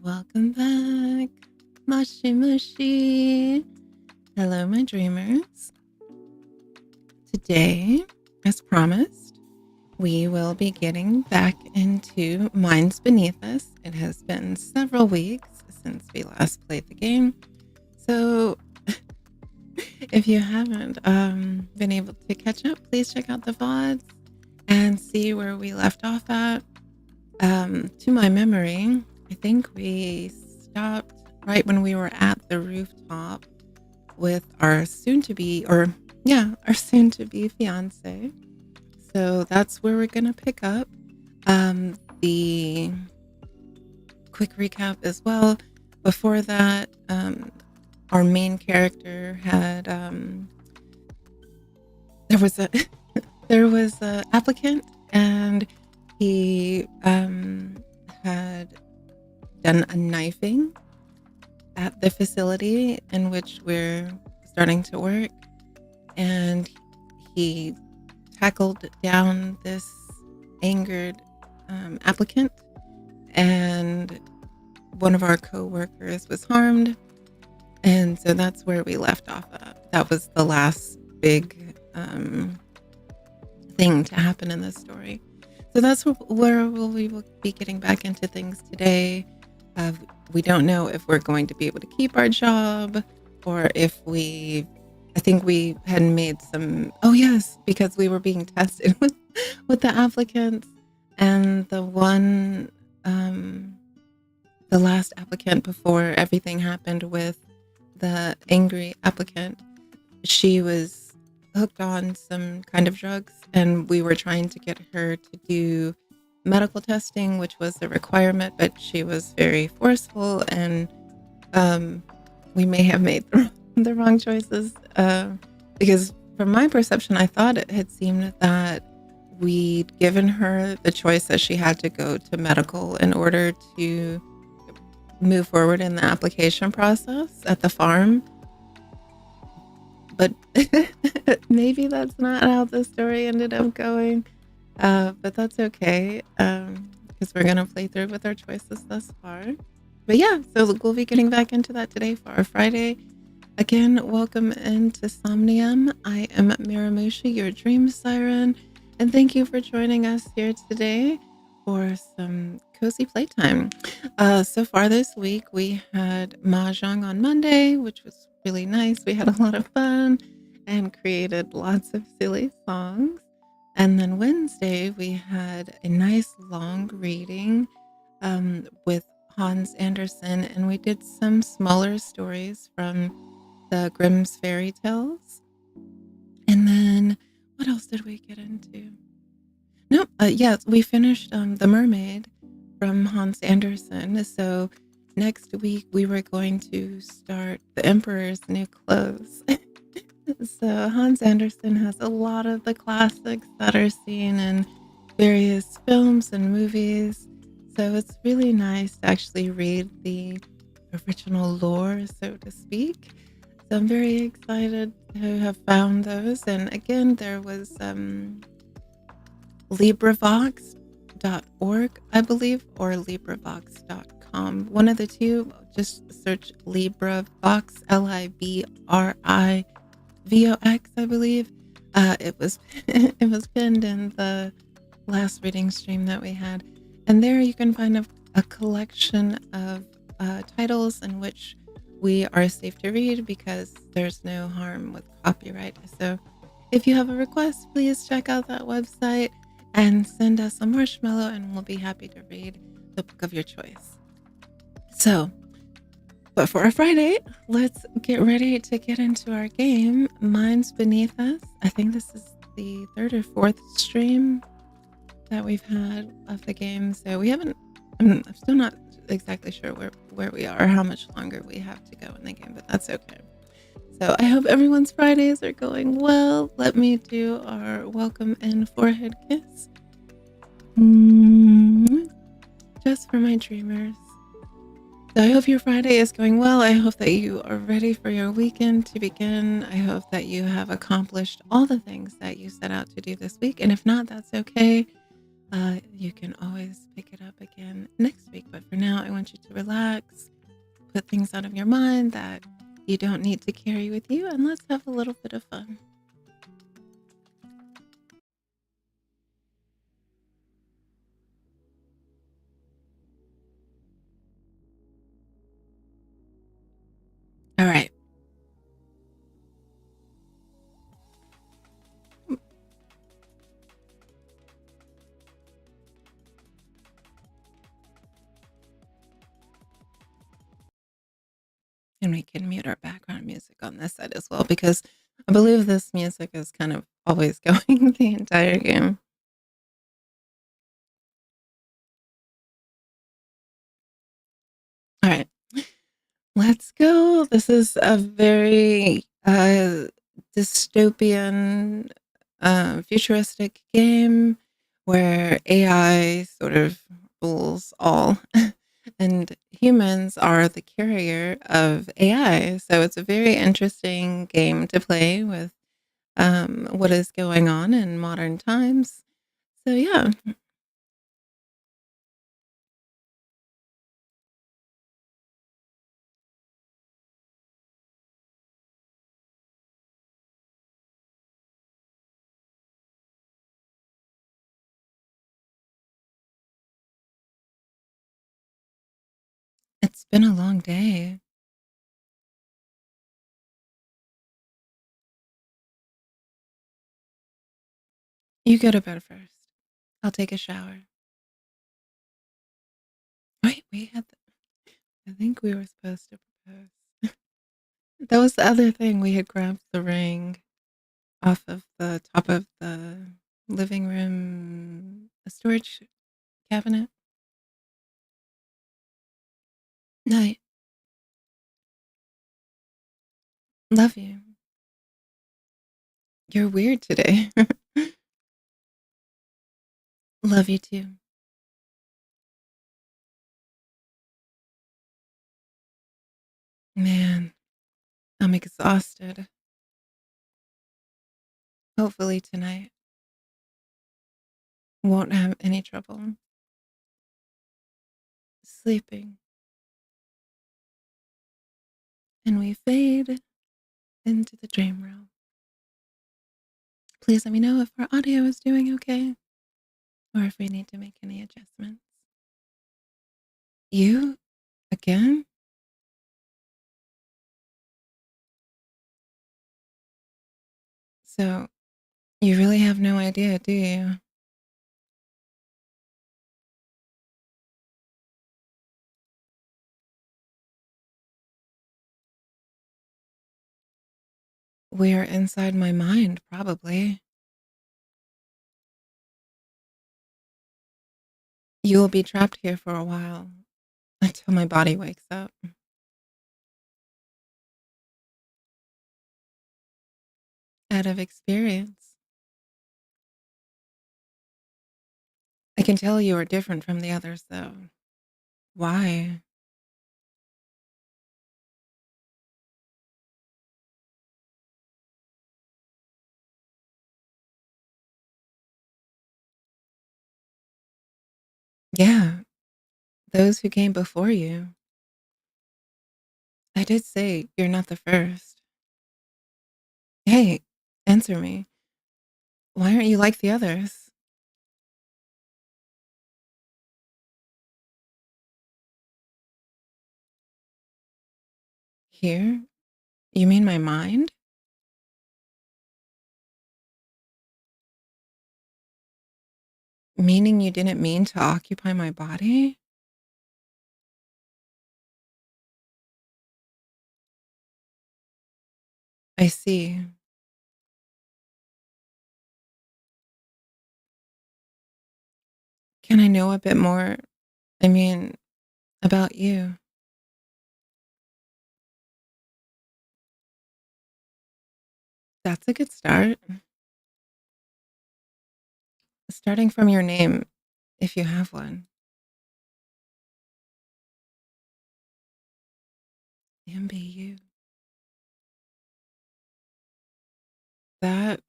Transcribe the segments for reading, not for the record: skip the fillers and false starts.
welcome back, Mushi Mushi. Hello, my dreamers. Today, as promised, we will be getting back into Minds Beneath Us. It has been several weeks since we last played the game. So if you haven't been able to catch up, please check out the VODs and see where we left off at. To my memory, I think we stopped right when we were at the rooftop with our soon-to-be fiance. So that's where we're going to pick up. The quick recap as well. Before that, our main character had there was a applicant, and he had done a knifing at the facility in which we're starting to work, and he tackled down this angered applicant, and one of our co-workers was harmed. And so that's where we left off at. That was the last big thing to happen in this story. So that's where we will be getting back into things today. We don't know if we're going to be able to keep our job, or if I think we had made some, because we were being tested with the applicants, and the one, the last applicant before everything happened with the angry applicant, she was hooked on some kind of drugs, and we were trying to get her to do medical testing, which was a requirement, but she was very forceful, and we may have made the wrong choices, because from my perception, I thought it had seemed that we'd given her the choice that she had to go to medical in order to move forward in the application process at the farm. But maybe that's not how the story ended up going. But that's okay, because we're going to play through with our choices thus far. But yeah, so we'll be getting back into that today for our Friday. Again, welcome into Somnium. I am Mira Mushi, your Dream Siren, and thank you for joining us here today for some cozy playtime. So far this week, we had Mahjong on Monday, which was really nice. We had a lot of fun and created lots of silly songs. And then Wednesday, we had a nice long reading with Hans Andersen, and we did some smaller stories from the Grimm's fairy tales. And then what else did we get into? No, we finished The Mermaid from Hans Andersen. So next week we were going to start The Emperor's New Clothes. So Hans Andersen has a lot of the classics that are seen in various films and movies. So it's really nice to actually read the original lore, so to speak. So I'm very excited to have found those. And again, there was LibriVox.org, I believe, or LibriVox.com. One of the two. Just search LibriVox, LibriVox, I believe. It was pinned in the last reading stream that we had, and there you can find a collection of titles in which we are safe to read because there's no harm with copyright. So if you have a request, please check out that website and send us a marshmallow, and we'll be happy to read the book of your choice. So, but for our Friday, let's get ready to get into our game, Minds Beneath Us. I think this is the third or fourth stream that we've had of the game. So I'm still not exactly sure where we are, how much longer we have to go in the game, but that's okay. So I hope everyone's Fridays are going well. Let me do our welcome and forehead kiss. Just for my dreamers. So I hope your Friday is going well. I hope that you are ready for your weekend to begin. I hope that you have accomplished all the things that you set out to do this week. And if not, that's okay. You can always pick it up again next week. But for now, I want you to relax, put things out of your mind that you don't need to carry with you, and let's have a little bit of fun. All right. And we can mute our background music on this side as well because I believe this music is kind of always going the entire game. All right, let's go. This is a very dystopian, futuristic game where AI sort of rules all. And humans are the carrier of AI. So it's a very interesting game to play with what is going on in modern times. So, yeah, it's been a long day. You go to bed first. I'll take a shower. Wait, I think we were supposed to propose. That was the other thing. We had grabbed the ring off of the top of the living room storage cabinet. Night. Love you. You're weird today. Love you too. Man, I'm exhausted. Hopefully tonight won't have any trouble sleeping. And we fade into the dream realm. Please let me know if our audio is doing okay or if we need to make any adjustments. You again? So you really have no idea, do you? We're inside my mind, probably. You will be trapped here for a while until my body wakes up. Out of experience, I can tell you are different from the others, though. Why? Yeah, those who came before you. I did say you're not the first. Hey, answer me. Why aren't you like the others? Here? You mean my mind? Meaning you didn't mean to occupy my body? I see. Can I know a bit more? I mean, about you? That's a good start. Starting from your name, if you have one. MBU. That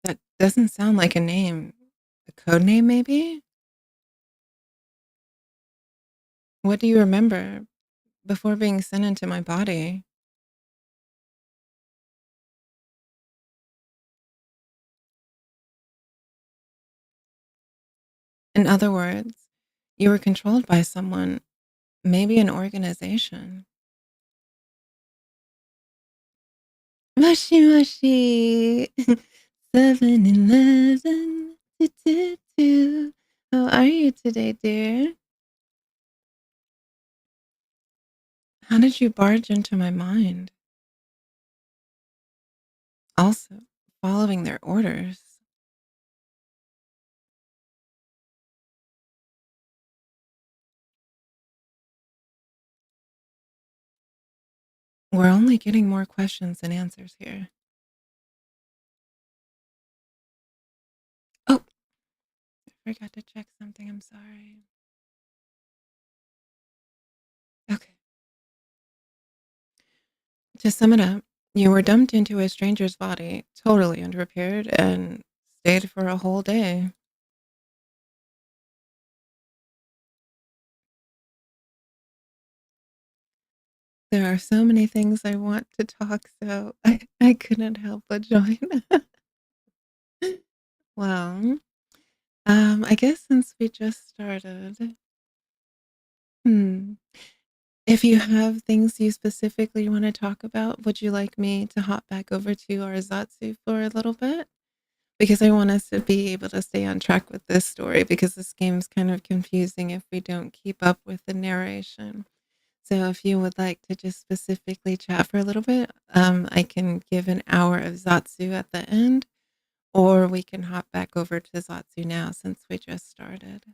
that doesn't sound like a name. A code name, maybe? What do you remember before being sent into my body? In other words, you were controlled by someone, maybe an organization. Mushi Mushi 7-Eleven. How are you today, dear? How did you barge into my mind? Also, following their orders. We're only getting more questions than answers here. Oh, I forgot to check something. I'm sorry. Okay. To sum it up, you were dumped into a stranger's body, totally unprepared, and stayed for a whole day. There are so many things I want to talk, so I couldn't help but join. Well, I guess since we just started, hmm, if you have things you specifically want to talk about, would you like me to hop back over to our Zatsu for a little bit? Because I want us to be able to stay on track with this story because this game's kind of confusing if we don't keep up with the narration. So if you would like to just specifically chat for a little bit, I can give an hour of Zatsu at the end, or we can hop back over to Zatsu now since we just started.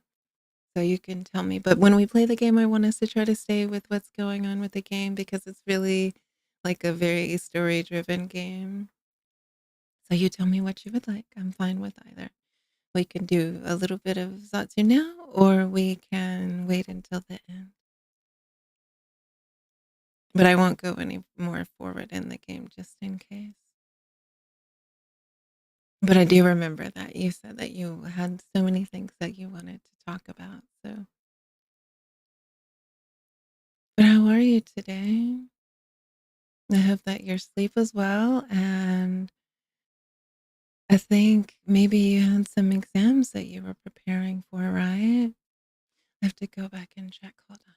So you can tell me. But when we play the game, I want us to try to stay with what's going on with the game because it's really like a very story driven game. So you tell me what you would like. I'm fine with either. We can do a little bit of Zatsu now, or we can wait until the end. But I won't go any more forward in the game just in case. But I do remember that you said that you had so many things that you wanted to talk about. So, but how are you today? I hope that your sleep was well. And I think maybe you had some exams that you were preparing for, right? I have to go back and check. Hold on.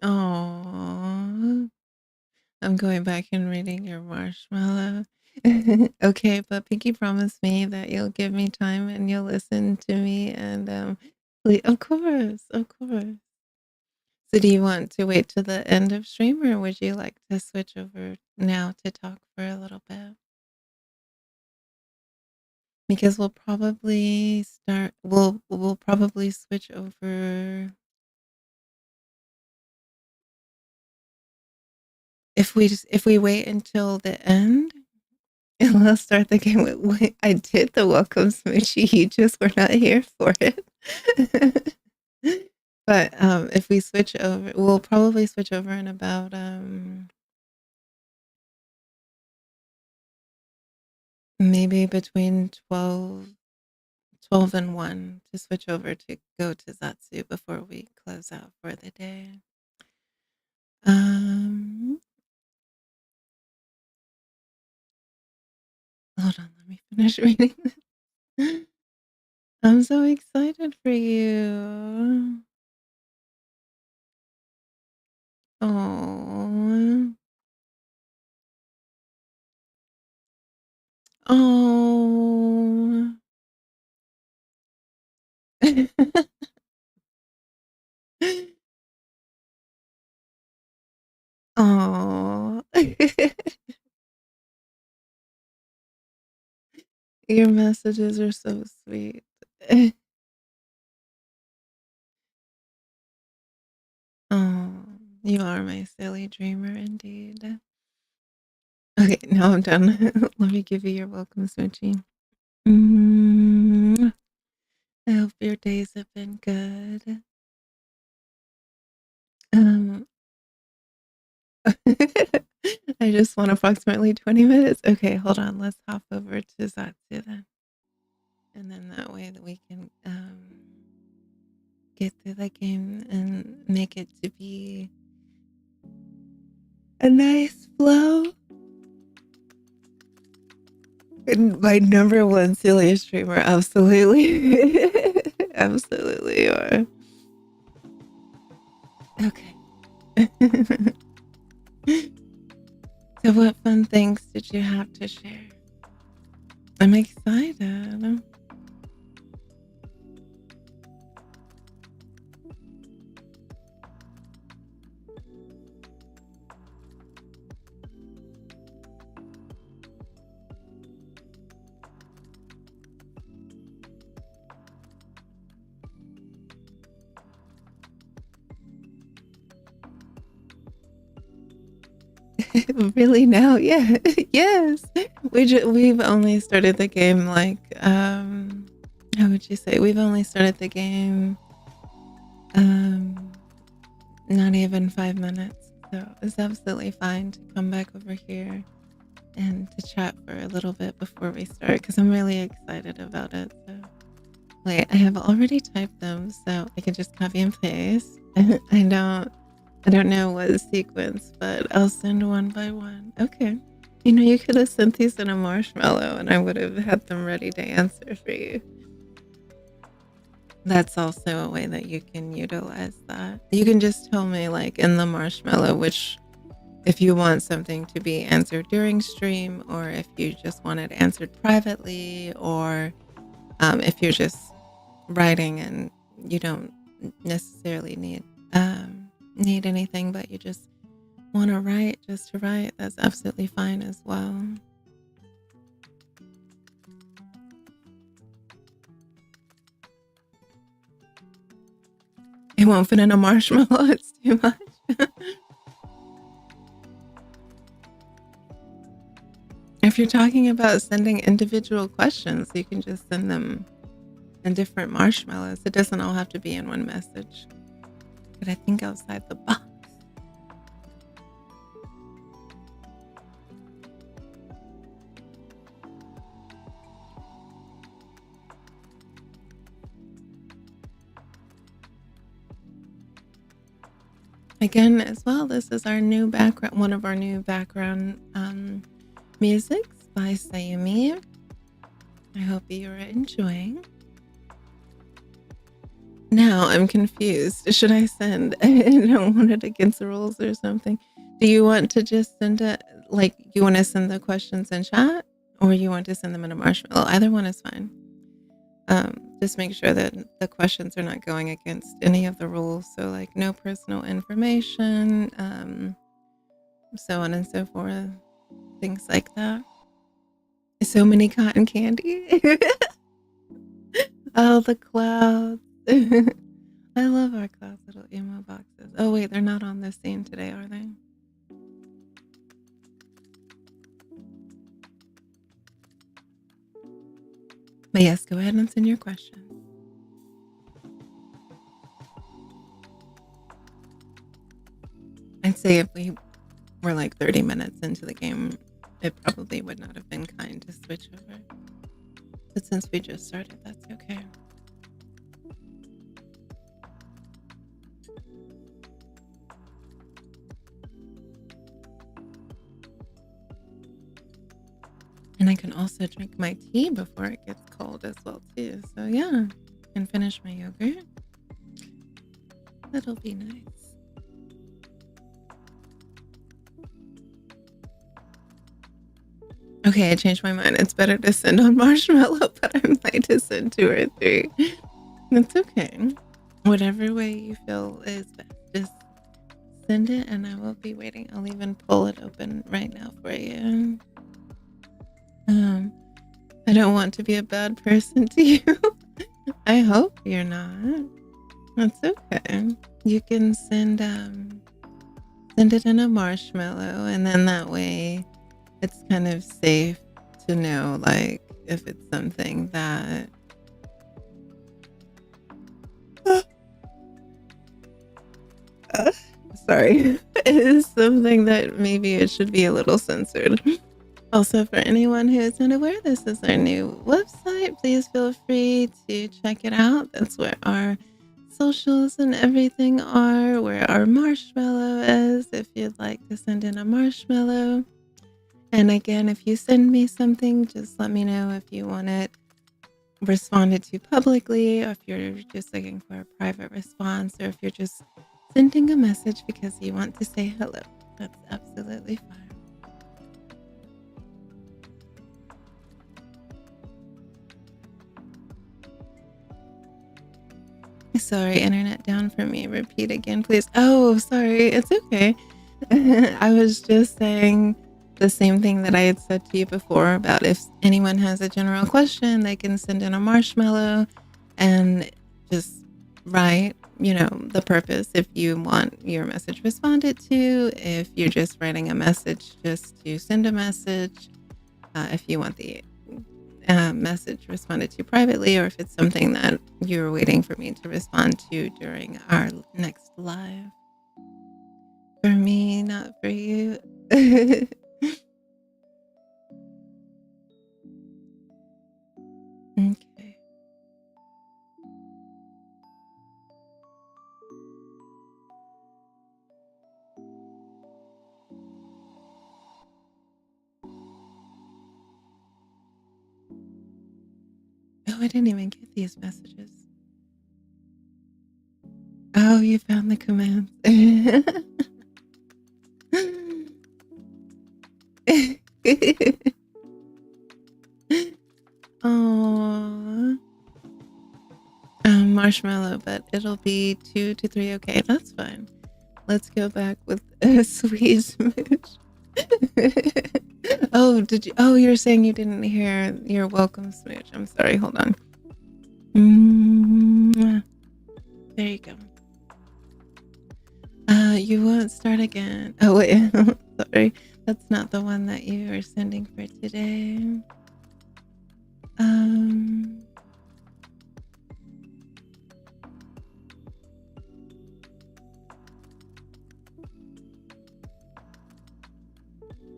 Oh, I'm going back and reading your marshmallow. Okay, but Pinky promised me that you'll give me time and you'll listen to me and of course, of course. So do you want to wait to the end of stream or would you like to switch over now to talk for a little bit? Because we'll probably switch over if we wait until the end. And let's start the game with what I did the welcome smoochie. You just were not here for it. But if we switch over, we'll probably switch over in about maybe between 12 and 1 to switch over to go to Zatsu before we close out for the day. Um, hold on, let me finish reading this. I'm so excited for you. Oh. Oh. Oh. Your messages are so sweet. Oh, you are my silly dreamer indeed. Okay, now I'm done. Let me give you your welcome, Smoochie. Mm, I hope your days have been good. Um, I just want approximately 20 minutes. Okay, hold on. Let's hop over to Zatsu then. And then that way that we can get through the game and make it to be a nice flow. And my number one silliest streamer, absolutely. Absolutely you are. Okay. So what fun things did you have to share? I'm excited. Really now? Yeah. Yes. We've only started the game like how would you say? We've only started the game not even 5 minutes. So it's absolutely fine to come back over here and to chat for a little bit before we start because I'm really excited about it. So wait, I have already typed them so I can just copy and paste. I don't know what sequence, but I'll send one by one. Okay. You know, you could have sent these in a marshmallow and I would have had them ready to answer for you. That's also a way that you can utilize that. You can just tell me, like, in the marshmallow, which, if you want something to be answered during stream, or if you just want it answered privately, or if you're just writing and you don't necessarily need anything, but you just want to write just to write, that's absolutely fine as well. It won't fit in a marshmallow. It's too much. If you're talking about sending individual questions, you can just send them in different marshmallows. It doesn't all have to be in one message. But I think outside the box. Again, as well, this is our new background, one of our new background musics by Sayumi. I hope you're enjoying. Now I'm confused. Should I send? I don't want it against the rules or something. Do you want to just send it, like, you want to send the questions in chat, or you want to send them in a marshmallow? Either one is fine. Just make sure that the questions are not going against any of the rules. So, like, no personal information, so on and so forth, things like that. So many cotton candy. Oh, the clouds. I love our clouds little emo boxes. Oh wait, they're not on the scene today, are they? But yes, go ahead and send your question. I'd say if we were like 30 minutes into the game, it probably would not have been kind to switch over. But since we just started, that's okay. And I can also drink my tea before it gets cold as well too. So yeah, and finish my yogurt. That'll be nice. Okay, I changed my mind. It's better to send on marshmallow, but I might just send 2 or 3. It's okay. Whatever way you feel is best. Just send it and I will be waiting. I'll even pull it open right now for you. I don't want to be a bad person to you. I hope you're not. That's okay. You can send it in a marshmallow, and then that way it's kind of safe to know, like, if it's something that sorry, is something that maybe it should be a little censored. Also, for anyone who isn't aware, this is our new website. Please feel free to check it out. That's where our socials and everything are, where our marshmallow is, if you'd like to send in a marshmallow. And again, if you send me something, just let me know if you want it responded to publicly, or if you're just looking for a private response, or if you're just sending a message because you want to say hello. That's absolutely fine. Sorry, internet down for me. Repeat again, please. Oh, sorry. It's okay. I was just saying the same thing that I had said to you before about if anyone has a general question, they can send in a marshmallow and just write, the purpose if you want your message responded to, if you're just writing a message just to send a message, if you want the message responded to privately, or if it's something that you're waiting for me to respond to during our next live. For me, not for you. Okay. Oh, I didn't even get these messages. Oh, you found the commands. Aww. Marshmallow, but it'll be 2 to 3. Okay, that's fine. Let's go back with a sweet smooch. Oh, did you? Oh, you're saying you didn't hear your welcome smooch. I'm sorry. Hold on. There you go. You won't start again. Oh wait, sorry. That's not the one that you are sending for today.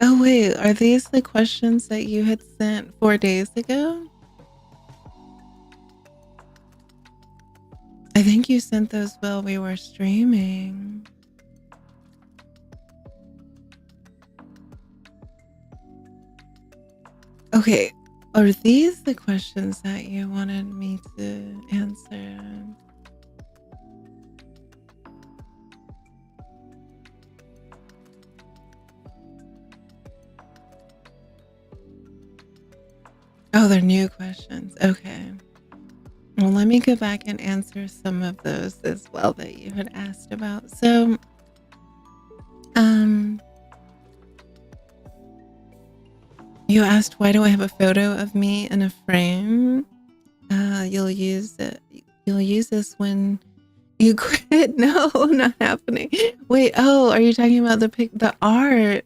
Oh wait, are these the questions that you had sent 4 days ago? I think you sent those while we were streaming. Okay, are these the questions that you wanted me to answer? Oh, they're new questions. Okay. Well, let me go back and answer some of those as well that you had asked about. So, you asked, why do I have a photo of me in a frame? You'll use this when you quit. No, not happening. Wait, oh, are you talking about the art?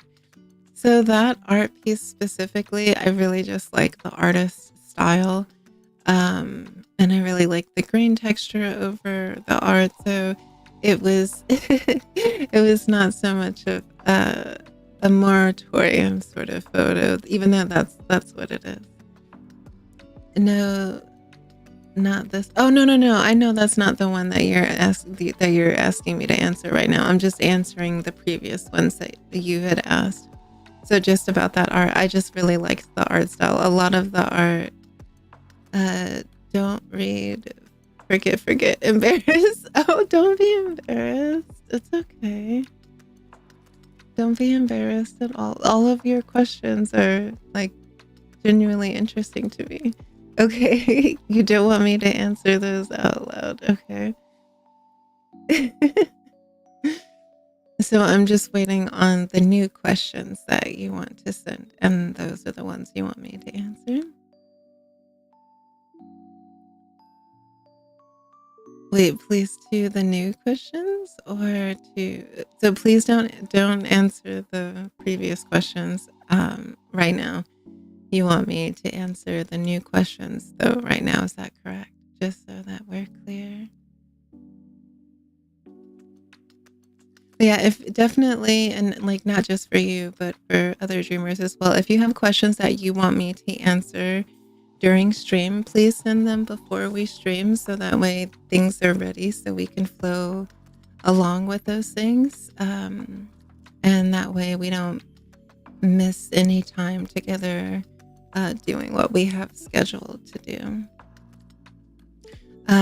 So that art piece specifically, I really just like the artist style. And I really like the green texture over the art. So it was it was not so much of a moratorium sort of photo, even though that's what it is. No, not this. Oh, no. I know that's not the one that you're asking me to answer right now. I'm just answering the previous ones that you had asked. So just about that art, I just really liked the art style. A lot of the art, don't read, forget, embarrassed. Oh, don't be embarrassed. It's okay. Don't be embarrassed at all. All of your questions are like genuinely interesting to me. Okay, you don't want me to answer those out loud. Okay. So I'm just waiting on the new questions that you want to send, and those are the ones you want me to answer. Wait, please to the new questions or to so please don't answer the previous questions right now. You want me to answer the new questions though right now, is that correct? Just so that we're clear. But yeah, if definitely, and like not just for you, but for other dreamers as well. If you have questions that you want me to answer during stream, please send them before we stream so that way things are ready so we can flow along with those things. And that way we don't miss any time together doing what we have scheduled to do.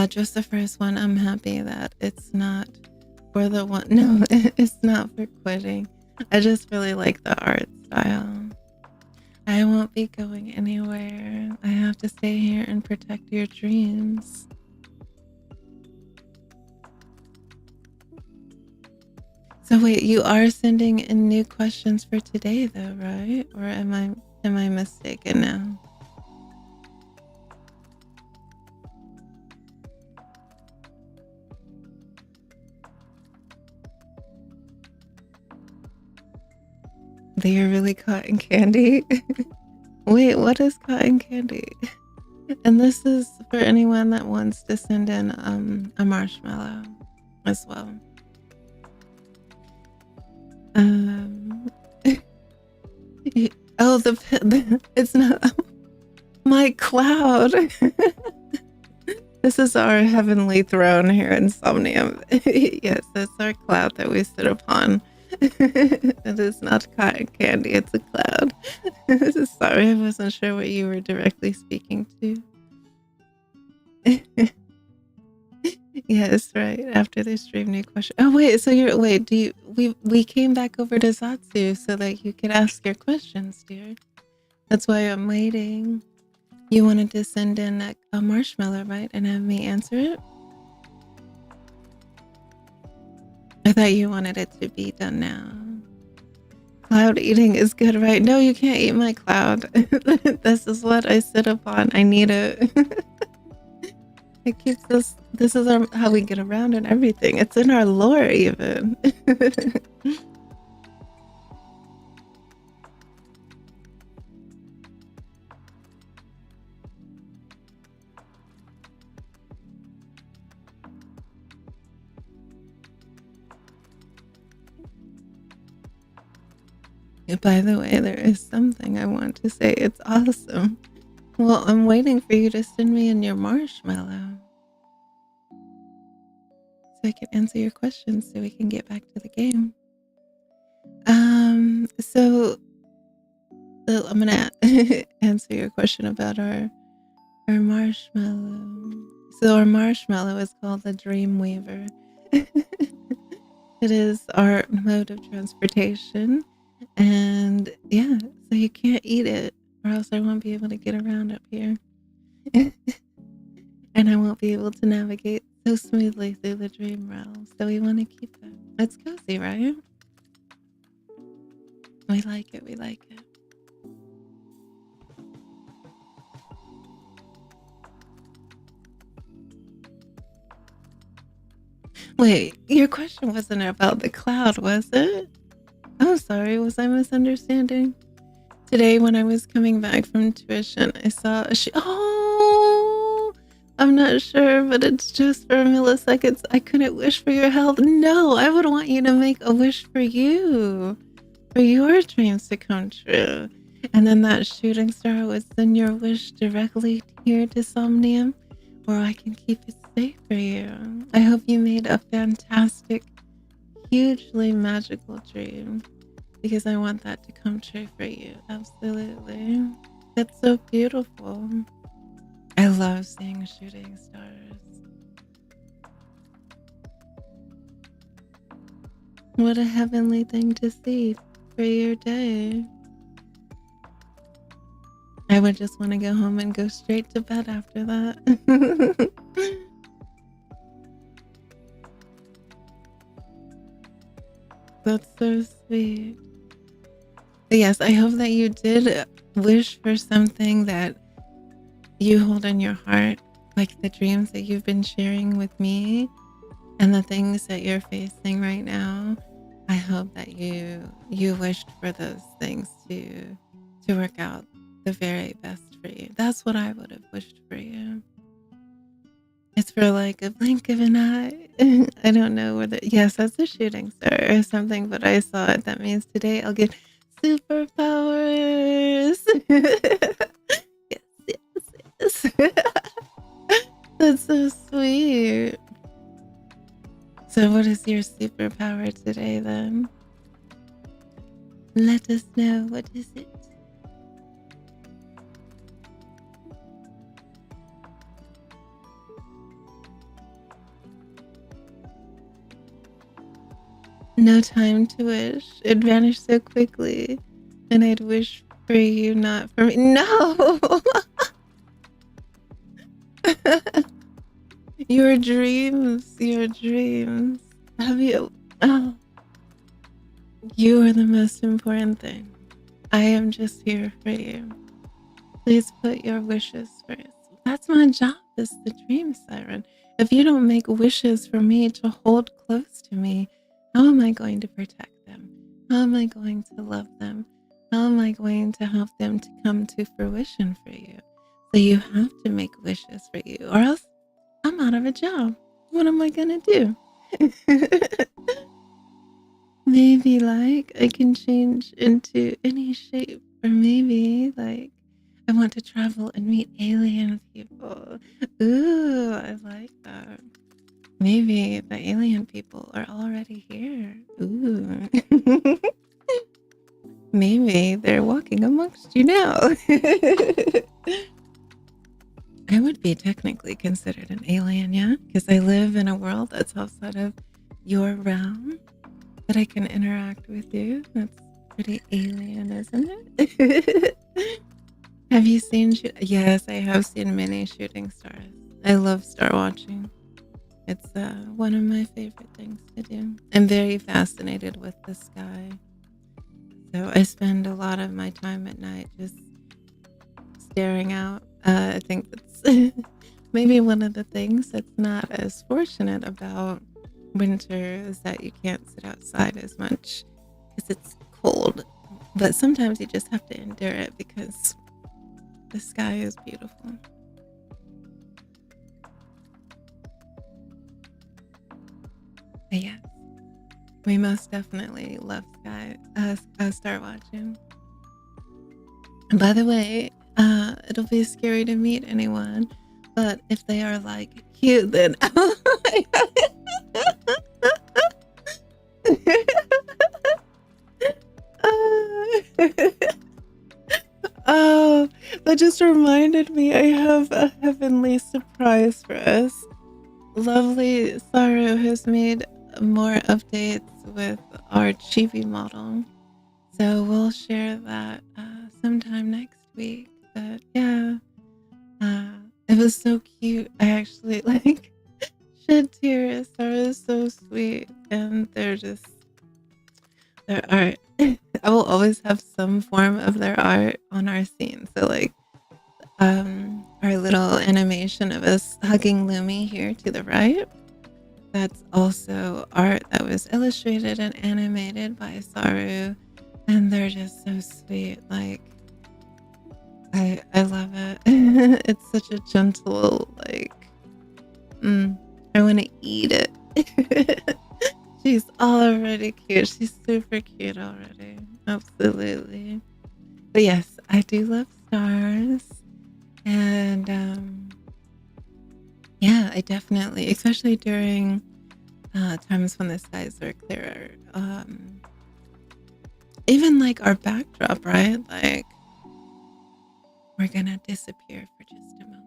Just the first one, I'm happy that it's not for the one. No, it's not for quitting. I just really like the art style. I won't be going anywhere. I have to stay here and protect your dreams. So wait, you are sending in new questions for today though, right? Or am I mistaken now? They are really cotton candy. Wait, what is cotton candy? And this is for anyone that wants to send in a marshmallow as well. Oh, it's not my cloud. This is our heavenly throne here in Somnium. Yes, that's our cloud that we sit upon. It is not cotton candy, it's a cloud. Sorry, I wasn't sure what you were directly speaking to. Yes, right. After the stream, new question. Oh wait, so we came back over to Zatsu so that you could ask your questions, dear. That's why I'm waiting. You wanted to send in a marshmallow, right? And have me answer it? I thought you wanted it to be done now. Cloud eating is good, right? No, you can't eat my cloud. This is what I sit upon. I need it. It keeps us. This is how we get around and everything. It's in our lore, even. By the way, there is something I want to say. It's awesome. Well, I'm waiting for you to send me in your marshmallow so I can answer your questions so we can get back to the game. So I'm gonna answer your question about our marshmallow. So our marshmallow is called the Dream Weaver. It is our mode of transportation. And yeah, so you can't eat it or else I won't be able to get around up here. And I won't be able to navigate so smoothly through the dream realm. So we want to keep it. It's cozy, right? We like it, we like it. Wait, your question wasn't about the cloud, was it? Oh, sorry, was I misunderstanding? Today when I was coming back from tuition, I saw oh, I'm not sure, but it's just for milliseconds. I couldn't wish for your health. No, I would want you to make a wish for you, for your dreams to come true. And then that shooting star would send your wish directly here to Somnium, where I can keep it safe for you. I hope you made a fantastic, hugely magical dream, because I want that to come true for you. Absolutely. That's so beautiful. I love seeing shooting stars. What a heavenly thing to see for your day. I would just want to go home and go straight to bed after that. That's so sweet. But yes, I hope that you did wish for something that you hold in your heart like the dreams that you've been sharing with me and the things that you're facing right now. I hope that you wished for those things to work out the very best for you. That's what I would have wished for you. It's for like a blink of an eye. I don't know whether, yes, that's a shooting star or something, but I saw it. That means today I'll get superpowers. Yes, yes, yes. That's so sweet. So what is your superpower today then? Let us know. What is it? No time to wish. It vanished so quickly. And I'd wish for you, not for me. No! Your dreams. Your dreams. Have you? Oh. You are the most important thing. I am just here for you. Please put your wishes first. That's my job as the Dream Siren. If you don't make wishes for me to hold close to me, how am I going to protect them? How am I going to love them? How am I going to help them to come to fruition for you? So you have to make wishes for you, or else I'm out of a job. What am I gonna do? Maybe like I can change into any shape, or maybe like I want to travel and meet alien people. Ooh, I like that. Maybe the alien people are already here. Ooh. Maybe they're walking amongst you now. I would be technically considered an alien, yeah? Because I live in a world that's outside of your realm, but I can interact with you. That's pretty alien, isn't it? Have you seen? Yes, I have seen many shooting stars. I love star watching. It's one of my favorite things to do. I'm very fascinated with the sky. So I spend a lot of my time at night just staring out. I think that's maybe one of the things that's not as fortunate about winter is that you can't sit outside as much because it's cold. But sometimes you just have to endure it because the sky is beautiful. But yes, we most definitely love star watching. And by the way, it'll be scary to meet anyone, but if they are like cute, then oh my God. Oh, that just reminded me. I have a heavenly surprise for us. Lovely Saru has made more updates with our chibi model. So we'll share that sometime next week. But yeah, it was so cute. I actually like shed tears. Saru is so sweet. And their art. I will always have some form of their art on our scene. So like our little animation of us hugging Lumi here to the right. That's also art that was illustrated and animated by Saru, and they're just so sweet. Like I love it. It's such a gentle like I want to eat it. She's already cute. She's super cute already. Absolutely. But yes, I do love stars. And yeah, I definitely, especially during times when the skies are clearer. Even like our backdrop, right? Like we're gonna disappear for just a moment.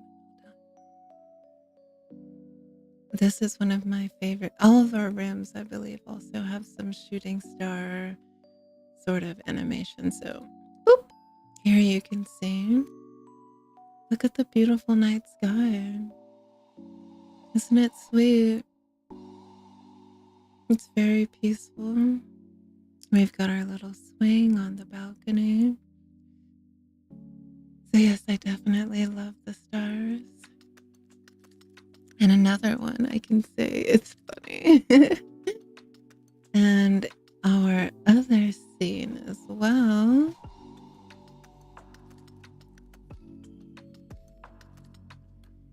This is one of my favorite. All of our rooms, I believe, also have some shooting star sort of animation. So, boop, here you can see. Look at the beautiful night sky. Isn't it sweet? It's very peaceful. We've got our little swing on the balcony. So yes, I definitely love the stars. And another one I can say, it's funny. And our other scene as well.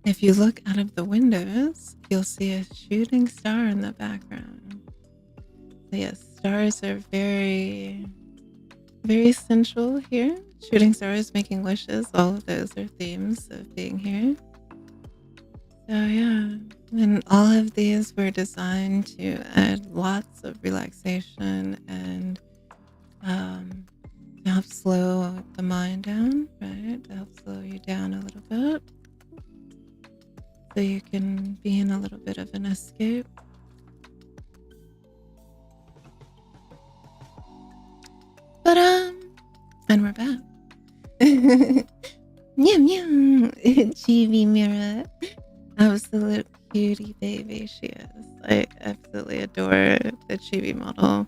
If you look out of the windows, you'll see a shooting star in the background. So yes, stars are very, very central here. Shooting stars, making wishes, all of those are themes of being here. So yeah, and all of these were designed to add lots of relaxation and to help slow the mind down, right? To help slow you down a little bit. So you can be in a little bit of an escape. But and we're back. Meow meow, Chibi Mira, absolute cutie baby she is. I absolutely adore the Chibi model.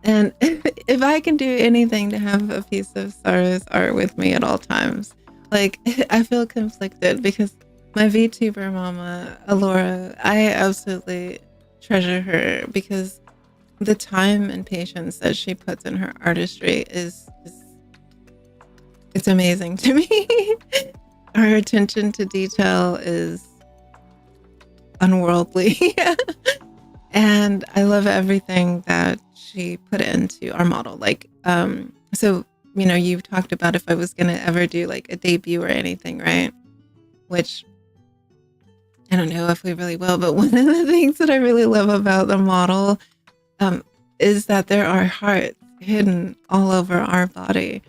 And if I can do anything to have a piece of Sarah's art with me at all times, like I feel conflicted because my VTuber mama, Alora, I absolutely treasure her because the time and patience that she puts in her artistry is just, it's amazing to me. Her attention to detail is unworldly. And I love everything that she put into our model. Like, so, you know, you've talked about if I was going to ever do like a debut or anything, right? Which I don't know if we really will, but one of the things that I really love about the model is that there are hearts hidden all over our body.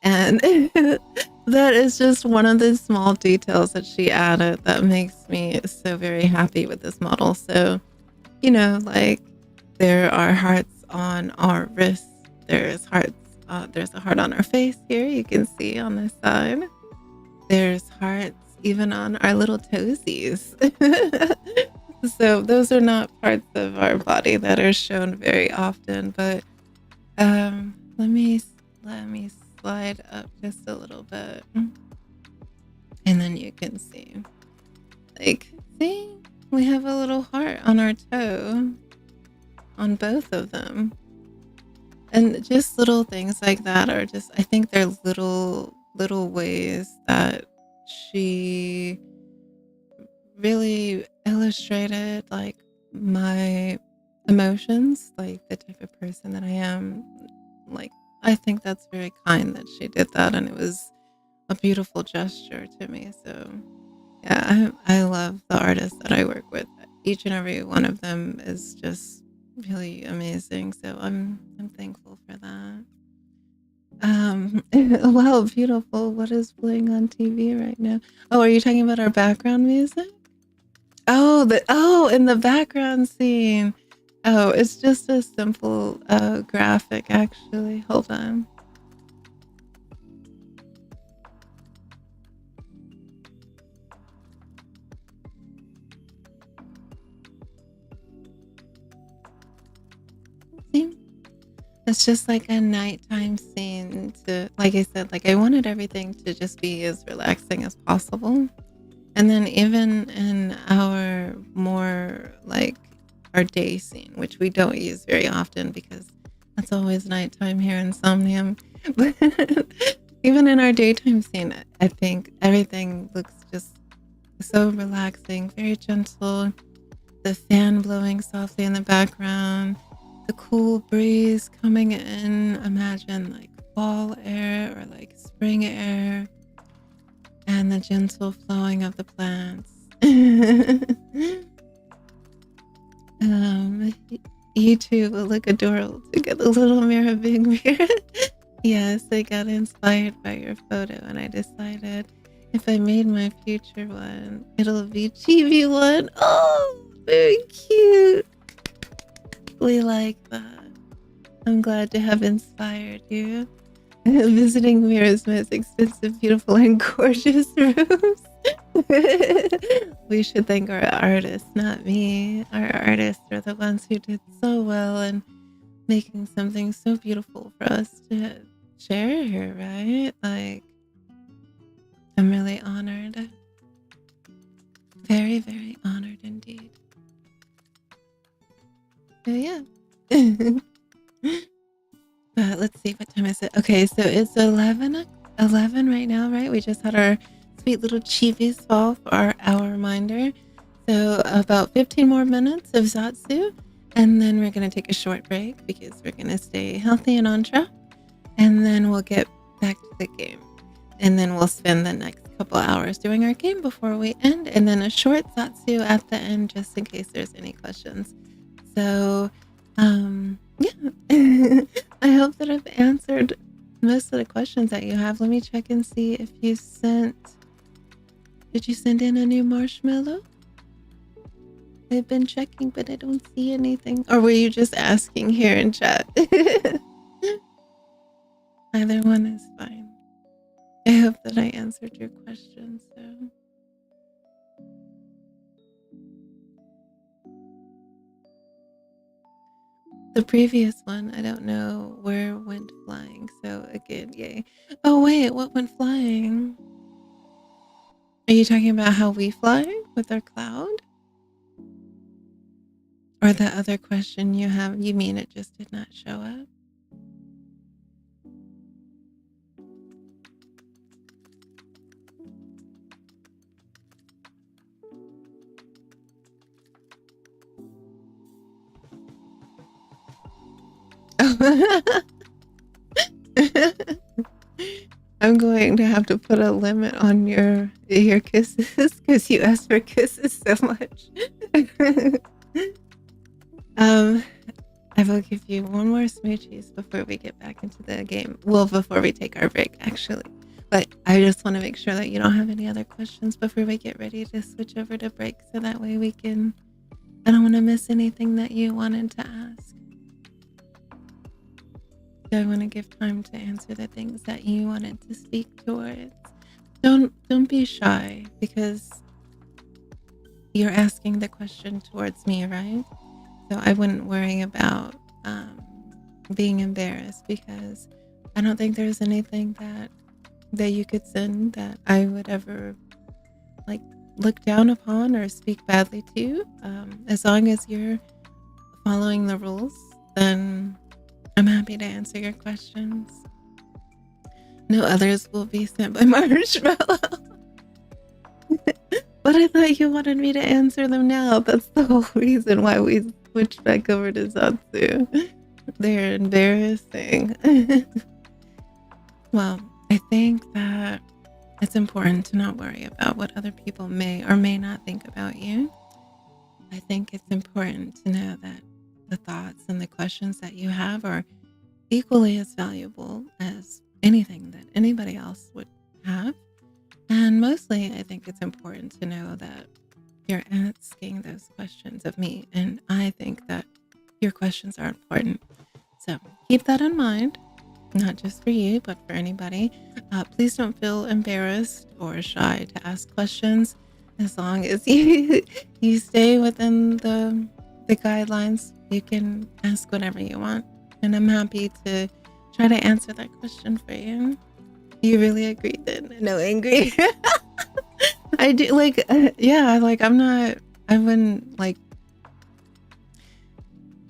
And that is just one of the small details that she added that makes me so very happy with this model. So, you know, like there are hearts on our wrists. There's hearts. There's a heart on our face here. You can see on this side. There's hearts even on our little toesies. So those are not parts of our body that are shown very often. But let me slide up just a little bit, and then you can see. Like, see, we have a little heart on our toe, on both of them. And just little things like that are just, I think they're little ways that she really illustrated like my emotions, like the type of person that I am. Like, I think that's very kind that she did that, and it was a beautiful gesture to me. So yeah, I love the artists that I work with. Each and every one of them is just really amazing. So I'm thankful for that. Wow, beautiful. What is playing on TV right now? Oh, are you talking about our background music? Oh, in the background scene. Oh, it's just a simple graphic actually. Hold on. See? It's just like a nighttime scene to, like I said, like I wanted everything to just be as relaxing as possible. And then even in our more like our day scene, which we don't use very often because that's always nighttime here in Somnium. But even in our daytime scene, I think everything looks just so relaxing, very gentle. The fan blowing softly in the background, the cool breeze coming in. Imagine like fall air or like spring air, and the gentle flowing of the plants. You two will look adorable together, little Mira, big Mira. Yes, I got inspired by your photo, and I decided if I made my future one, it'll be chibi one. Oh, very cute. We like that. I'm glad to have inspired you. Visiting Mira's most expensive, beautiful, and gorgeous rooms. We should thank our artists, not me. Our artists are the ones who did so well in making something so beautiful for us to share here, right? Like, I'm really honored. Very, very honored indeed. So yeah. But let's see, what time is it? Okay, so it's 11 right now, right? We just had our sweet little chivis fall for our hour reminder. So about 15 more minutes of Zatsu, and then we're going to take a short break because we're going to stay healthy and on track. And then we'll get back to the game. And then we'll spend the next couple hours doing our game before we end. And then a short Zatsu at the end, just in case there's any questions. So, yeah. I hope that I've answered most of the questions that you have. Let me check and see if you did you send in a new marshmallow? I've been checking, but I don't see anything. Or were you just asking here in chat? Either one is fine. I hope that I answered your question. So, the previous one, I don't know where went flying. So again, yay. Oh wait, what went flying? Are you talking about how we fly with our cloud? Or the other question you have, you mean it just did not show up? I'm going to have to put a limit on your kisses because you asked for kisses so much. I will give you one more smoochies before we get back into the game. Well, before we take our break, actually. But I just want to make sure that you don't have any other questions before we get ready to switch over to break, so that way we can... I don't want to miss anything that you wanted to ask. So I want to give time to answer the things that you wanted to speak towards. Don't be shy, because you're asking the question towards me, right? So I wouldn't worry about being embarrassed, because I don't think there's anything that you could send that I would ever like look down upon or speak badly to. As long as you're following the rules, then I'm happy to answer your questions. No others will be sent by Marshmallow. But I thought you wanted me to answer them now. That's the whole reason why we switched back over to Zatsu. They're embarrassing. Well, I think that it's important to not worry about what other people may or may not think about you. I think it's important to know that the thoughts and the questions that you have are equally as valuable as anything that anybody else would have. And mostly, I think it's important to know that you're asking those questions of me, and I think that your questions are important. So keep that in mind, not just for you, but for anybody. Please don't feel embarrassed or shy to ask questions, as long as you stay within the guidelines. You can ask whatever you want, and I'm happy to try to answer that question for you. You really agree then? No, angry. I do, like, yeah, like, I wouldn't, like,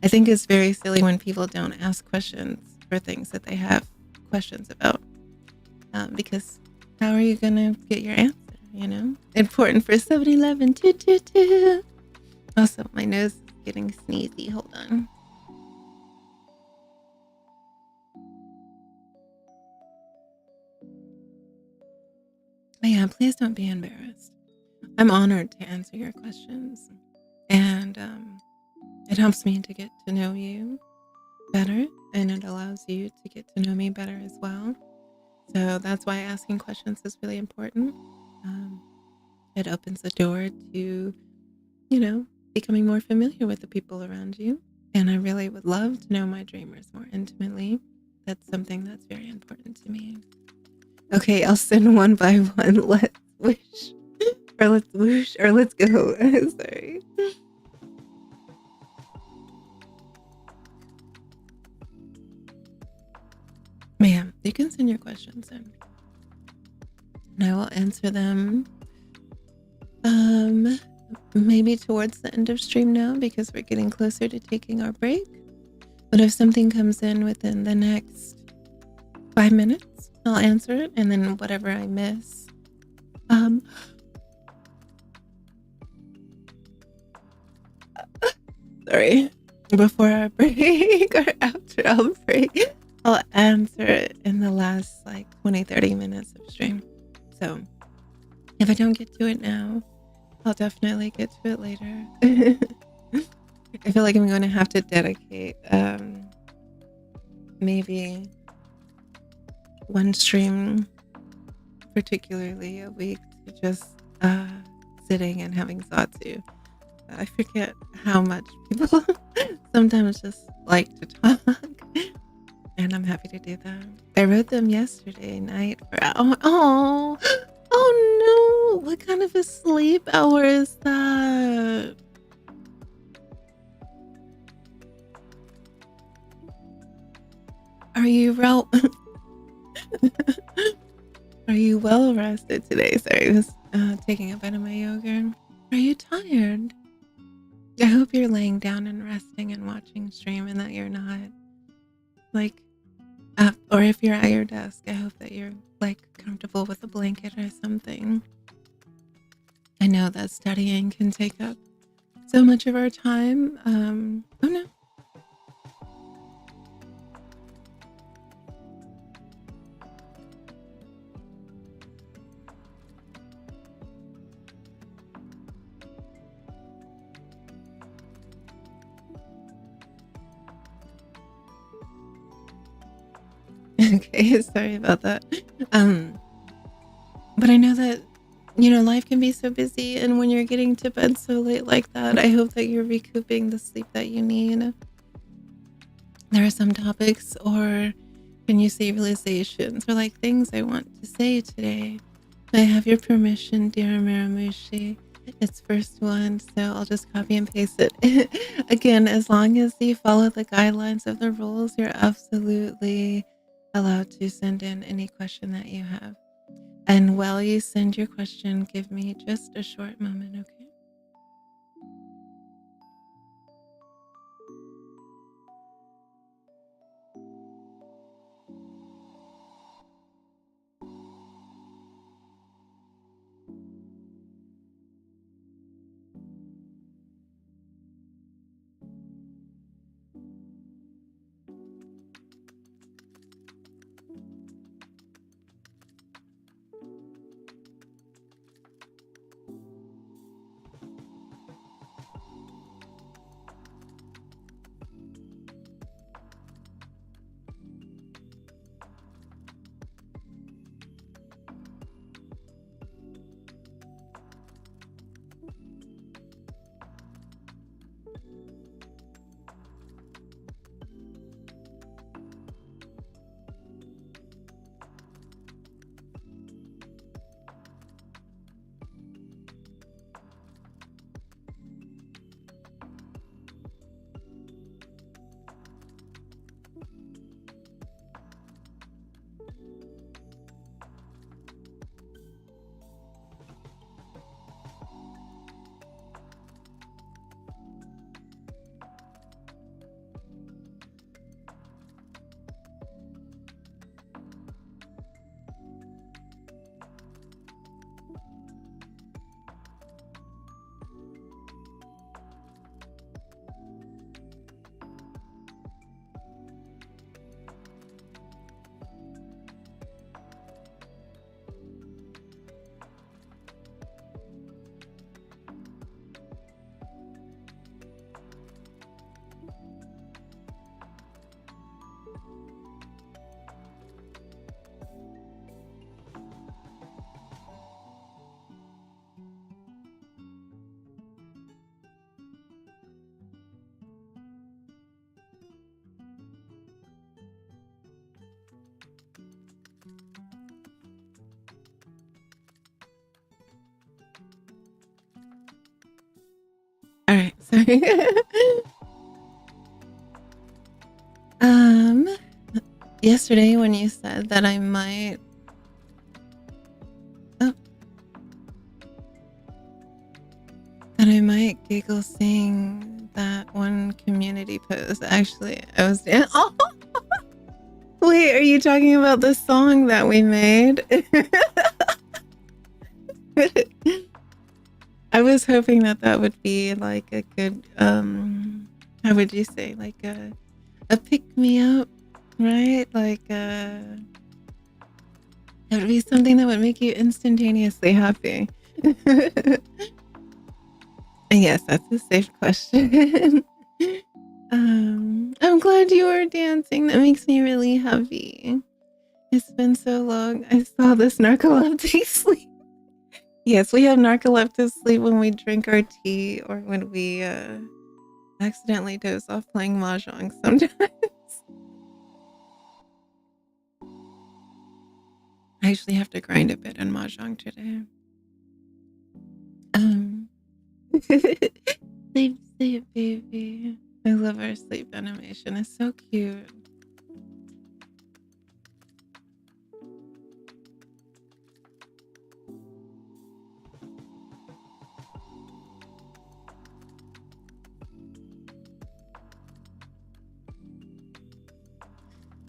I think it's very silly when people don't ask questions for things that they have questions about, because how are you gonna get your answer, you know? Important for 7-Eleven, 222. Also, my nose is getting sneezy, hold on. But yeah, please don't be embarrassed. I'm honored to answer your questions, and it helps me to get to know you better, and it allows you to get to know me better as well. So that's why asking questions is really important. It opens the door to, becoming more familiar with the people around you. And I really would love to know my dreamers more intimately. That's something that's very important to me. Okay, I'll send one by one. Let's wish, or let's whoosh, or let's go. Sorry. Ma'am, you can send your questions in, and I will answer them maybe towards the end of stream now because we're getting closer to taking our break. But if something comes in within the next 5 minutes, I'll answer it, and then whatever I miss. Sorry. Before our break or after our break, I'll answer it in the last like 20-30 minutes of stream. So if I don't get to it now, I'll definitely get to it later. I feel like I'm going to have to dedicate maybe one stream, particularly a week, to just sitting and having Zatsu. I forget how much people sometimes just like to talk, and I'm happy to do that. I wrote them yesterday night for oh no, what kind of a sleep hour is that? Are you are you well rested today? Sorry, I was taking a bite of my yogurt. Are you tired? I hope you're laying down and resting and watching stream and that you're not like or if you're at your desk, I hope that you're like comfortable with a blanket or something. I know that studying can take up so much of our time. Oh no. Okay, sorry about that. But I know that, life can be so busy, and when you're getting to bed so late like that, I hope that you're recouping the sleep that you need. There are some topics, or can you say realizations, or like things I want to say today. I have your permission, dear Mira Mushi. It's first one, so I'll just copy and paste it. Again, as long as you follow the guidelines of the rules, you're absolutely allowed to send in any question that you have. And while you send your question, give me just a short moment, okay? All right, sorry. Yesterday when you said that I might giggle seeing that one community post. Actually, I was oh, wait, are you talking about the song that we made? I was hoping that would be like a good how would you say, like a pick me up, right? Like it would be something that would make you instantaneously happy. Yes, that's a safe question. I'm glad you were dancing. That makes me really happy. It's been so long. I saw this narcoleptic sleep. Yes, we have narcoleptic sleep when we drink our tea or when we accidentally doze off playing mahjong sometimes. I actually have to grind a bit in mahjong today. Sleep, sleep, baby. I love our sleep animation. It's so cute.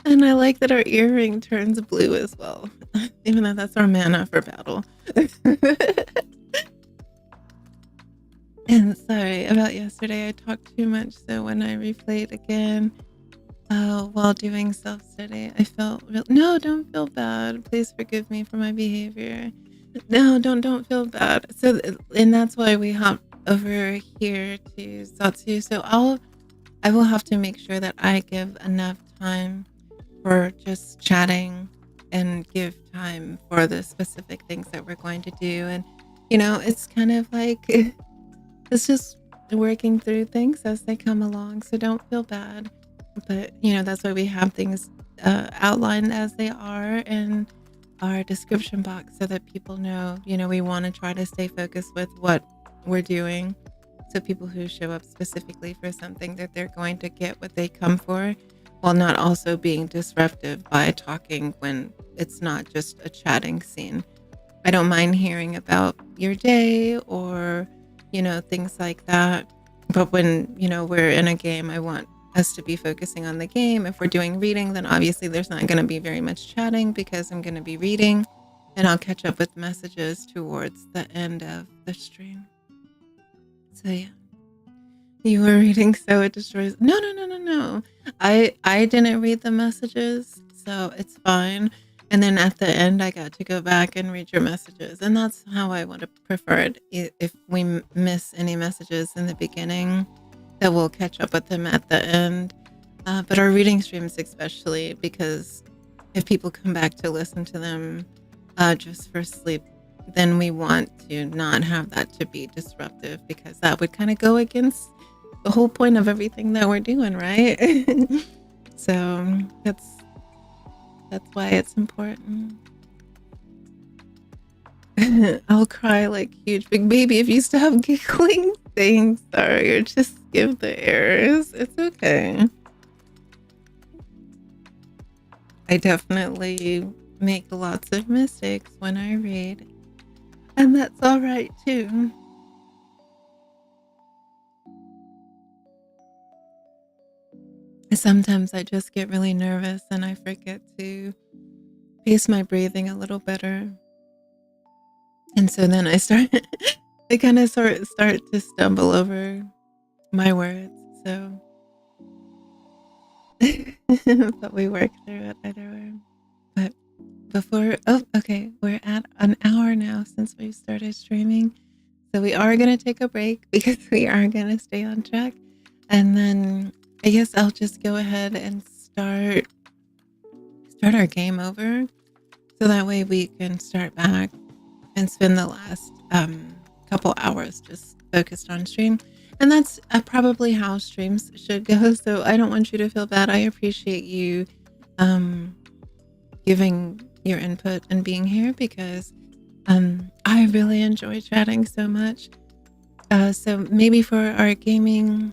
And I like that our earring turns blue as well, even though that's our mana for battle. And sorry about yesterday, I talked too much, so when I replayed again while doing self-study, I felt no, don't feel bad. Please forgive me for my behavior. No, don't feel bad. So, and that's why we hop over here to Satsu. So I will have to make sure that I give enough time for just chatting and give time for the specific things that we're going to do. And it's kind of like it's just working through things as they come along, so don't feel bad. But that's why we have things outlined as they are in our description box, so that people know we want to try to stay focused with what we're doing, so people who show up specifically for something, that they're going to get what they come for, while not also being disruptive by talking when it's not just a chatting scene. I don't mind hearing about your day or things like that, but when we're in a game, I want us to be focusing on the game. If we're doing reading, then obviously there's not going to be very much chatting because I'm going to be reading, and I'll catch up with messages towards the end of the stream. So yeah, you were reading So It Destroys. No. I didn't read the messages, so it's fine. And then at the end, I got to go back and read your messages. And that's how I would have preferred. If we miss any messages in the beginning, that we'll catch up with them at the end. But our reading streams especially, because if people come back to listen to them just for sleep, then we want to not have that to be disruptive, because that would kind of go against the whole point of everything that we're doing, right? So that's why it's important. I'll cry like huge big baby if you stop giggling, saying sorry, or just skip the errors. It's okay. I definitely make lots of mistakes when I read, and that's all right too. Sometimes I just get really nervous and I forget to pace my breathing a little better. And so then I kind of start to stumble over my words. So, but we work through it either way. But okay, we're at an hour now since we started streaming. So we are going to take a break because we are going to stay on track. And then I guess I'll just go ahead and start our game over, so that way we can start back and spend the last couple hours just focused on stream. And that's probably how streams should go. So I don't want you to feel bad. I appreciate you giving your input and being here, because I really enjoy chatting so much. So maybe for our game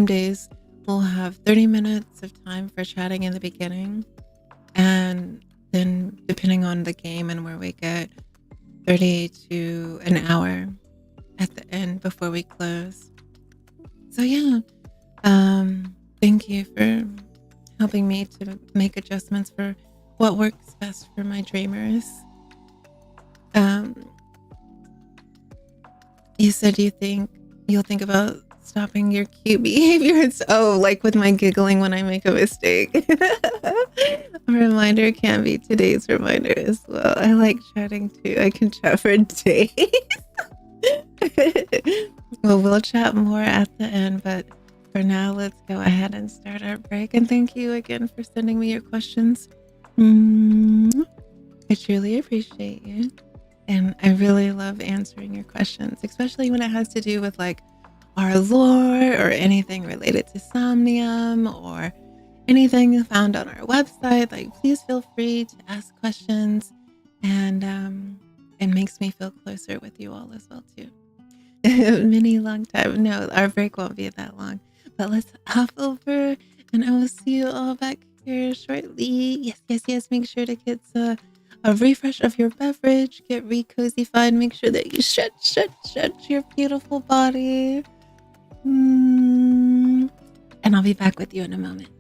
days, we'll have 30 minutes of time for chatting in the beginning, and then depending on the game and where we get, 30 to an hour at the end before we close. So yeah, thank you for helping me to make adjustments for what works best for my dreamers. You said you'll think about stopping your cute behaviors. Oh, like with my giggling when I make a mistake. A reminder can be today's reminder as well. I like chatting too. I can chat for days. Well, we'll chat more at the end, but for now, let's go ahead and start our break. And thank you again for sending me your questions. I truly appreciate you. And I really love answering your questions, especially when it has to do with like our lore or anything related to Somnium or anything found on our website. Like, please feel free to ask questions, and it makes me feel closer with you all as well too. Many long time. No, our break won't be that long, but let's hop over, and I will see you all back here shortly. Yes. Make sure to get a refresh of your beverage, get re-cozified, make sure that you stretch your beautiful body. And I'll be back with you in a moment.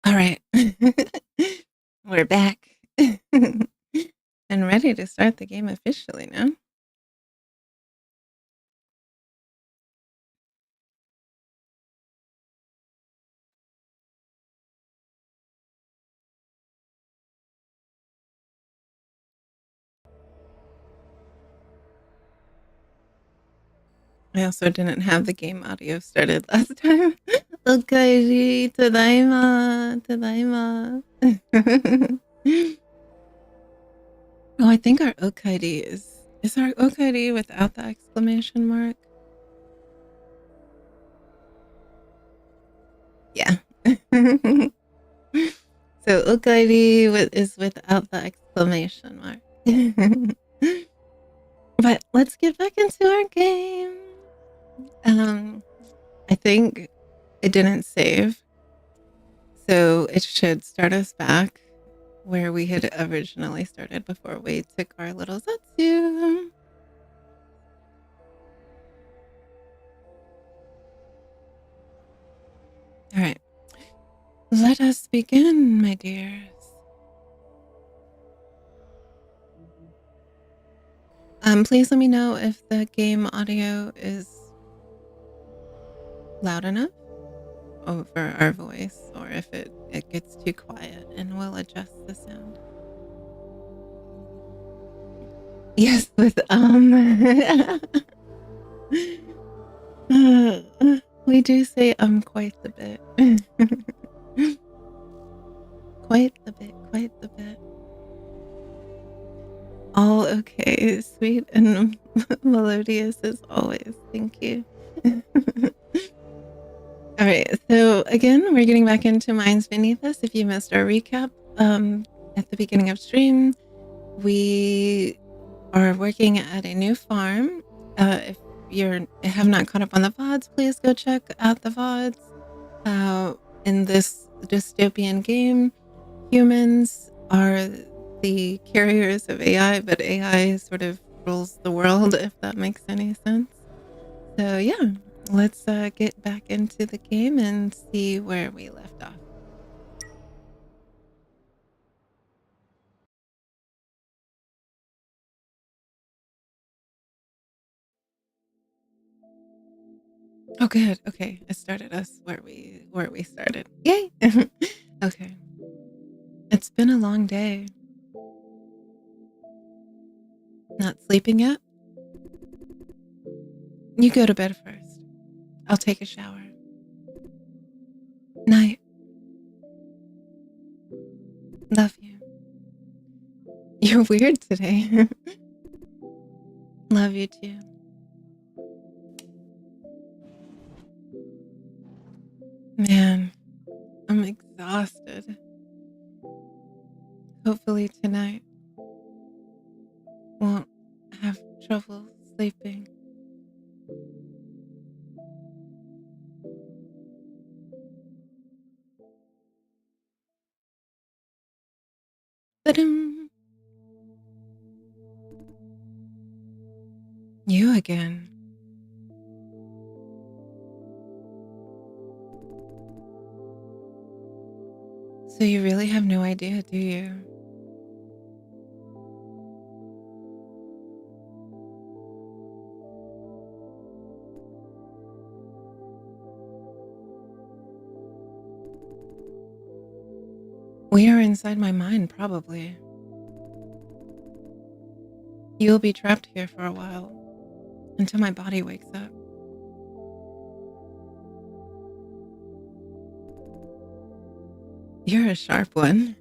All right. We're back and ready to start the game officially now. I also didn't have the game audio started last time. Okairi, tadaima, tadaima. Oh, I think our okairi is our okairi without the exclamation mark? Yeah. So okairi is without the exclamation mark. But let's get back into our game. I think it didn't save, so it should start us back where we had originally started before we took our little Zatsu. All right, let us begin, my dears. Please let me know if the game audio is loud enough over our voice or if it gets too quiet, and we'll adjust the sound. Yes, with we do say quite a bit. Quite a bit, quite a bit. All okay, sweet and melodious as always. Thank you. All right, so again, we're getting back into Minds Beneath Us. If you missed our recap at the beginning of stream, we are working at a new farm. If you have not caught up on the VODs, please go check out the VODs. In this dystopian game, humans are the carriers of AI, but AI sort of rules the world, if that makes any sense. So yeah, let's get back into the game and see where we left off. Oh, good. Okay, it started us where we started. Yay! Okay. It's been a long day. Not sleeping yet? You go to bed first. I'll take a shower. Night. Love you. You're weird today. Love you too. Man, I'm exhausted. Hopefully tonight won't have trouble sleeping. Ba-dum. You again. So you really have no idea, do you? We are inside my mind, probably. You'll be trapped here for a while, until my body wakes up. You're a sharp one.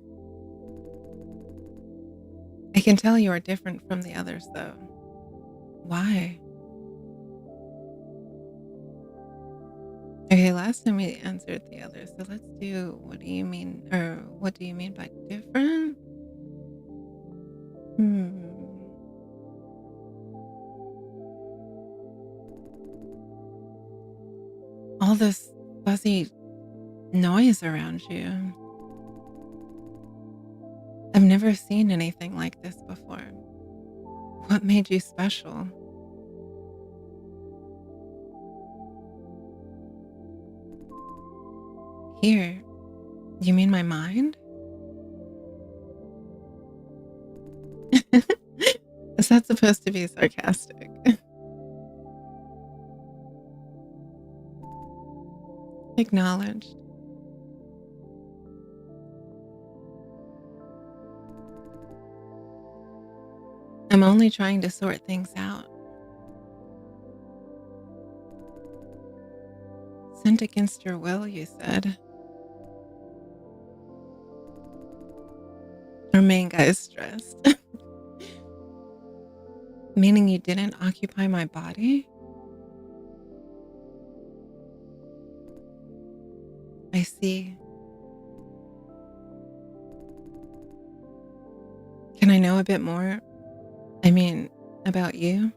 I can tell you are different from the others, though. Why? Okay, last time we answered the others, so let's do what do you mean, or what do you mean by different? All this fuzzy noise around you. I've never seen anything like this before. What made you special? Here, You mean my mind? Is that supposed to be sarcastic? Acknowledged. I'm only trying to sort things out. Sent against your will, you said. Our main guy is stressed. Meaning you didn't occupy my body? I see. Can I know a bit more? I mean, about you?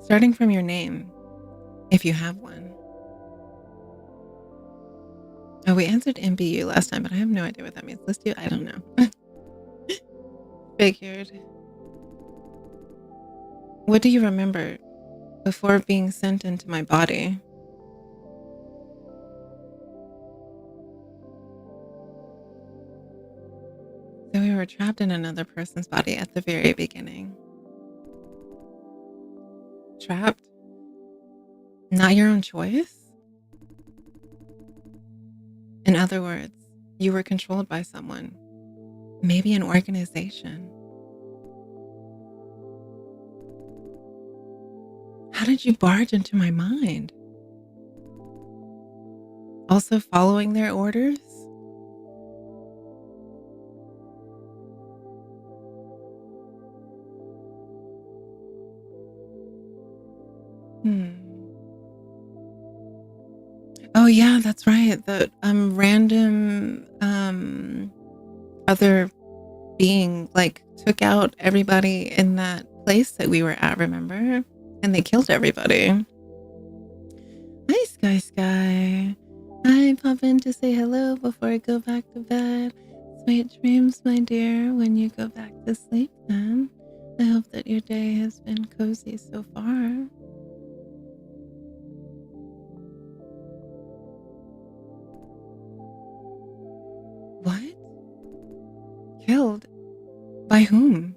Starting from your name, if you have one. Oh, we answered MBU last time, but I have no idea what that means. Let's do, I don't know. Figured. What do you remember before being sent into my body? So we were trapped in another person's body at the very beginning. Trapped? Not your own choice? In other words, you were controlled by someone, maybe an organization. How did you barge into my mind? Also following their orders? Oh yeah, that's right. The random other being like took out everybody in that place that we were at, remember? And they killed everybody. Hi, Sky. I pop in to say hello before I go back to bed. Sweet dreams, my dear, when you go back to sleep then. I hope that your day has been cozy so far. What? Killed? By whom?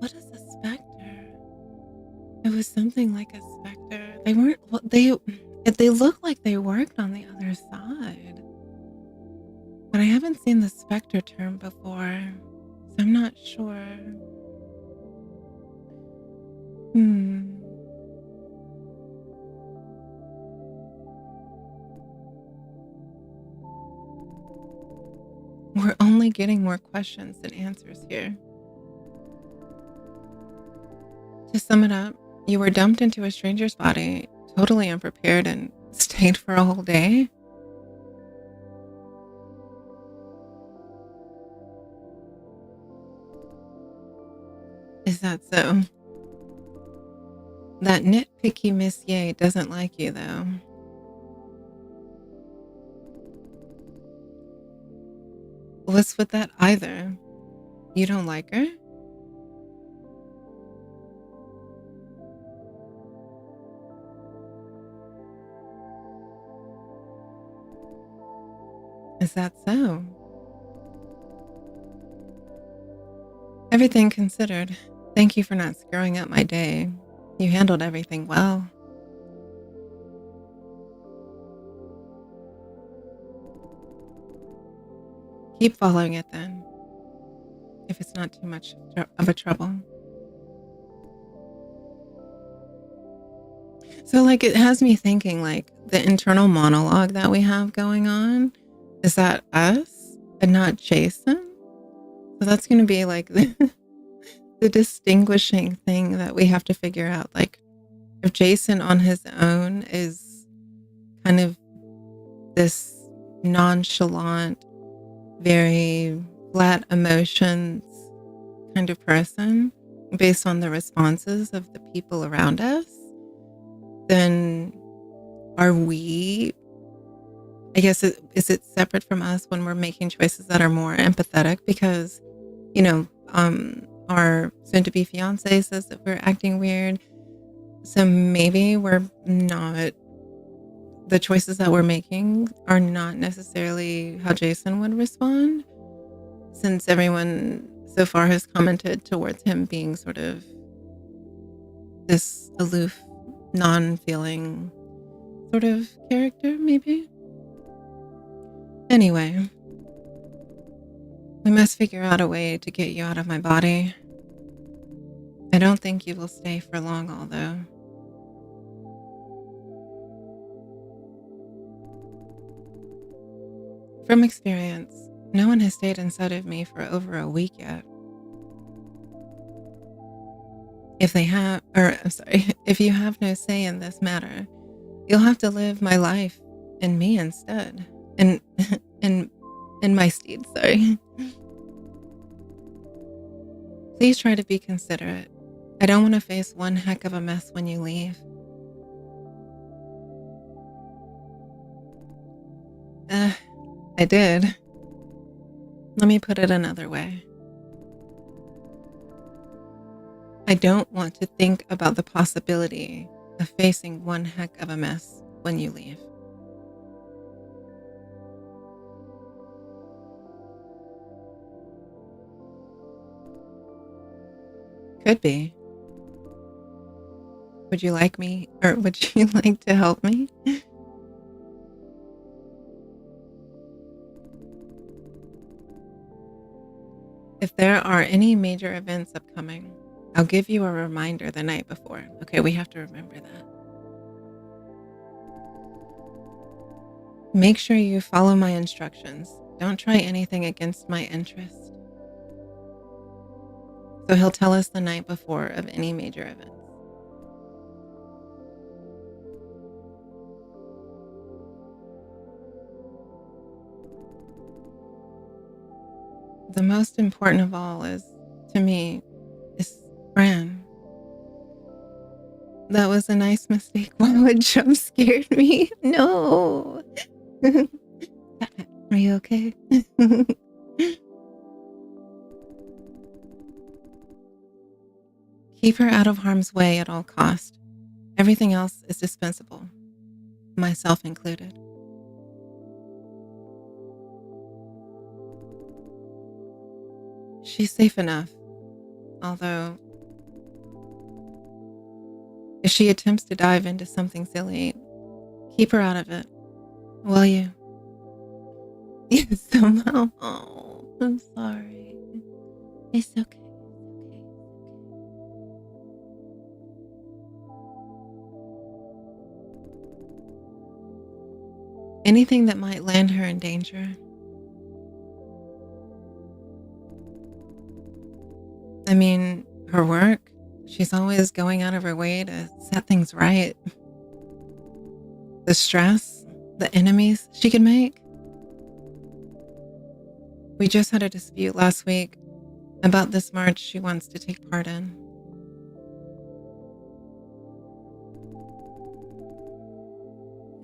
What is a specter? It was something like a specter. They weren't. They look like they worked on the other side, but I haven't seen the specter term before, so I'm not sure. We're only getting more questions than answers here. To sum it up, you were dumped into a stranger's body, totally unprepared, and stayed for a whole day? Is that so? That nitpicky Miss Ye doesn't like you, though. What's with that either? You don't like her? Is that so? Everything considered, thank you for not screwing up my day. You handled everything well. Keep following it then, if it's not too much of a trouble. So, like, it has me thinking, like, the internal monologue that we have going on, is that us and not Jason? So that's going to be, like, the distinguishing thing that we have to figure out. Like, if Jason on his own is kind of this nonchalant, very flat emotions kind of person based on the responses of the people around us, then are we, I guess, is it separate from us when we're making choices that are more empathetic? Because our soon-to-be fiance says that we're acting weird. So maybe the choices that we're making are not necessarily how Jason would respond, since everyone so far has commented towards him being sort of this aloof, non-feeling sort of character, maybe. Anyway, we must figure out a way to get you out of my body. I don't think you will stay for long, although. From experience, no one has stayed inside of me for over a week yet. If you have no say in this matter, you'll have to live my life in me instead. In my steed, sorry. Please try to be considerate. I don't want to face one heck of a mess when you leave. I did. Let me put it another way. I don't want to think about the possibility of facing one heck of a mess when you leave. Could be. Would you like to help me? If there are any major events upcoming, I'll give you a reminder the night before. Okay, we have to remember that. Make sure you follow my instructions. Don't try anything against my interest. So he'll tell us the night before of any major events. The most important of all to me, is Fran. That was a nice mistake. Why would jump scared me? No. Are you okay? Keep her out of harm's way at all cost. Everything else is dispensable, myself included. She's safe enough, although if she attempts to dive into something silly, keep her out of it, will you? Yes, somehow. Oh, I'm sorry. It's okay. Anything that might land her in danger. I mean, her work, she's always going out of her way to set things right. The stress, the enemies she can make. We just had a dispute last week about this march she wants to take part in.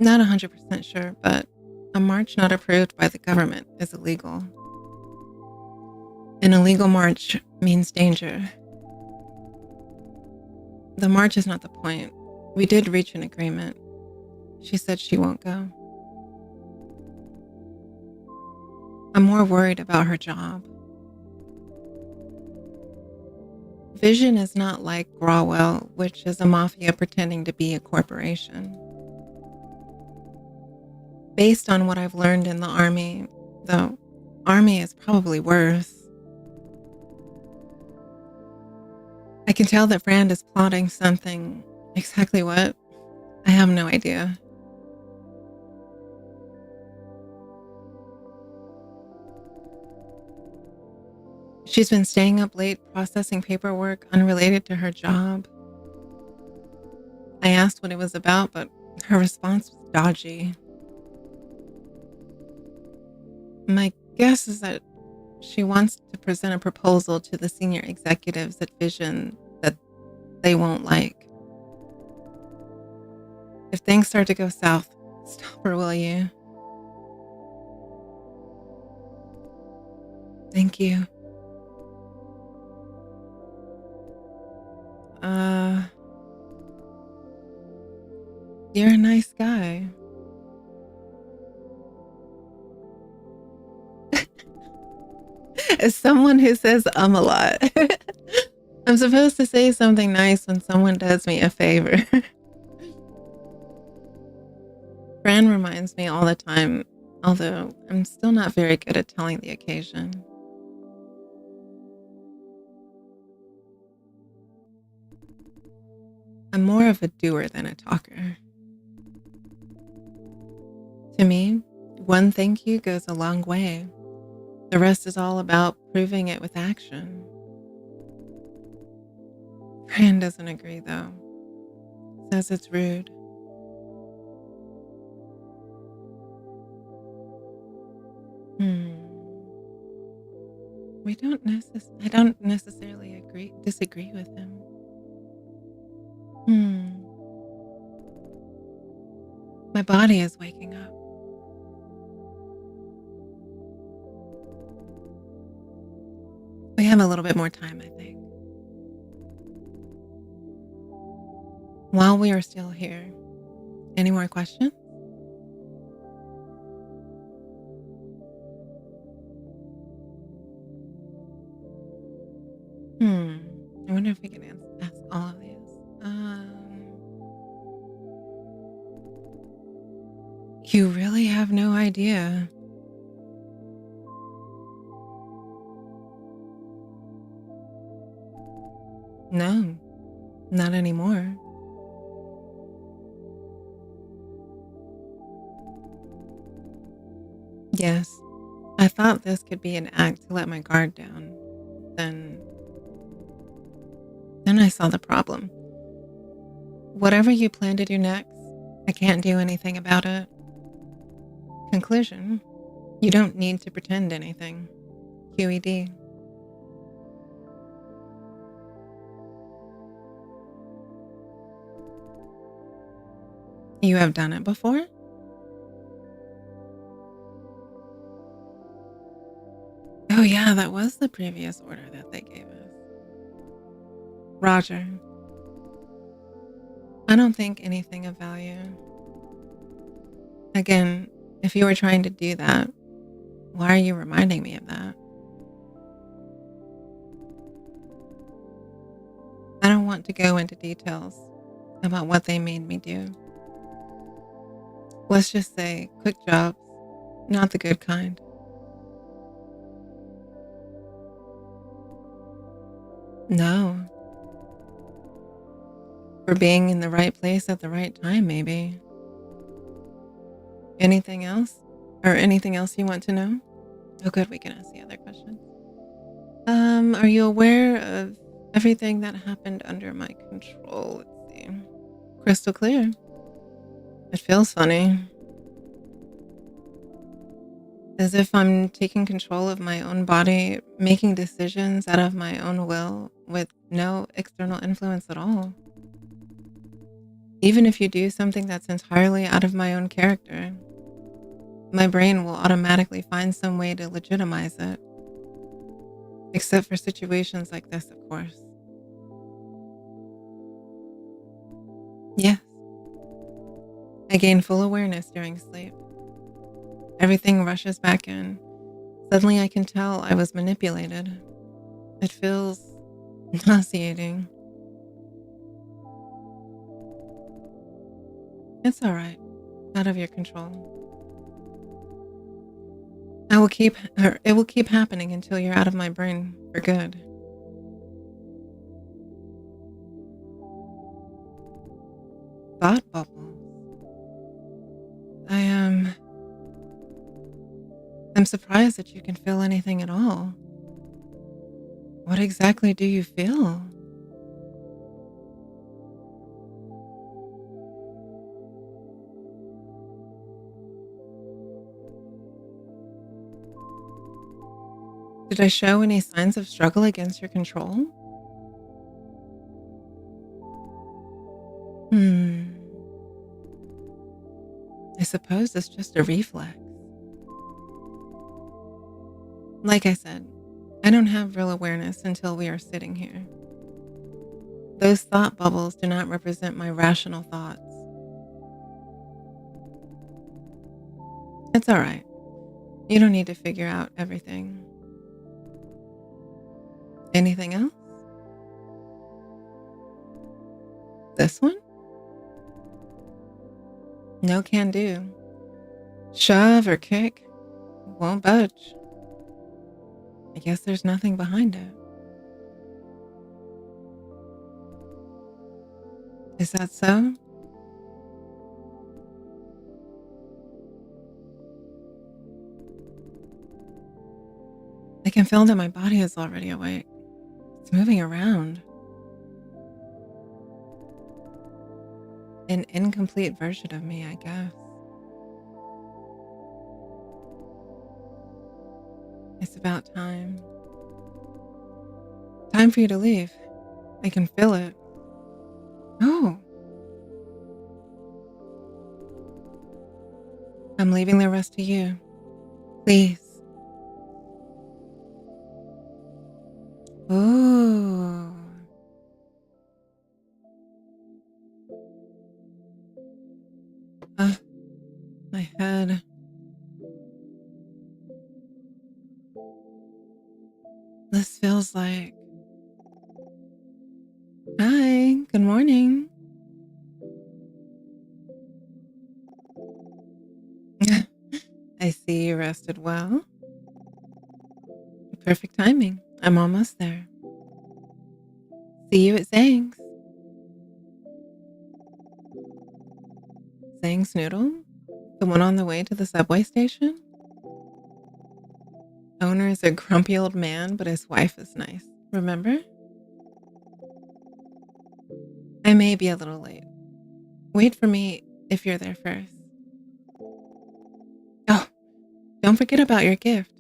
Not 100% sure, but a march not approved by the government is illegal. An illegal march means danger. The march is not the point. We did reach an agreement. She said she won't go. I'm more worried about her job. Vision is not like Grawell, which is a mafia pretending to be a corporation. Based on what I've learned in the army, the army is probably worse. I can tell that Brand is plotting something. Exactly what? I have no idea. She's been staying up late processing paperwork unrelated to her job. I asked what it was about, but her response was dodgy. My guess is that she wants to present a proposal to the senior executives at Vision that they won't like. If things start to go south, stop her, will you? Thank you. You're a nice guy. As someone who says a lot. I'm supposed to say something nice when someone does me a favor. Fran reminds me all the time, although I'm still not very good at telling the occasion. I'm more of a doer than a talker. To me, one thank you goes a long way. The rest is all about proving it with action. Fran doesn't agree, though. Says it's rude. I don't necessarily disagree with him. My body is waking up. We have a little bit more time, I think. While we are still here, any more questions? I wonder if we can ask all of these. You really have no idea. No, not anymore. Yes, I thought this could be an act to let my guard down. Then I saw the problem. Whatever you plan to do next, I can't do anything about it. Conclusion, you don't need to pretend anything. QED. You have done it before? Oh yeah, that was the previous order that they gave us. Roger. I don't think anything of value. Again, if you were trying to do that, why are you reminding me of that? I don't want to go into details about what they made me do. Let's just say quick jobs, not the good kind. No. For being in the right place at the right time, maybe. Anything else? Or anything else you want to know? Oh, good, we can ask the other questions. Are you aware of everything that happened under my control? Let's see. Crystal clear. It feels funny. As if I'm taking control of my own body, making decisions out of my own will with no external influence at all. Even if you do something that's entirely out of my own character, my brain will automatically find some way to legitimize it. Except for situations like this, of course. Yes. I gain full awareness during sleep. Everything rushes back in. Suddenly I can tell I was manipulated. It feels nauseating. It's all right. Out of your control. It will keep happening until you're out of my brain for good. Thought bubbles. I'm surprised that you can feel anything at all. What exactly do you feel? Did I show any signs of struggle against your control? I suppose it's just a reflex. Like I said, I don't have real awareness until we are sitting here. Those thought bubbles do not represent my rational thoughts. It's all right. You don't need to figure out everything. Anything else? This one? No can do. Shove or kick. Won't budge. I guess there's nothing behind it. Is that so? I can feel that my body is already awake. It's moving around. An incomplete version of me, I guess. It's about time. Time for you to leave. I can feel it. Oh. I'm leaving the rest to you. Please. Ooh. My head. This feels like... Hi, good morning. I see you rested well. Perfect timing. I'm almost there. See you at Zhang's. Zhang's Noodle? The one on the way to the subway station? Owner is a grumpy old man, but his wife is nice. Remember? I may be a little late. Wait for me if you're there first. Oh, don't forget about your gift.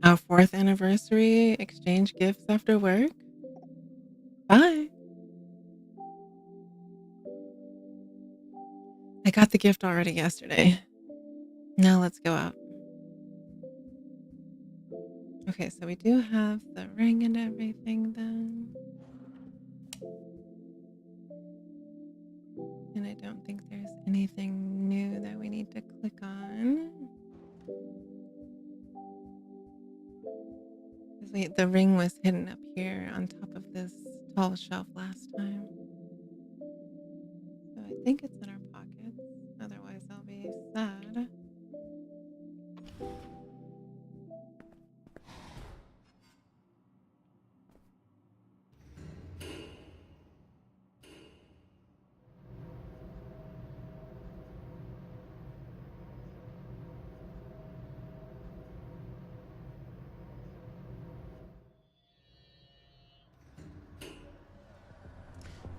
Our 4th anniversary exchange gifts after work. Bye. I got the gift already yesterday. Now let's go out. Okay, so we do have the ring and everything then. And I don't think there's anything new that we need to click on. Because the ring was hidden up here on top of this tall shelf last time. So I think it's in our pockets. Otherwise I'll be sad.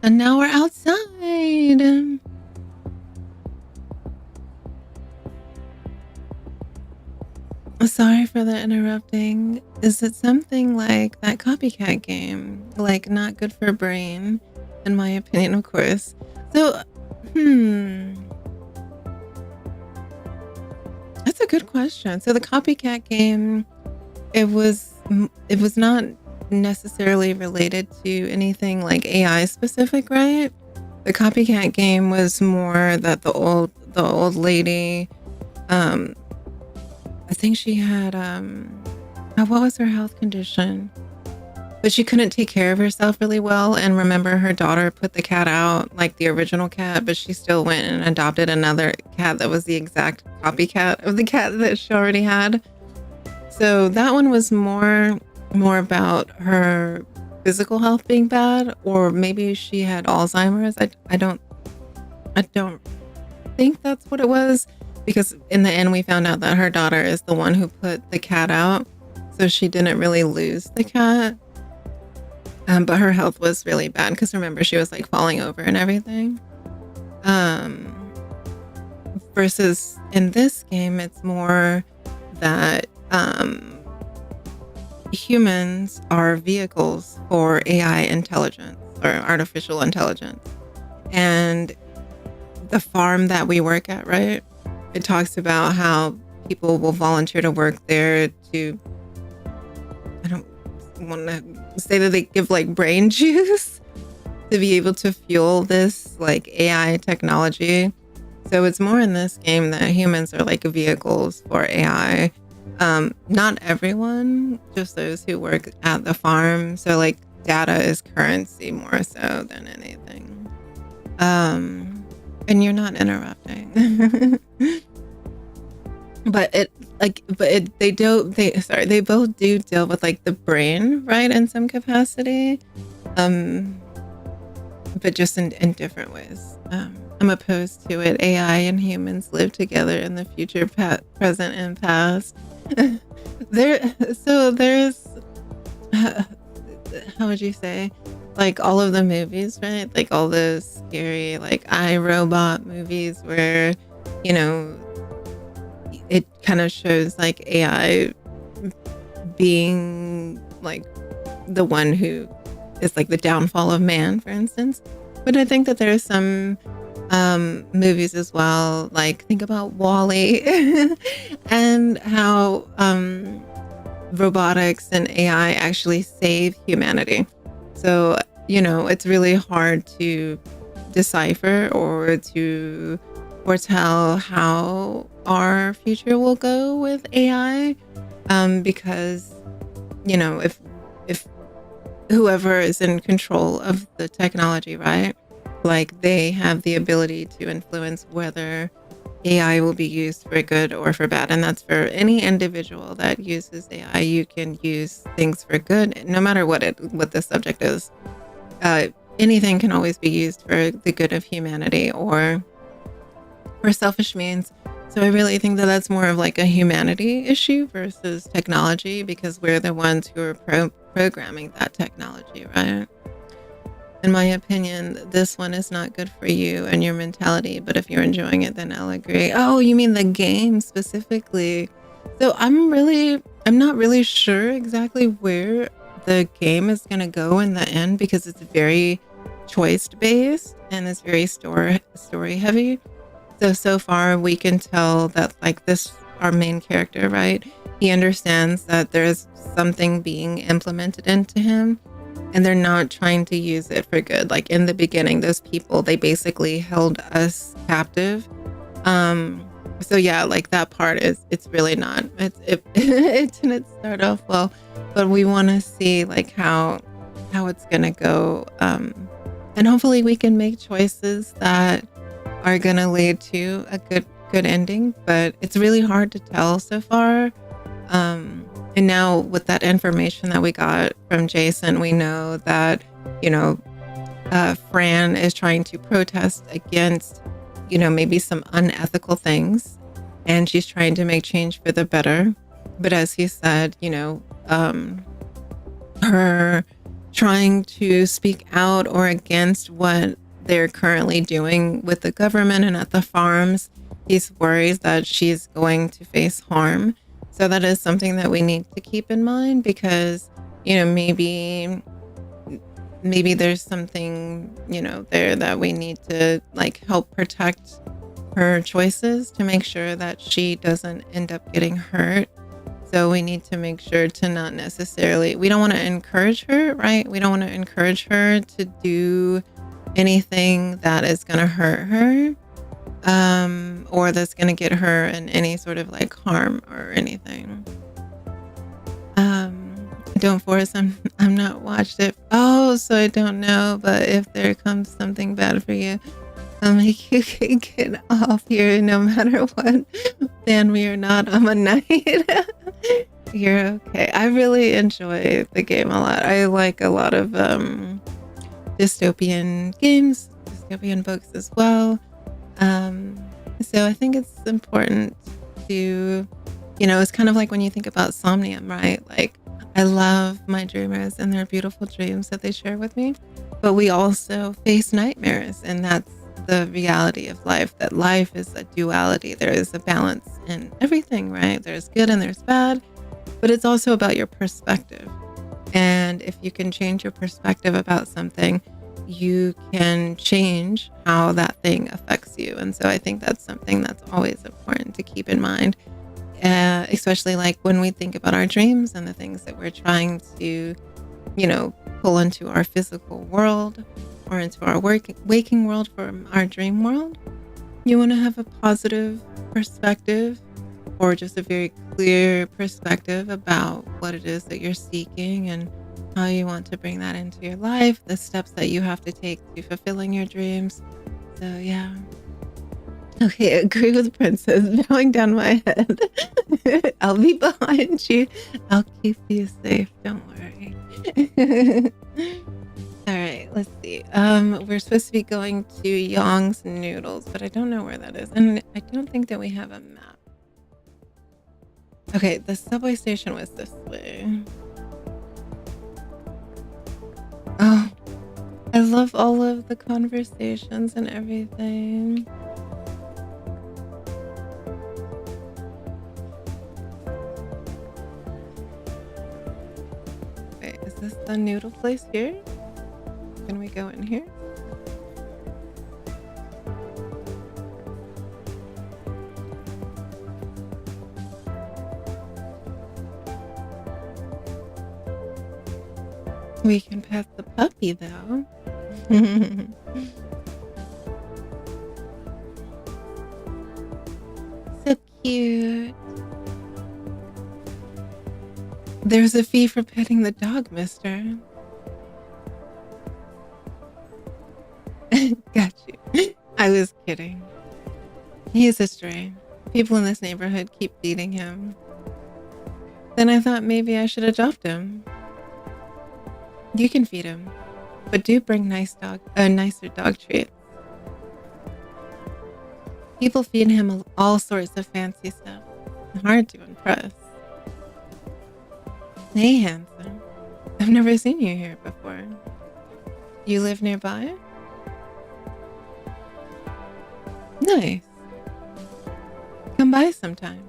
And now we're outside. Sorry for the interrupting. Is it something like that copycat game? Like not good for brain, in my opinion, of course. So, that's a good question. So the copycat game, it was not necessarily related to anything like AI specific, right? The copycat game was more that the old lady, I think she had what was her health condition? But she couldn't take care of herself really well. And remember, her daughter put the cat out, like the original cat, but she still went and adopted another cat that was the exact copycat of the cat that she already had. So that one was more about her physical health being bad, or maybe she had Alzheimer's. I don't think that's what it was, because in the end we found out that her daughter is the one who put the cat out, so she didn't really lose the cat. But her health was really bad because remember, she was like falling over and everything. Versus in this game, it's more that humans are vehicles for AI intelligence or artificial intelligence. And the farm that we work at, right? It talks about how people will volunteer to work there to, want to say that they give like brain juice to be able to fuel this like AI technology. So it's more in this game that humans are like vehicles for AI. Not everyone, just those who work at the farm. So like data is currency more so than anything. And you're not interrupting. They both do deal with like the brain, right, in some capacity. But just in different ways. I'm opposed to it. AI and humans live together in the future, present, and past. There's how would you say, like all of the movies, right? Like all the scary like iRobot movies where, you know, it kind of shows like AI being like the one who is like the downfall of man, for instance. But I think that there's some movies as well, like think about Wall-E and how robotics and AI actually save humanity. So, you know, it's really hard to decipher or to foretell how our future will go with AI, because, you know, if whoever is in control of the technology, right, like they have the ability to influence whether AI will be used for good or for bad. And that's for any individual that uses AI. You can use things for good, no matter what the subject is. Anything can always be used for the good of humanity or for selfish means. So I really think that that's more of like a humanity issue versus technology, because we're the ones who are programming that technology, right? In my opinion, this one is not good for you and your mentality, but if you're enjoying it, then I'll agree. Oh, you mean the game specifically? So I'm not really sure exactly where the game is going to go in the end, because it's very choice based and it's very story heavy. So far we can tell that like this, our main character, right? He understands that there's something being implemented into him and they're not trying to use it for good. Like in the beginning, those people, they basically held us captive. So yeah, like that part it's really not, it didn't start off well, but we want to see like how it's gonna go. And hopefully we can make choices that are gonna lead to a good ending, but it's really hard to tell so far. And now with that information that we got from Jason, we know that, you know, Fran is trying to protest against, you know, maybe some unethical things, and she's trying to make change for the better. But as he said, you know, her trying to speak out or against what they're currently doing with the government and at the farms, he's worried that she's going to face harm. So that is something that we need to keep in mind, because, you know, maybe there's something, you know, there that we need to like help protect her choices to make sure that she doesn't end up getting hurt. So we need to make sure to not necessarily, we don't want to encourage her, right? We don't want to encourage her to do anything that is going to hurt her, or that's going to get her in any sort of like harm or anything. Don't force, I'm not watched it. Oh, so I don't know, but if there comes something bad for you, you can get off here no matter what, fan me or not, I'm a knight. You're okay. I really enjoy the game a lot. I like a lot of dystopian games, dystopian books as well. So I think it's important to, you know, it's kind of like when you think about Somnium, right? Like, I love my dreamers and their beautiful dreams that they share with me, but we also face nightmares, and that's the reality of life, that life is a duality. There is a balance in everything, right? There's good and there's bad, but it's also about your perspective. And if you can change your perspective about something, you can change how that thing affects you. And so I think that's something that's always important to keep in mind, especially like when we think about our dreams and the things that we're trying to pull into our physical world or into our waking world from our dream world. You want to have a positive perspective or just a very clear perspective about what it is that you're seeking and how you want to bring that into your life, the steps that you have to take to fulfilling your dreams. So, yeah. Okay, agree with Princess, bowing down my head. I'll be behind you. I'll keep you safe. Don't worry. All right, let's see. We're supposed to be going to Yong's Noodles, but I don't know where that is. And I don't think that we have a map. Okay, the subway station was this way. Oh, I love all of the conversations and everything. Wait, is this the noodle place here? Can we go in here? We can pet the puppy though. So cute. There's a fee for petting the dog, mister. Got you. I was kidding. He's a stray. People in this neighborhood keep feeding him. Then I thought maybe I should adopt him. You can feed him, but do bring nicer dog treats. People feed him all sorts of fancy stuff. Hard to impress. Hey, handsome. I've never seen you here before. You live nearby? Nice. Come by sometime.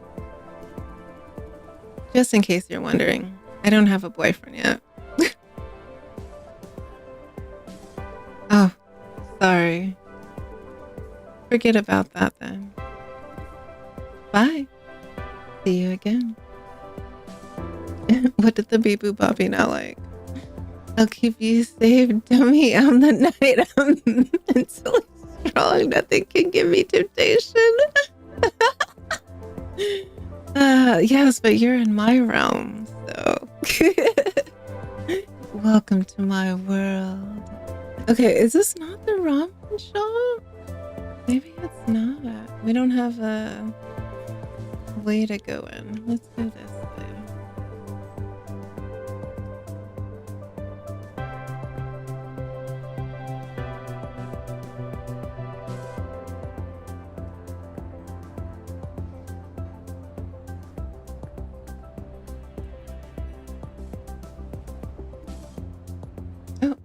Just in case you're wondering, I don't have a boyfriend yet. Oh, sorry. Forget about that then. Bye. See you again. What did the Bee-Boo Bobby not like? I'll keep you safe, dummy, on the night I'm mentally strong. Nothing can give me temptation. Yes, but you're in my realm, so. Welcome to my world. Okay, is this not the ramen shop? Maybe it's not. We don't have a way to go in. Let's go this way. Oh.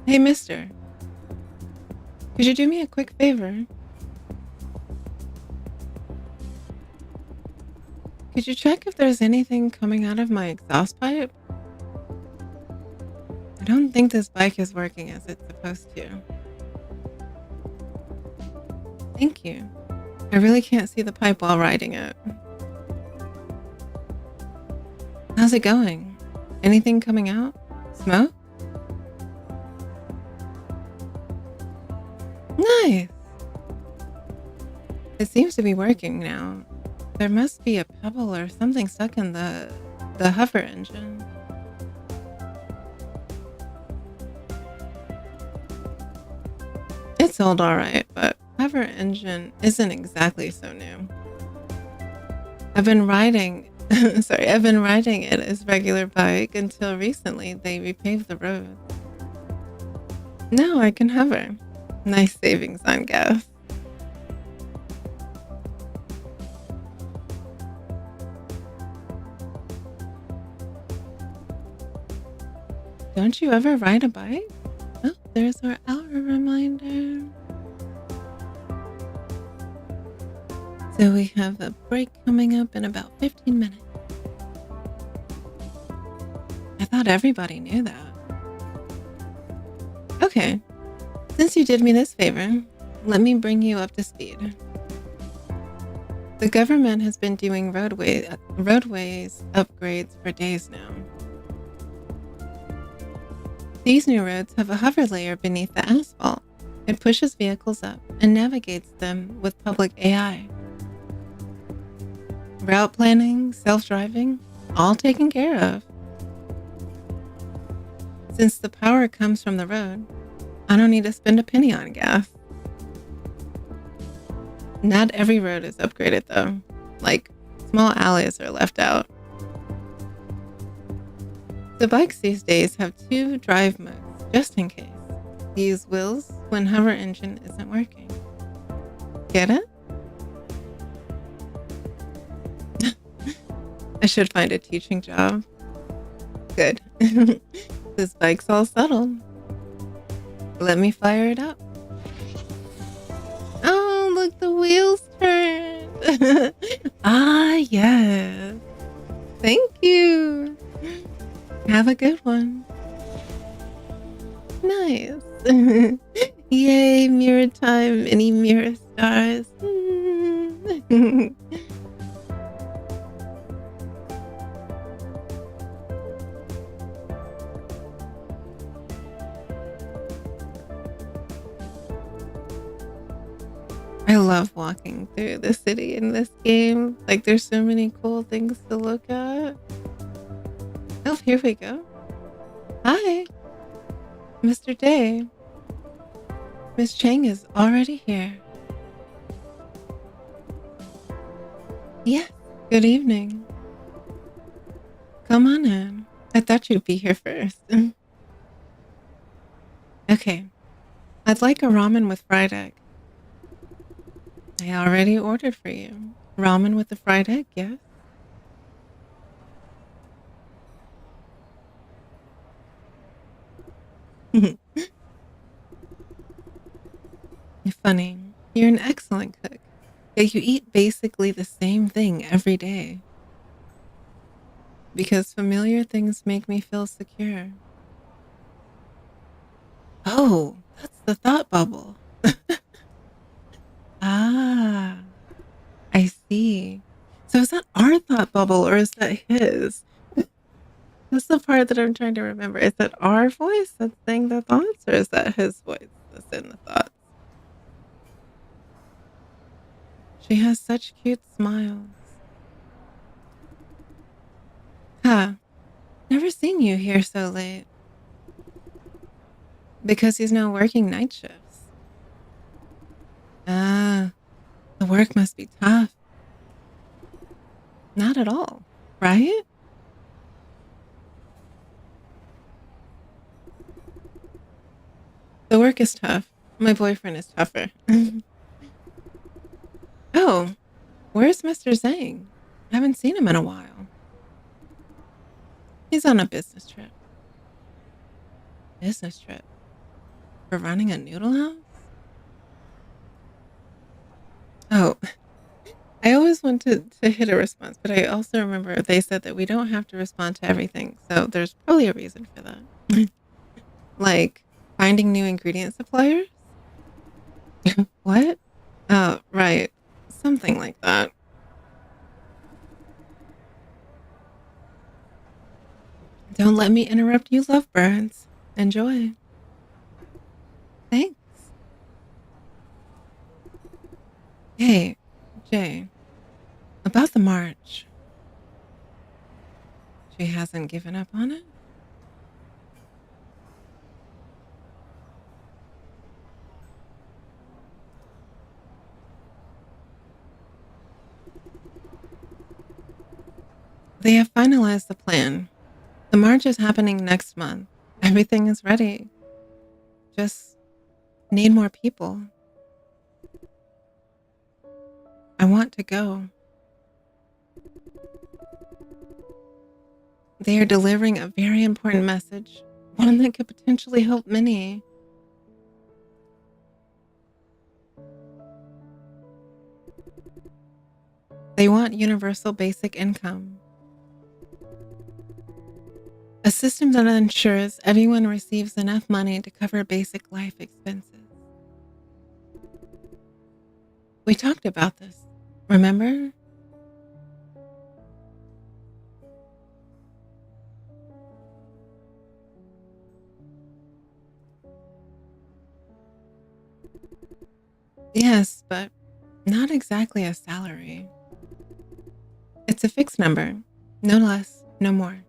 Hey, mister. Could you do me a quick favor? Could you check if there's anything coming out of my exhaust pipe? I don't think this bike is working as it's supposed to. Thank you. I really can't see the pipe while riding it. How's it going? Anything coming out? Smoke? Nice. It seems to be working now. There must be a pebble or something stuck in the hover engine. It's old alright, but hover engine isn't exactly so new. I've been riding it as regular bike until recently they repaved the road. Now I can hover. Nice savings on gas. Don't you ever ride a bike? Oh, there's our hour reminder. So we have a break coming up in about 15 minutes. I thought everybody knew that. Okay, since you did me this favor, let me bring you up to speed. The government has been doing roadways upgrades for days now. These new roads have a hover layer beneath the asphalt. It pushes vehicles up and navigates them with public AI. Route planning, self-driving, all taken care of. Since the power comes from the road, I don't need to spend a penny on gas. Not every road is upgraded though. Like, small alleys are left out. The bikes these days have 2 drive modes, just in case. Use wheels when hover engine isn't working. Get it? I should find a teaching job. Good. This bike's all settled. Let me fire it up. Oh, look, the wheels turned. Ah, yes. Thank you. Have a good one. Nice. Yay, mirror time, any mirror stars. I love walking through the city in this game. Like, there's so many cool things to look at. Oh, here we go. Hi, Mr. Day. Miss Chang is already here. Yes, good evening. Come on in. I thought you'd be here first. Okay, I'd like a ramen with fried egg. I already ordered for you. Ramen with the fried egg, yes? You're funny. You're an excellent cook. Yet you eat basically the same thing every day. Because familiar things make me feel secure. Oh, that's the thought bubble. Ah, I see. So is that our thought bubble or is that his? That's the part that I'm trying to remember. Is that our voice that's saying the thoughts or is that his voice that's in the thoughts? She has such cute smiles. Huh. Never seen you here so late. Because he's now working night shifts. Ah, the work must be tough. Not at all, right? The work is tough. My boyfriend is tougher. Oh, where's Mr. Zhang? I haven't seen him in a while. He's on a business trip. Business trip? For running a noodle house? Oh, I always want to hit a response, but I also remember they said that we don't have to respond to everything, so there's probably a reason for that. Like finding new ingredient suppliers? What? Oh, right. Something like that. Don't let me interrupt you, lovebirds. Enjoy. Thanks. Hey, Jay, about the march. She hasn't given up on it? They have finalized the plan. The march is happening next month. Everything is ready. Just need more people. I want to go. They are delivering a very important message, one that could potentially help many. They want universal basic income. A system that ensures everyone receives enough money to cover basic life expenses. We talked about this, remember? Yes, but not exactly a salary. It's a fixed number, no less, no more.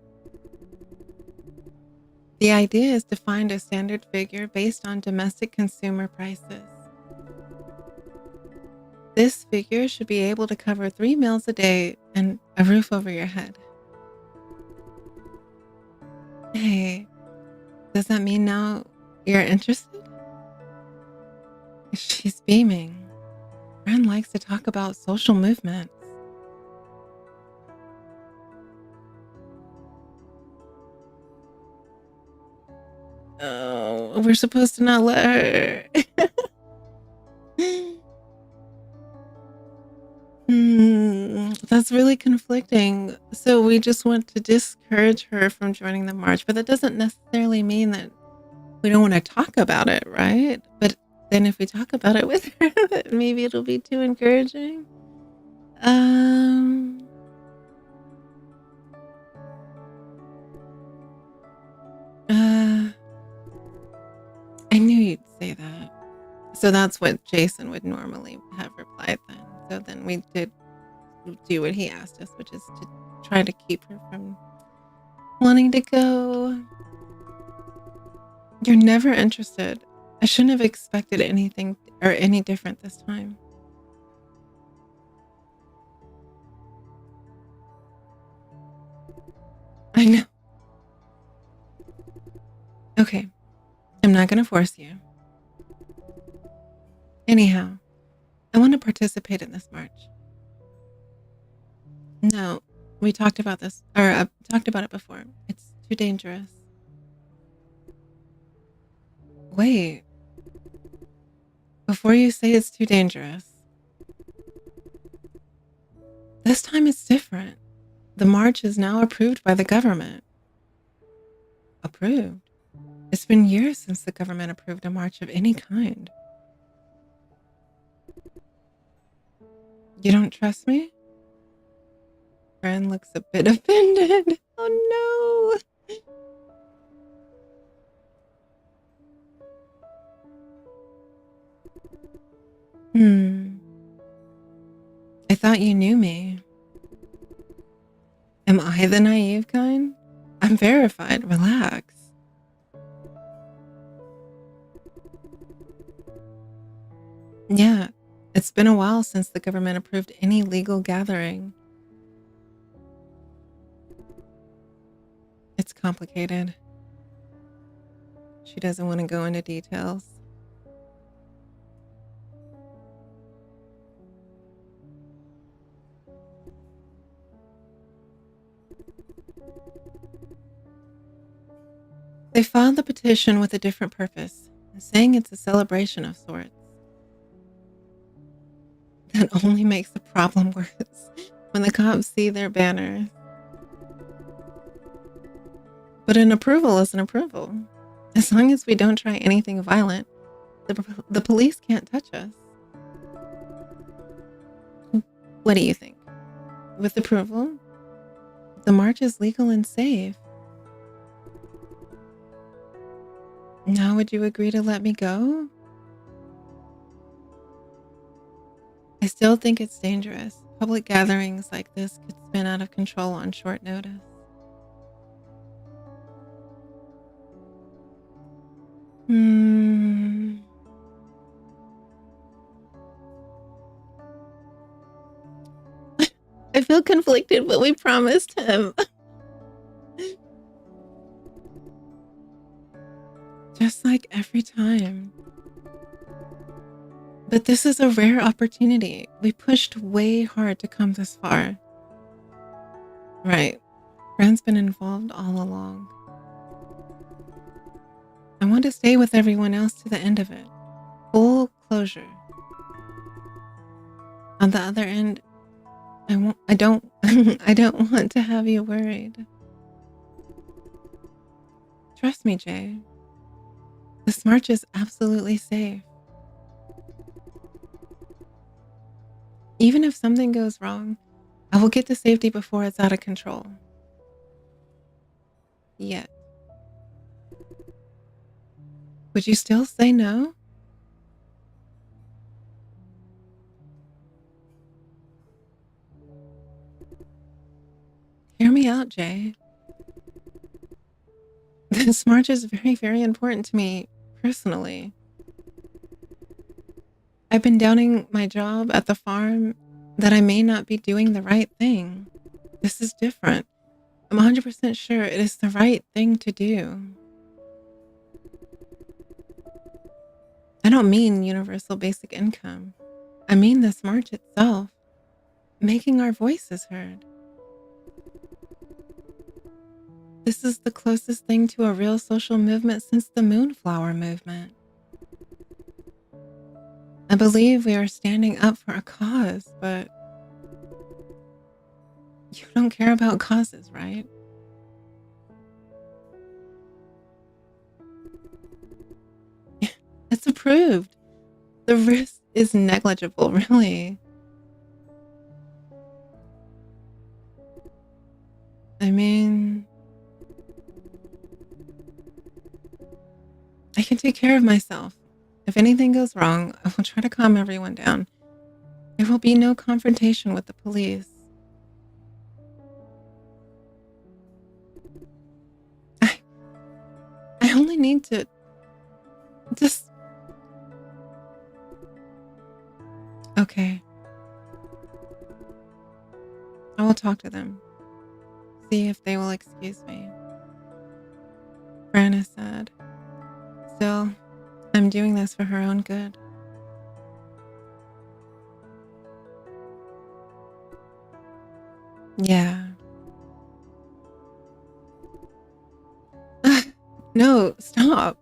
The idea is to find a standard figure based on domestic consumer prices. This figure should be able to cover 3 meals a day and a roof over your head. Hey, does that mean now you're interested? She's beaming. Friend likes to talk about social movements. Oh, we're supposed to not let her. That's really conflicting. So we just want to discourage her from joining the march, but that doesn't necessarily mean that we don't want to talk about it, right? But then if we talk about it with her, maybe it'll be too encouraging. Um, uh, I knew you'd say that. So that's what Jason would normally have replied then. So then we did do what he asked us, which is to try to keep her from wanting to go. You're never interested. I shouldn't have expected anything or any different this time. I know. Okay, I'm not going to force you. Anyhow, I want to participate in this march. No, we talked about this, or talked about it before. It's too dangerous. Wait, before you say it's too dangerous, this time it's different. The march is now approved by the government. Approved? It's been years since the government approved a march of any kind. You don't trust me? Fran looks a bit offended. Oh no! I thought you knew me. Am I the naive kind? I'm verified. Relax. Yeah, it's been a while since the government approved any legal gathering. It's complicated. She doesn't want to go into details. They filed the petition with a different purpose, saying it's a celebration of sorts. That only makes the problem worse when the cops see their banners. But an approval is an approval. As long as we don't try anything violent, the police can't touch us. What do you think? With approval, the march is legal and safe. Now would you agree to let me go? I still think it's dangerous. Public gatherings like this could spin out of control on short notice. I feel conflicted, but we promised him. Just like every time. But this is a rare opportunity. We pushed way hard to come this far. Right. Fran's been involved all along. I want to stay with everyone else to the end of it. Full closure. On the other end, I don't want to have you worried. Trust me, Jay. This march is absolutely safe. Even if something goes wrong, I will get to safety before it's out of control. Yet. Would you still say no? Hear me out, Jay. This march is very, very important to me personally. I've been doubting my job at the farm that I may not be doing the right thing. This is different. I'm 100% sure it is the right thing to do. I don't mean universal basic income. I mean this march itself, making our voices heard. This is the closest thing to a real social movement since the Moonflower movement. I believe we are standing up for a cause, but you don't care about causes, right? It's approved. The risk is negligible, really. I mean, I can take care of myself. If anything goes wrong, I will try to calm everyone down. There will be no confrontation with the police. I only need to just... Okay. I will talk to them. See if they will excuse me. Fran is sad. Still, I'm doing this for her own good. Yeah. No, stop.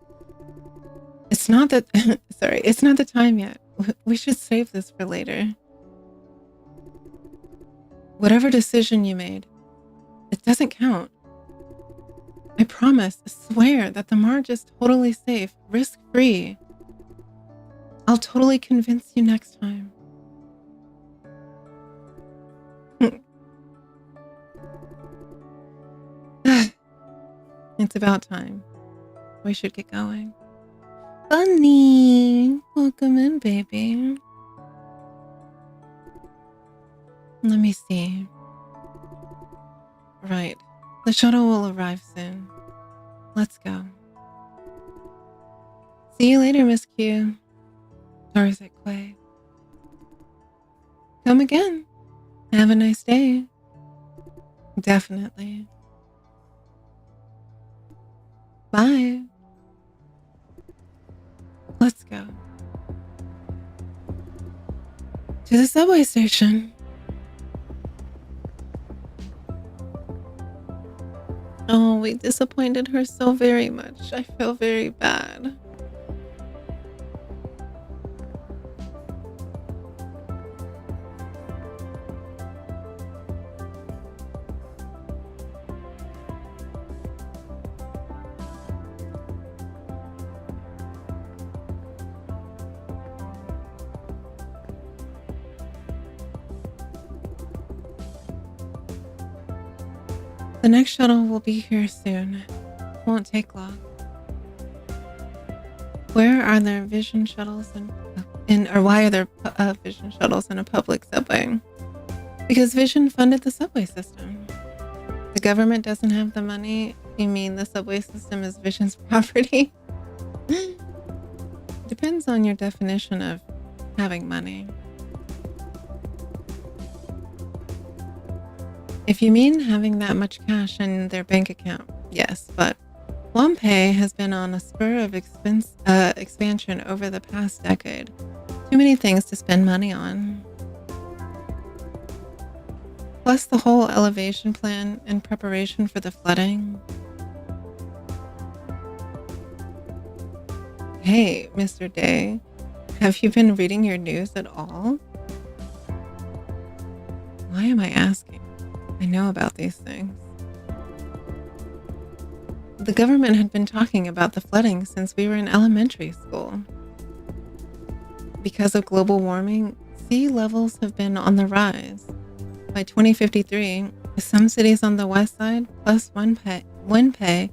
It's not that... Sorry, it's not the time yet. We should save this for later. Whatever decision you made, it doesn't count. I promise, I swear that the march is totally safe, risk-free. I'll totally convince you next time. It's about time. We should get going. Bunny! Welcome in, baby. Let me see. Right. The shuttle will arrive soon. Let's go. See you later, Miss Q. Or is it Quay? Come again. Have a nice day. Definitely. Bye. Let's go. To the subway station. Oh, we disappointed her so very much. I feel very bad. The next shuttle will be here soon. Won't take long. Where are there vision shuttles or why are there vision shuttles in a public subway? Because Vision funded the subway system. The government doesn't have the money. You mean the subway system is Vision's property? Depends on your definition of having money. If you mean having that much cash in their bank account, yes, but Wampay has been on a spur of expansion over the past decade. Too many things to spend money on. Plus the whole elevation plan in preparation for the flooding. Hey, Mr. Day, have you been reading your news at all? Why am I asking? I know about these things. The government had been talking about the flooding since we were in elementary school. Because of global warming, sea levels have been on the rise. By 2053, some cities on the west side plus Wenpei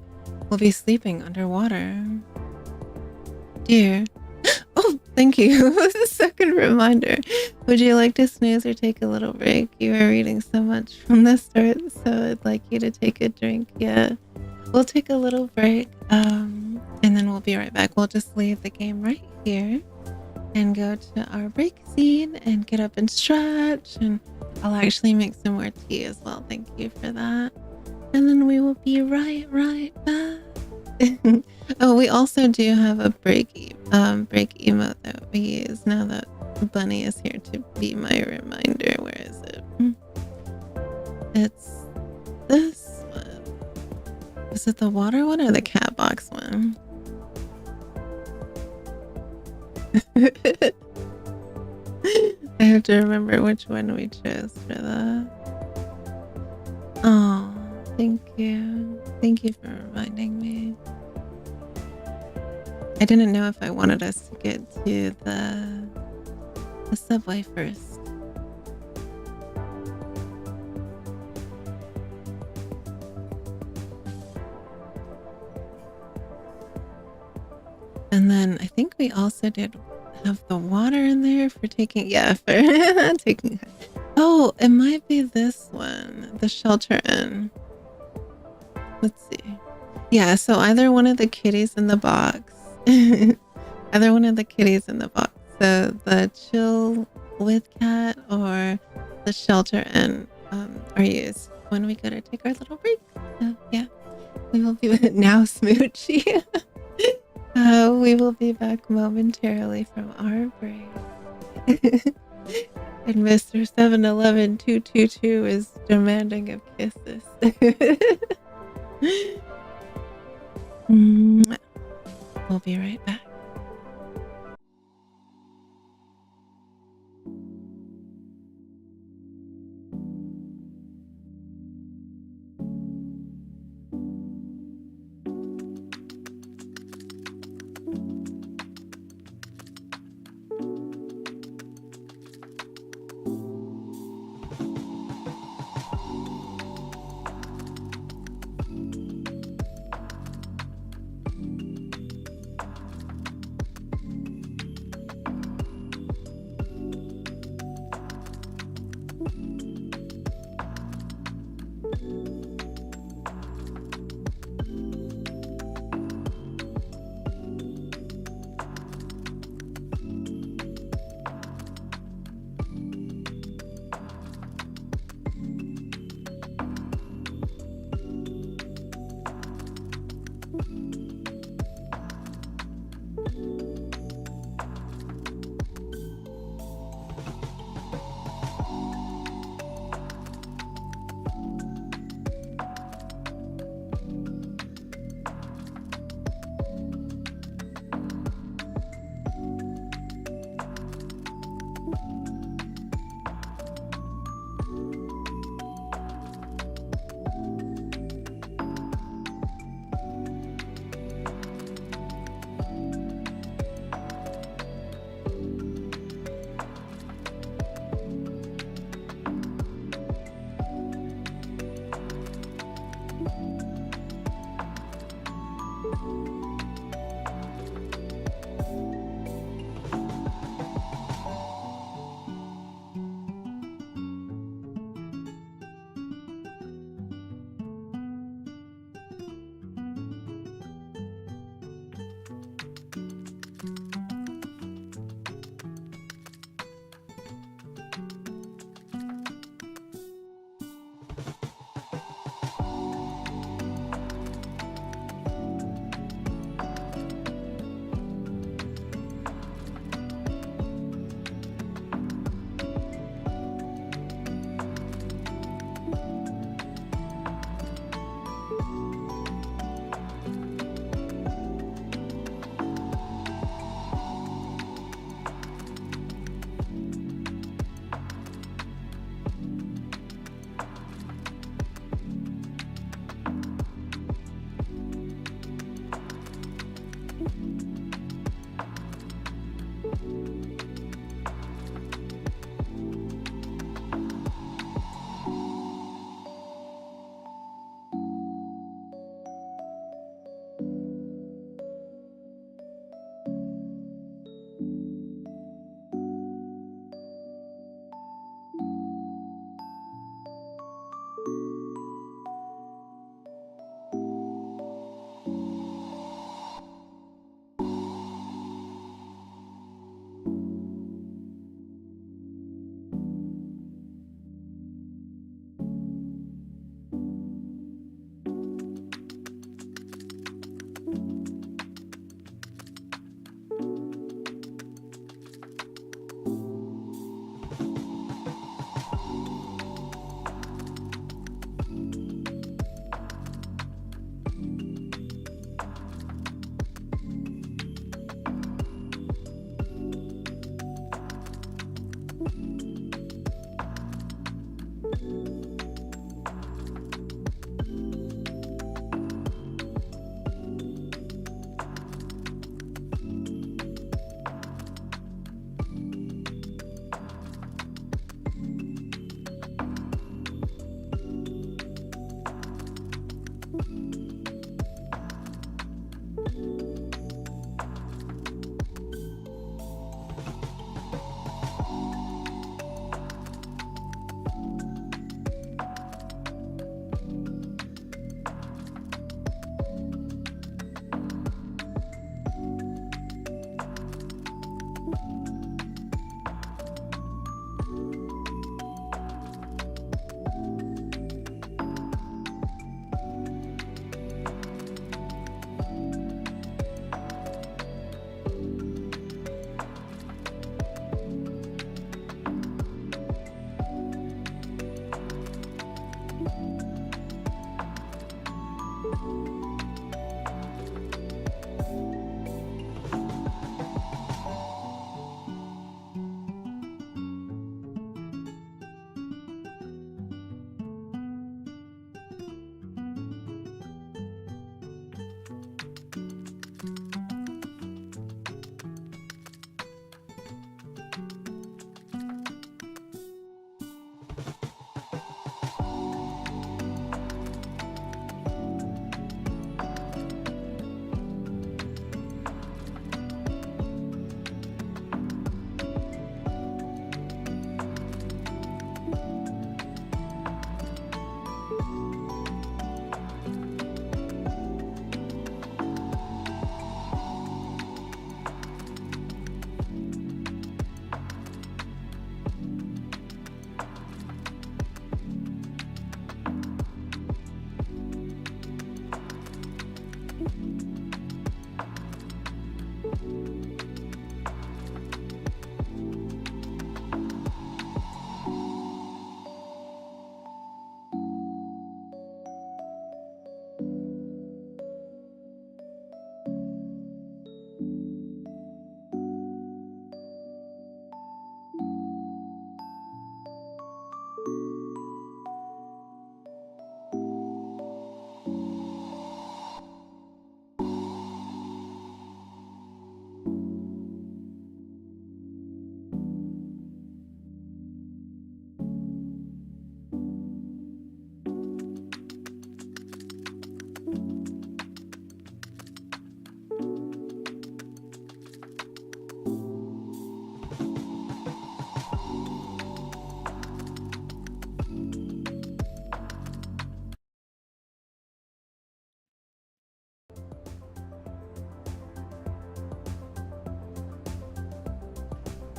will be sleeping underwater. Dear, oh, thank you. Second reminder. Would you like to snooze or take a little break? You are reading so much from the start, so I'd like you to take a drink. Yeah, we'll take a little break, and then we'll be right back. We'll just leave the game right here and go to our break scene and get up and stretch, and I'll actually make some more tea as well. Thank you for that. And then we will be right back. Oh, we also do have a break emote that we use now that Bunny is here to be my reminder. Where is it? It's this one. Is it the water one or the cat box one? I have to remember which one we chose for that. Oh, thank you. Thank you for reminding me. I didn't know if I wanted us to get to the subway first. And then I think we also did have the water in there for taking, for taking. Oh, it might be this one, the shelter in. Let's see. Yeah, so either one of the kitties in the box, either one of the kitties in the box. So the chill with cat or the shelter in are used when we go to take our little break. So yeah, we will be now Smoochy. We will be back momentarily from our break. And Mr. 711 222 is demanding of kisses. We'll be right back.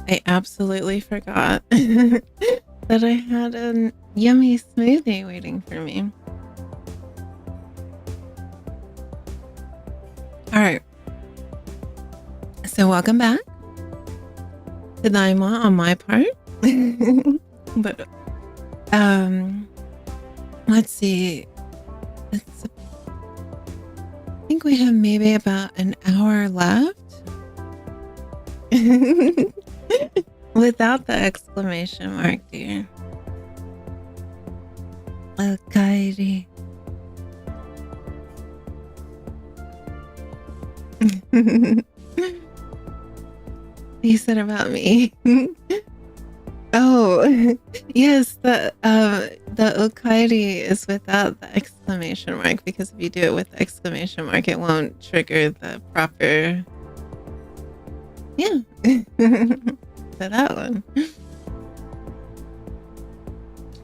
I absolutely forgot that I had a yummy smoothie waiting for me. All right. So welcome back to Daima on my part. But let's see. I think we have maybe about an hour left. Without the exclamation mark, dear. Okaeri. You said about me. Oh, yes, the okaeri is without the exclamation mark, because if you do it with the exclamation mark, it won't trigger the proper. Yeah. For that one.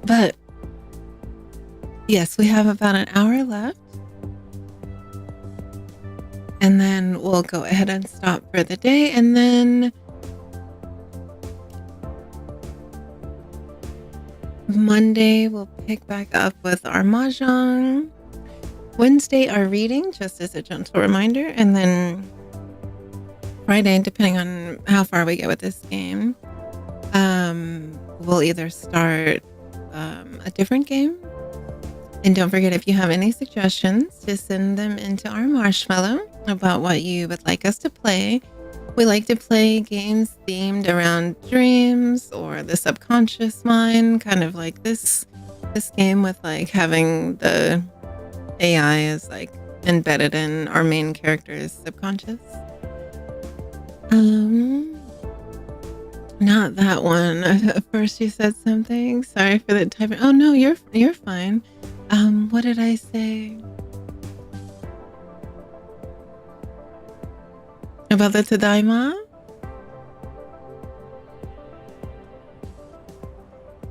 But yes, we have about an hour left. And then we'll go ahead and stop for the day. And then Monday, we'll pick back up with our mahjong. Wednesday, our reading, just as a gentle reminder. And then Friday, depending on how far we get with this game, we'll either start a different game. And don't forget, if you have any suggestions, to send them into our marshmallow about what you would like us to play. We like to play games themed around dreams or the subconscious mind, kind of like this game with like having the AI is like embedded in our main character's subconscious. Not that one. First you said something. Sorry for the typing. Oh no, you're fine. What did I say? About the Tadaima?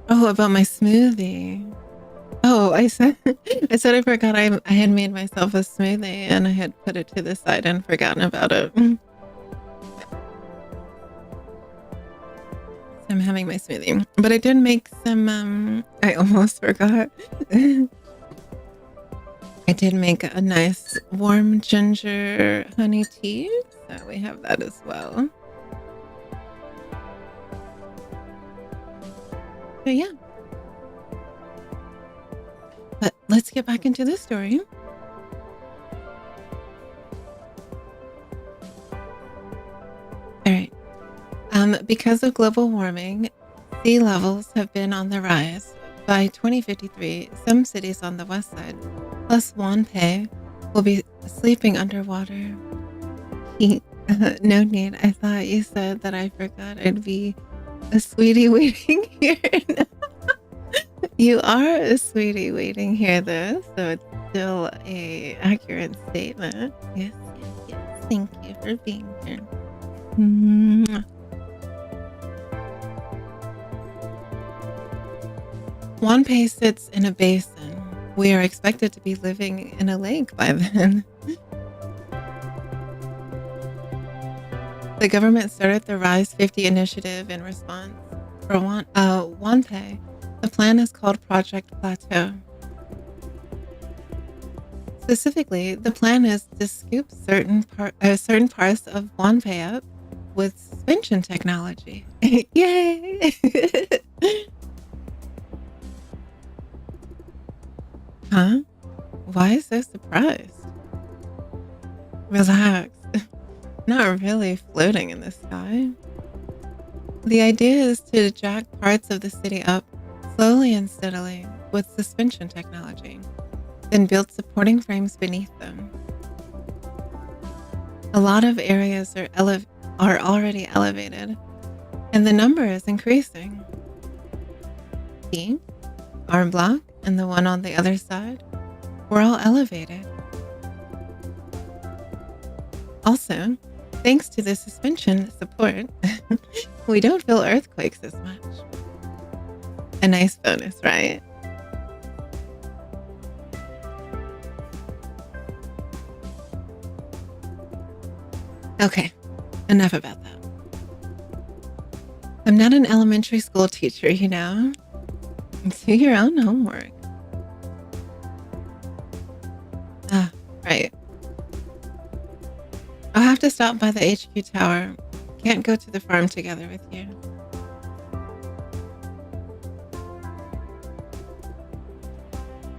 Oh, about my smoothie. Oh, I said I forgot I had made myself a smoothie and I had put it to the side and forgotten about it. So I'm having my smoothie. But I did make some, I almost forgot. I did make a nice warm ginger honey tea. So we have that as well. So yeah. But let's get back into the story. All right. Because of global warming, sea levels have been on the rise. By 2053, some cities on the west side, plus Wanpei, will be sleeping underwater. No need. I thought you said that I forgot I'd be a sweetie waiting here. You are a sweetie waiting here, though, so it's still a accurate statement. Yes. Thank you for being here. Wanpei sits in a basin. We are expected to be living in a lake by then. The government started the Rise 50 initiative in response. For Wanpei, the plan is called Project Plateau. Specifically, the plan is to scoop certain parts of Wanpei up with suspension technology. Yay! Huh? Why so surprised? Relax. Not really floating in the sky. The idea is to jack parts of the city up slowly and steadily with suspension technology, then build supporting frames beneath them. A lot of areas are already elevated, and the number is increasing. See? Our block and the one on the other side, we're all elevated. Also, thanks to the suspension support, we don't feel earthquakes as much. A nice bonus, right? Okay, enough about that. I'm not an elementary school teacher, you know? Do your own homework. Ah, right. I'll have to stop by the HQ tower. Can't go to the farm together with you.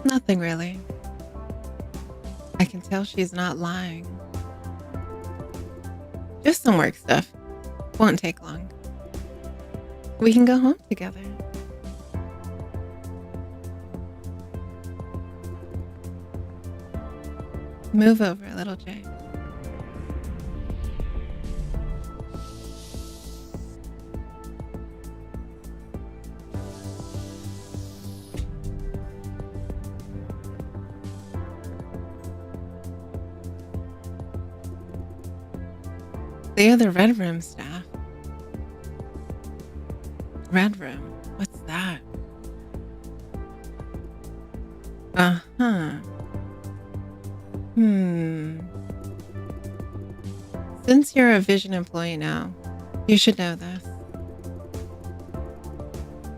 Nothing really. I can tell she's not lying. Just some work stuff. Won't take long. We can go home together. Move over a little, Jay. They are the Red Room staff. Red Room? What's that? Uh-huh. Since you're a Vision employee now, you should know this.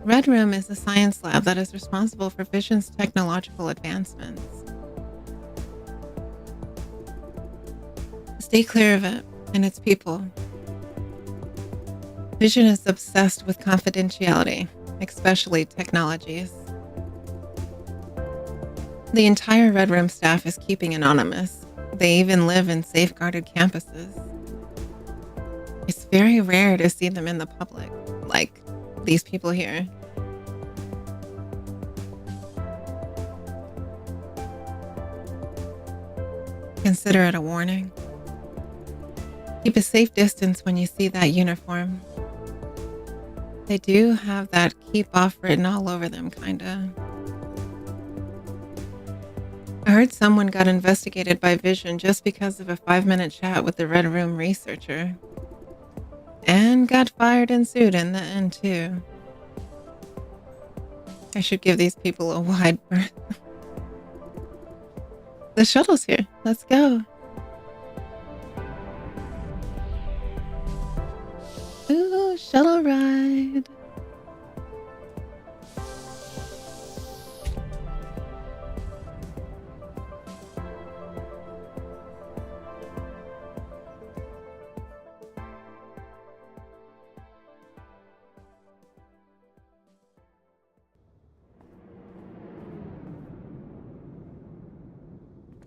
Red Room is a science lab that is responsible for Vision's technological advancements. Stay clear of it and its people. Vision is obsessed with confidentiality, especially technologies. The entire Red Room staff is keeping anonymous. They even live in safeguarded campuses. It's very rare to see them in the public, like these people here. Consider it a warning. Keep a safe distance when you see that uniform. They do have that keep off written all over them, kinda. I heard someone got investigated by Vision just because of a 5-minute chat with the Red Room researcher. And got fired and sued in the end, too. I should give these people a wide berth. The shuttle's here. Let's go. Ooh, shuttle ride.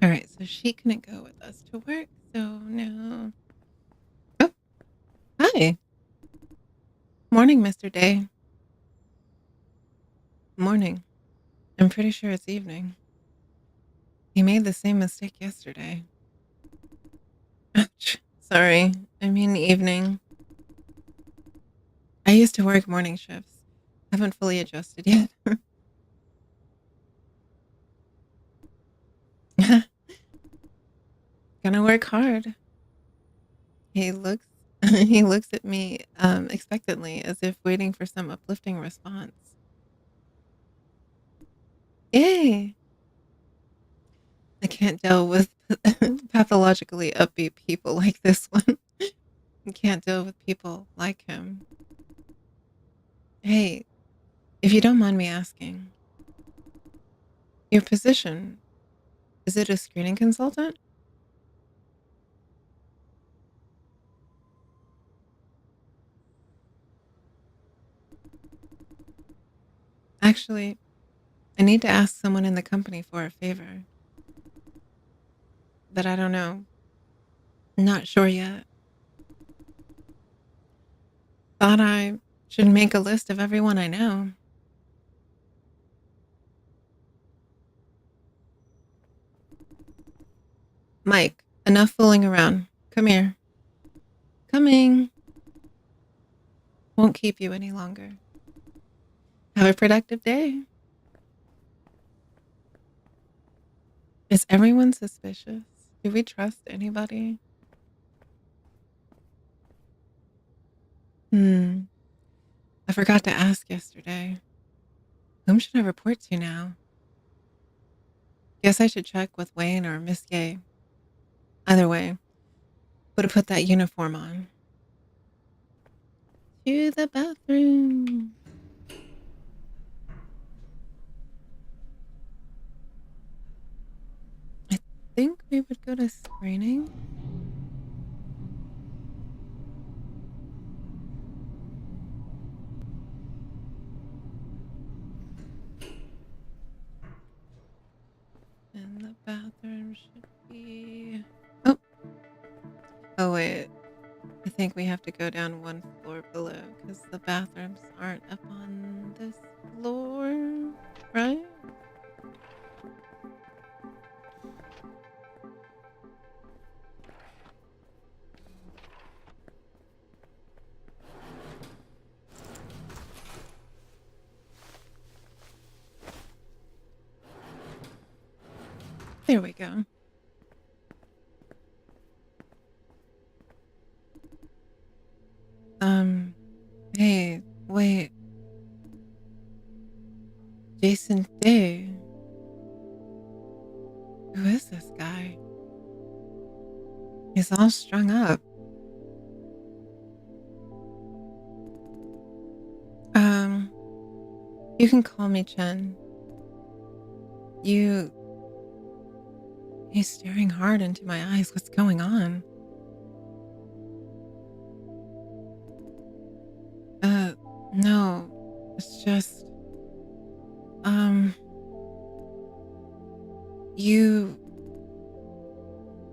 All right, so she couldn't go with us to work, so no. Oh, hi. Morning, Mr. Day. Morning. I'm pretty sure it's evening. He made the same mistake yesterday. Ouch. Sorry, I mean evening. I used to work morning shifts. Haven't fully adjusted yet. Gonna work hard. He looks he looks at me expectantly as if waiting for some uplifting response. Yay! I can't deal with pathologically upbeat people like this one. I can't deal with people like him. Hey, if you don't mind me asking, your position, is it a screening consultant? Actually, I need to ask someone in the company for a favor. But I don't know. Not sure yet. Thought I should make a list of everyone I know. Mike, enough fooling around. Come here. Coming. Won't keep you any longer. Have a productive day. Is everyone suspicious? Do we trust anybody? I forgot to ask yesterday. Whom should I report to now? Guess I should check with Wayne or Miss Gay. Either way, would have put that uniform on. to the bathroom. I think we would go to screening. And the bathroom should be... Oh, wait. I think we have to go down one floor below because the bathrooms aren't up on this floor, right? There we go. Hey, wait. Jason Day. Who is this guy? He's all strung up. You can call me Chen. He's staring hard into my eyes. What's going on? No. It's just...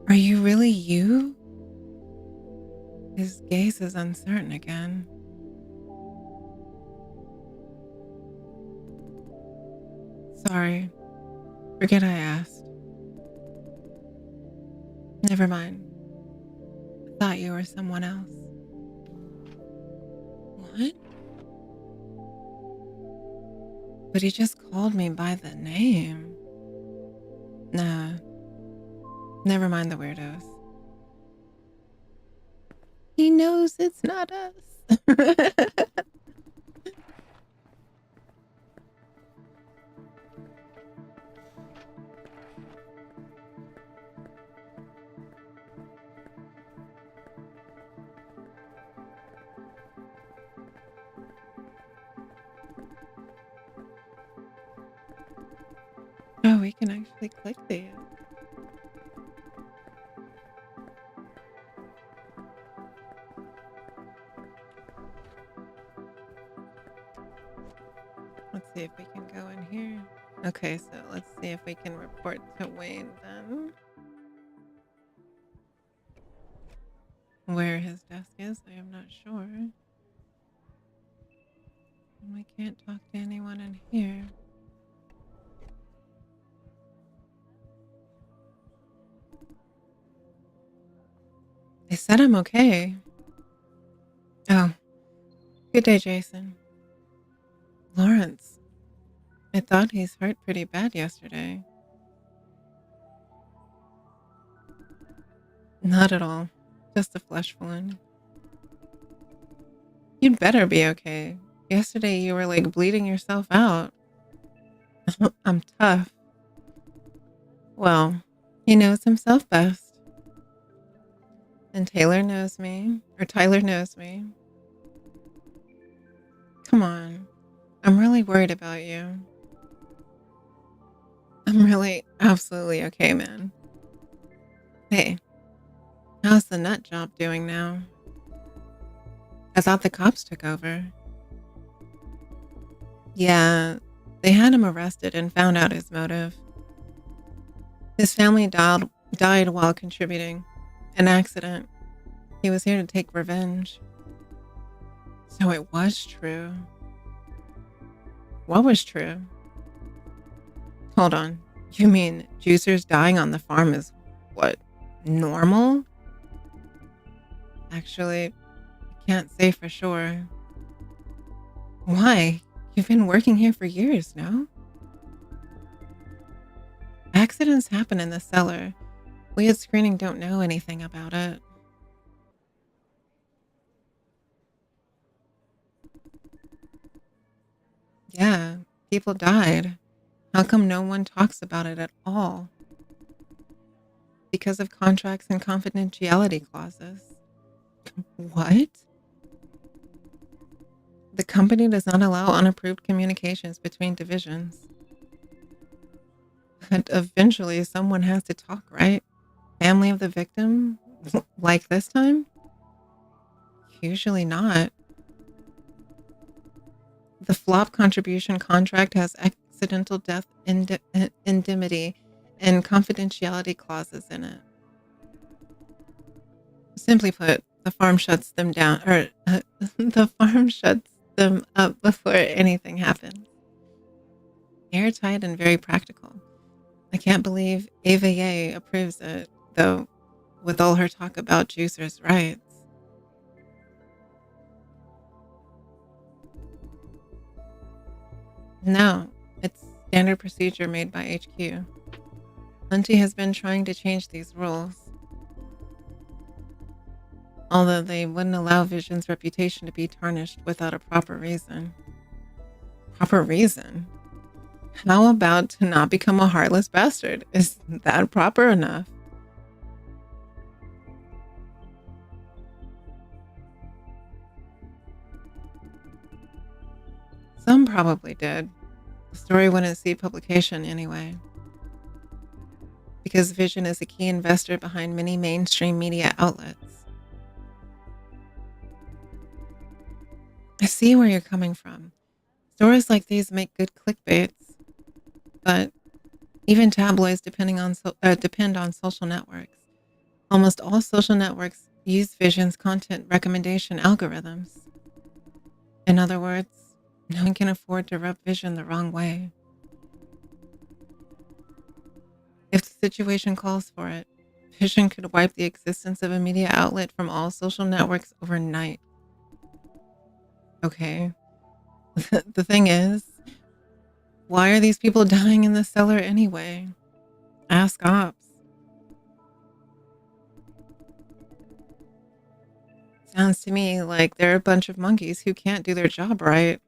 Are you really you? His gaze is uncertain again. Sorry. Forget I asked. Never mind. I thought you were someone else. What? But he just called me by the name. Nah. Never mind the weirdos. He knows it's not us. Oh, we can actually click these. Let's see if we can go in here. Okay, so let's see if we can report to Wayne then. Where his desk is, I am not sure. And we can't talk to anyone in here. They said I'm okay. Oh, good day, Jason. Lawrence, I thought he's hurt pretty bad yesterday. Not at all. Just a flesh wound. You'd better be okay. Yesterday you were like bleeding yourself out. I'm tough. Well, he knows himself best. And Tyler knows me. Come on. I'm really worried about you. I'm really absolutely okay, man. Hey, how's the nut job doing now? I thought the cops took over. Yeah, they had him arrested and found out his motive. His family died while contributing. An accident. He was here to take revenge. So it was true. What was true? Hold on. You mean juicers dying on the farm is what? Normal? Actually, I can't say for sure. Why? You've been working here for years, no? Accidents happen in the cellar. We at screening don't know anything about it. Yeah, people died. How come no one talks about it at all? Because of contracts and confidentiality clauses. What? The company does not allow unapproved communications between divisions. But eventually, someone has to talk, right? Family of the victim? Like this time? Usually not. The flop contribution contract has accidental death indemnity and confidentiality clauses in it. Simply put, the farm shuts them down, or the farm shuts them up before anything happens. Airtight and very practical. I can't believe Ava approves it, though, with all her talk about juicers' rights. No, it's standard procedure made by HQ. Hunty has been trying to change these rules, although they wouldn't allow Vision's reputation to be tarnished without a proper reason. Proper reason? How about to not become a heartless bastard? Is that proper enough? Some probably did. The story wouldn't see publication anyway, because Vision is a key investor behind many mainstream media outlets. I see where you're coming from. Stories like these make good clickbaits, but even tabloids depend on social networks. Almost all social networks use Vision's content recommendation algorithms. In other words, no one can afford to rub Vision the wrong way. If the situation calls for it, Vision could wipe the existence of a media outlet from all social networks overnight. Okay. The thing is, why are these people dying in the cellar anyway? Ask ops. Sounds to me like they're a bunch of monkeys who can't do their job right.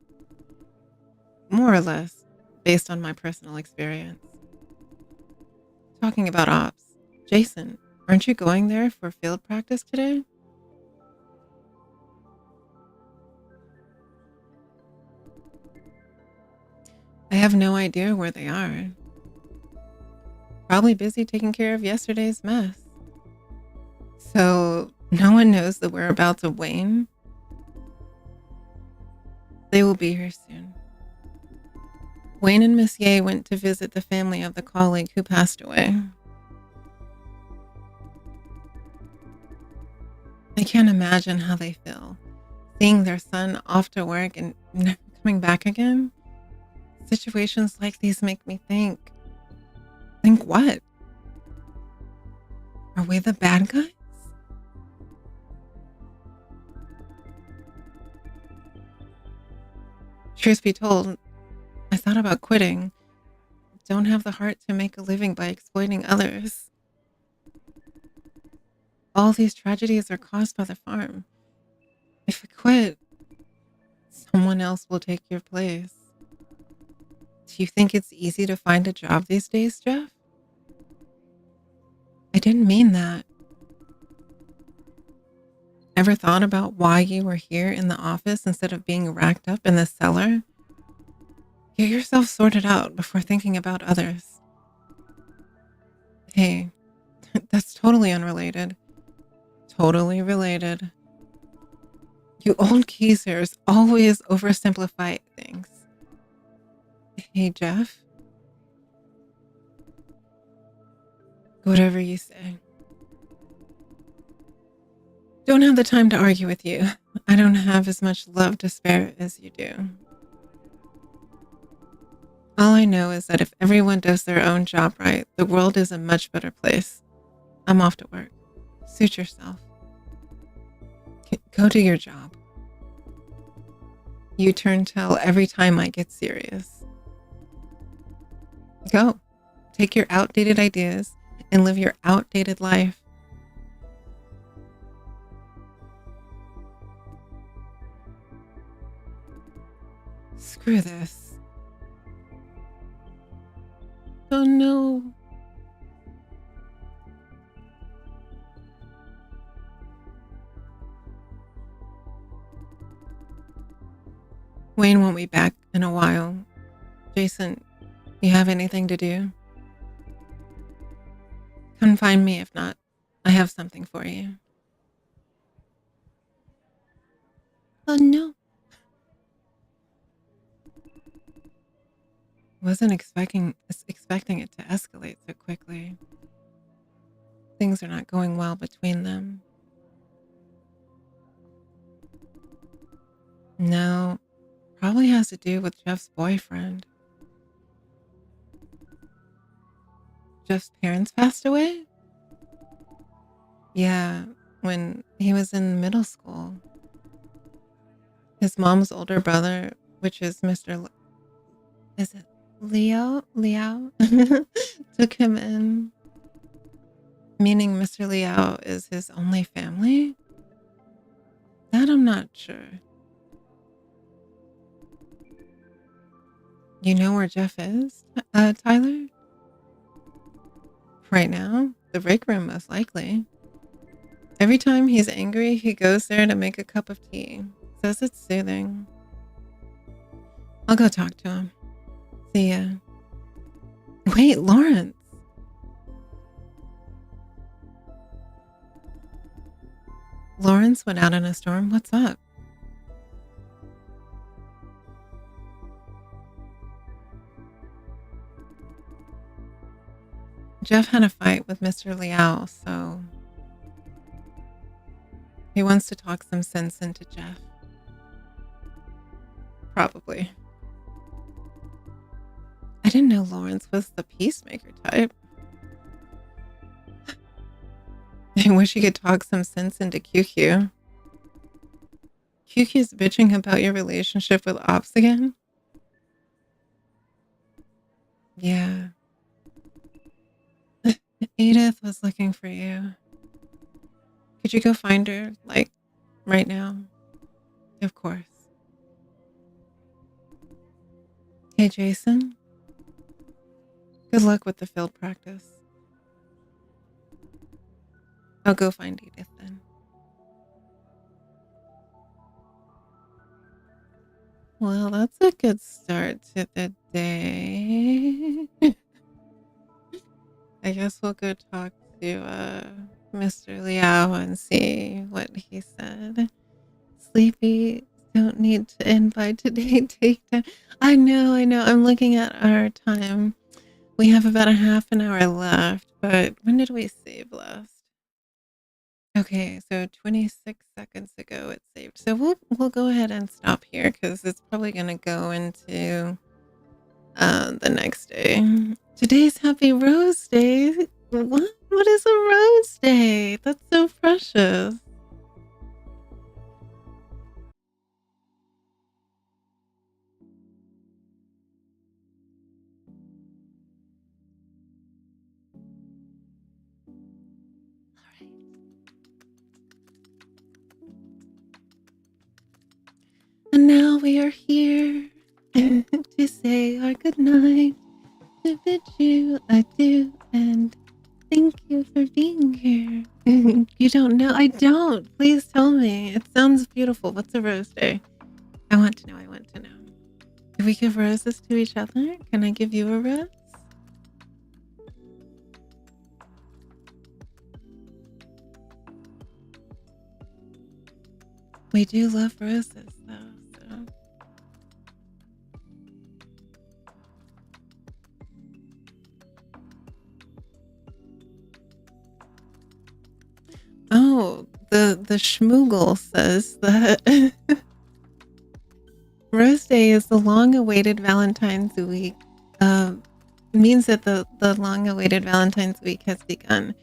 More or less, based on my personal experience. Talking about ops, Jason, aren't you going there for field practice today? I have no idea where they are. Probably busy taking care of yesterday's mess. So, no one knows the whereabouts of Wayne? They will be here soon. Wayne and Miss Ye went to visit the family of the colleague who passed away. I can't imagine how they feel, seeing their son off to work and never coming back again. Situations like these make me think. Think what? Are we the bad guys? Truth be told, I thought about quitting. Don't have the heart to make a living by exploiting others. All these tragedies are caused by the farm. If I quit, someone else will take your place. Do you think it's easy to find a job these days, Jeff? I didn't mean that. Ever thought about why you were here in the office instead of being racked up in the cellar? Get yourself sorted out before thinking about others. Hey, that's totally unrelated. Totally related. You old geezers always oversimplify things. Hey, Jeff. Whatever you say. Don't have the time to argue with you. I don't have as much love to spare as you do. All I know is that if everyone does their own job right, the world is a much better place. I'm off to work. Suit yourself. Go do your job. You turn tail every time I get serious. Go. Take your outdated ideas and live your outdated life. Screw this. Oh no. Wayne won't be back in a while. Jason, you have anything to do? Come find me if not. I have something for you. Oh no. Wasn't expecting it to escalate so quickly. Things are not going well between them. No, probably has to do with Jeff's boyfriend. Jeff's parents passed away? Yeah, when he was in middle school. His mom's older brother, which is is it Leo? Took him in. Meaning Mr. Liao is his only family? That I'm not sure. You know where Jeff is, Tyler? Right now? The break room, most likely. Every time he's angry, he goes there to make a cup of tea. Says it's soothing. I'll go talk to him. See ya. Wait, Lawrence. Lawrence went out in a storm. What's up? Jeff had a fight with Mr. Liao, so he wants to talk some sense into Jeff. Probably. I didn't know Lawrence was the peacemaker type. I wish he could talk some sense into QQ. QQ's bitching about your relationship with Ops again? Yeah. Edith was looking for you. Could you go find her, like, right now? Of course. Hey, Jason. Good luck with the field practice. I'll go find Edith then. Well, that's a good start to the day. I guess we'll go talk to Mr. Liao and see what he said. Sleepy, don't need to end by today. Take time. I know. I'm looking at our time. We have about a half an hour left, but when did we save last? Okay, so 26 seconds ago it saved. So we'll go ahead and stop here because it's probably gonna go into the next day. Today's Happy Rose Day. What is a rose day? That's so precious. And now we are here to say our goodnight, to bid you adieu, and thank you for being here. You don't know? I don't. Please tell me. It sounds beautiful. What's a rose day? I want to know. Do we give roses to each other? Can I give you a rose? We do love roses, though. So. Oh, the schmoogle says that Rose Day is the long-awaited Valentine's week. Means that the long-awaited Valentine's week has begun.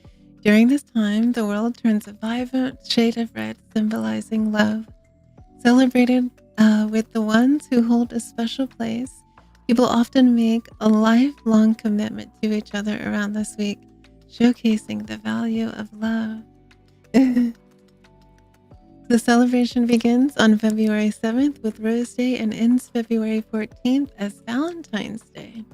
During this time, the world turns a vibrant shade of red, symbolizing love. Celebrated with the ones who hold a special place, people often make a lifelong commitment to each other around this week, showcasing the value of love. The celebration begins on February 7th with Rose Day and ends February 14th as Valentine's Day.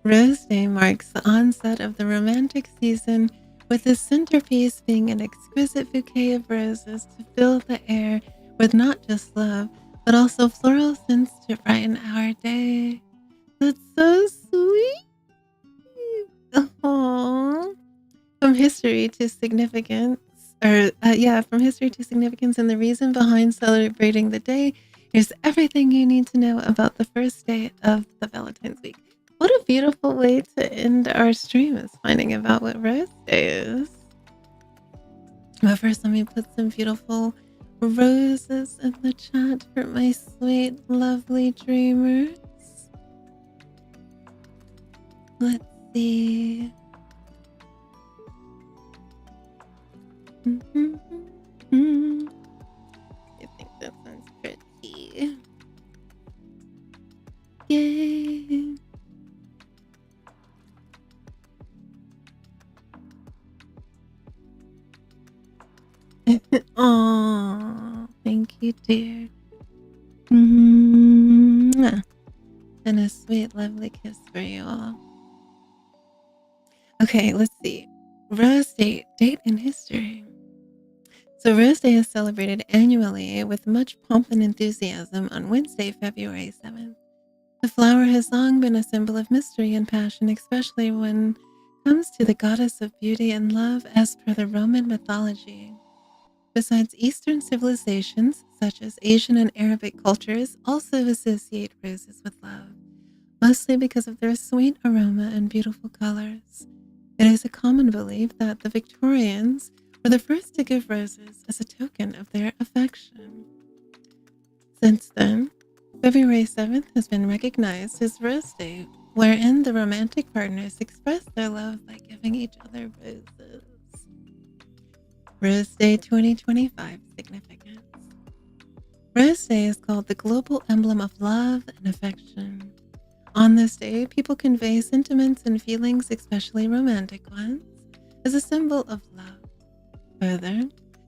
Rose Day marks the onset of the romantic season, with the centerpiece being an exquisite bouquet of roses to fill the air with not just love, but also floral scents to brighten our day. That's so sweet. Oh, from history to significance, from history to significance and the reason behind celebrating the day. Here's everything you need to know about the first day of the Valentine's week. What a beautiful way to end our stream is finding about what Rose Day is. But first, let me put some beautiful roses in the chat for my sweet, lovely dreamers. Let's see. I think that sounds pretty. Yay. Aw, thank you, dear. Mwah. And a sweet, lovely kiss for you all. Okay, let's see. Rose Day, date in history. So Rose Day is celebrated annually with much pomp and enthusiasm on Wednesday, February 7th. The flower has long been a symbol of mystery and passion, especially when it comes to the goddess of beauty and love as per the Roman mythology. Besides, Eastern civilizations, such as Asian and Arabic cultures, also associate roses with love, mostly because of their sweet aroma and beautiful colors. It is a common belief that the Victorians were the first to give roses as a token of their affection. Since then, February 7th has been recognized as Rose Day, wherein the romantic partners express their love by giving each other roses. Rose Day 2025 significance. Rose Day is called the global emblem of love and affection. On this day, people convey sentiments and feelings, especially romantic ones, as a symbol of love. Further,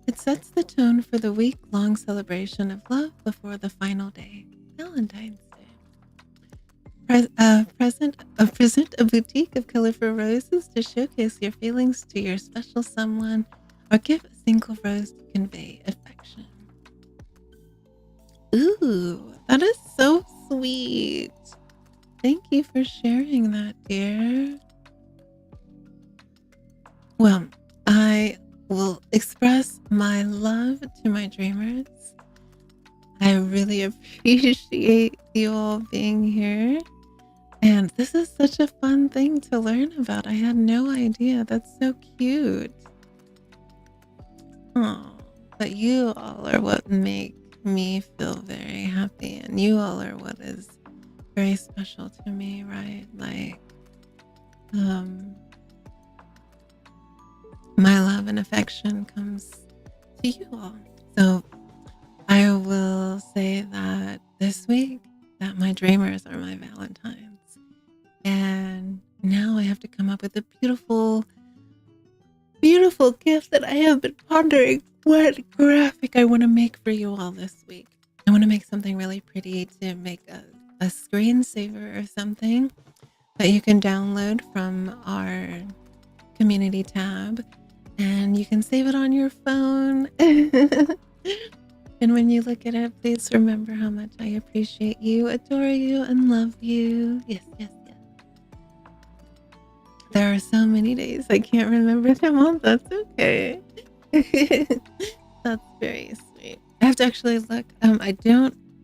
it sets the tone for the week-long celebration of love before the final day, Valentine's Day. Present a bouquet of colorful roses to showcase your feelings to your special someone, or give a single rose to convey affection. Ooh, that is so sweet. Thank you for sharing that, dear. Well, I will express my love to my dreamers. I really appreciate you all being here. And this is such a fun thing to learn about. I had no idea. That's so cute. Oh, but you all are what make me feel very happy. And you all are what is very special to me, right? Like, my love and affection comes to you all. So I will say that this week that my dreamers are my Valentines. And now I have to come up with a beautiful gift that I have been pondering what graphic I want to make for you all this week. I want to make something really pretty to make a screensaver or something that you can download from our community tab, and you can save it on your phone. And when you look at it, please remember how much I appreciate you, adore you, and love you. Yes, yes, yes. There are so many days I can't remember them all. That's okay. That's very sweet. I have to actually look.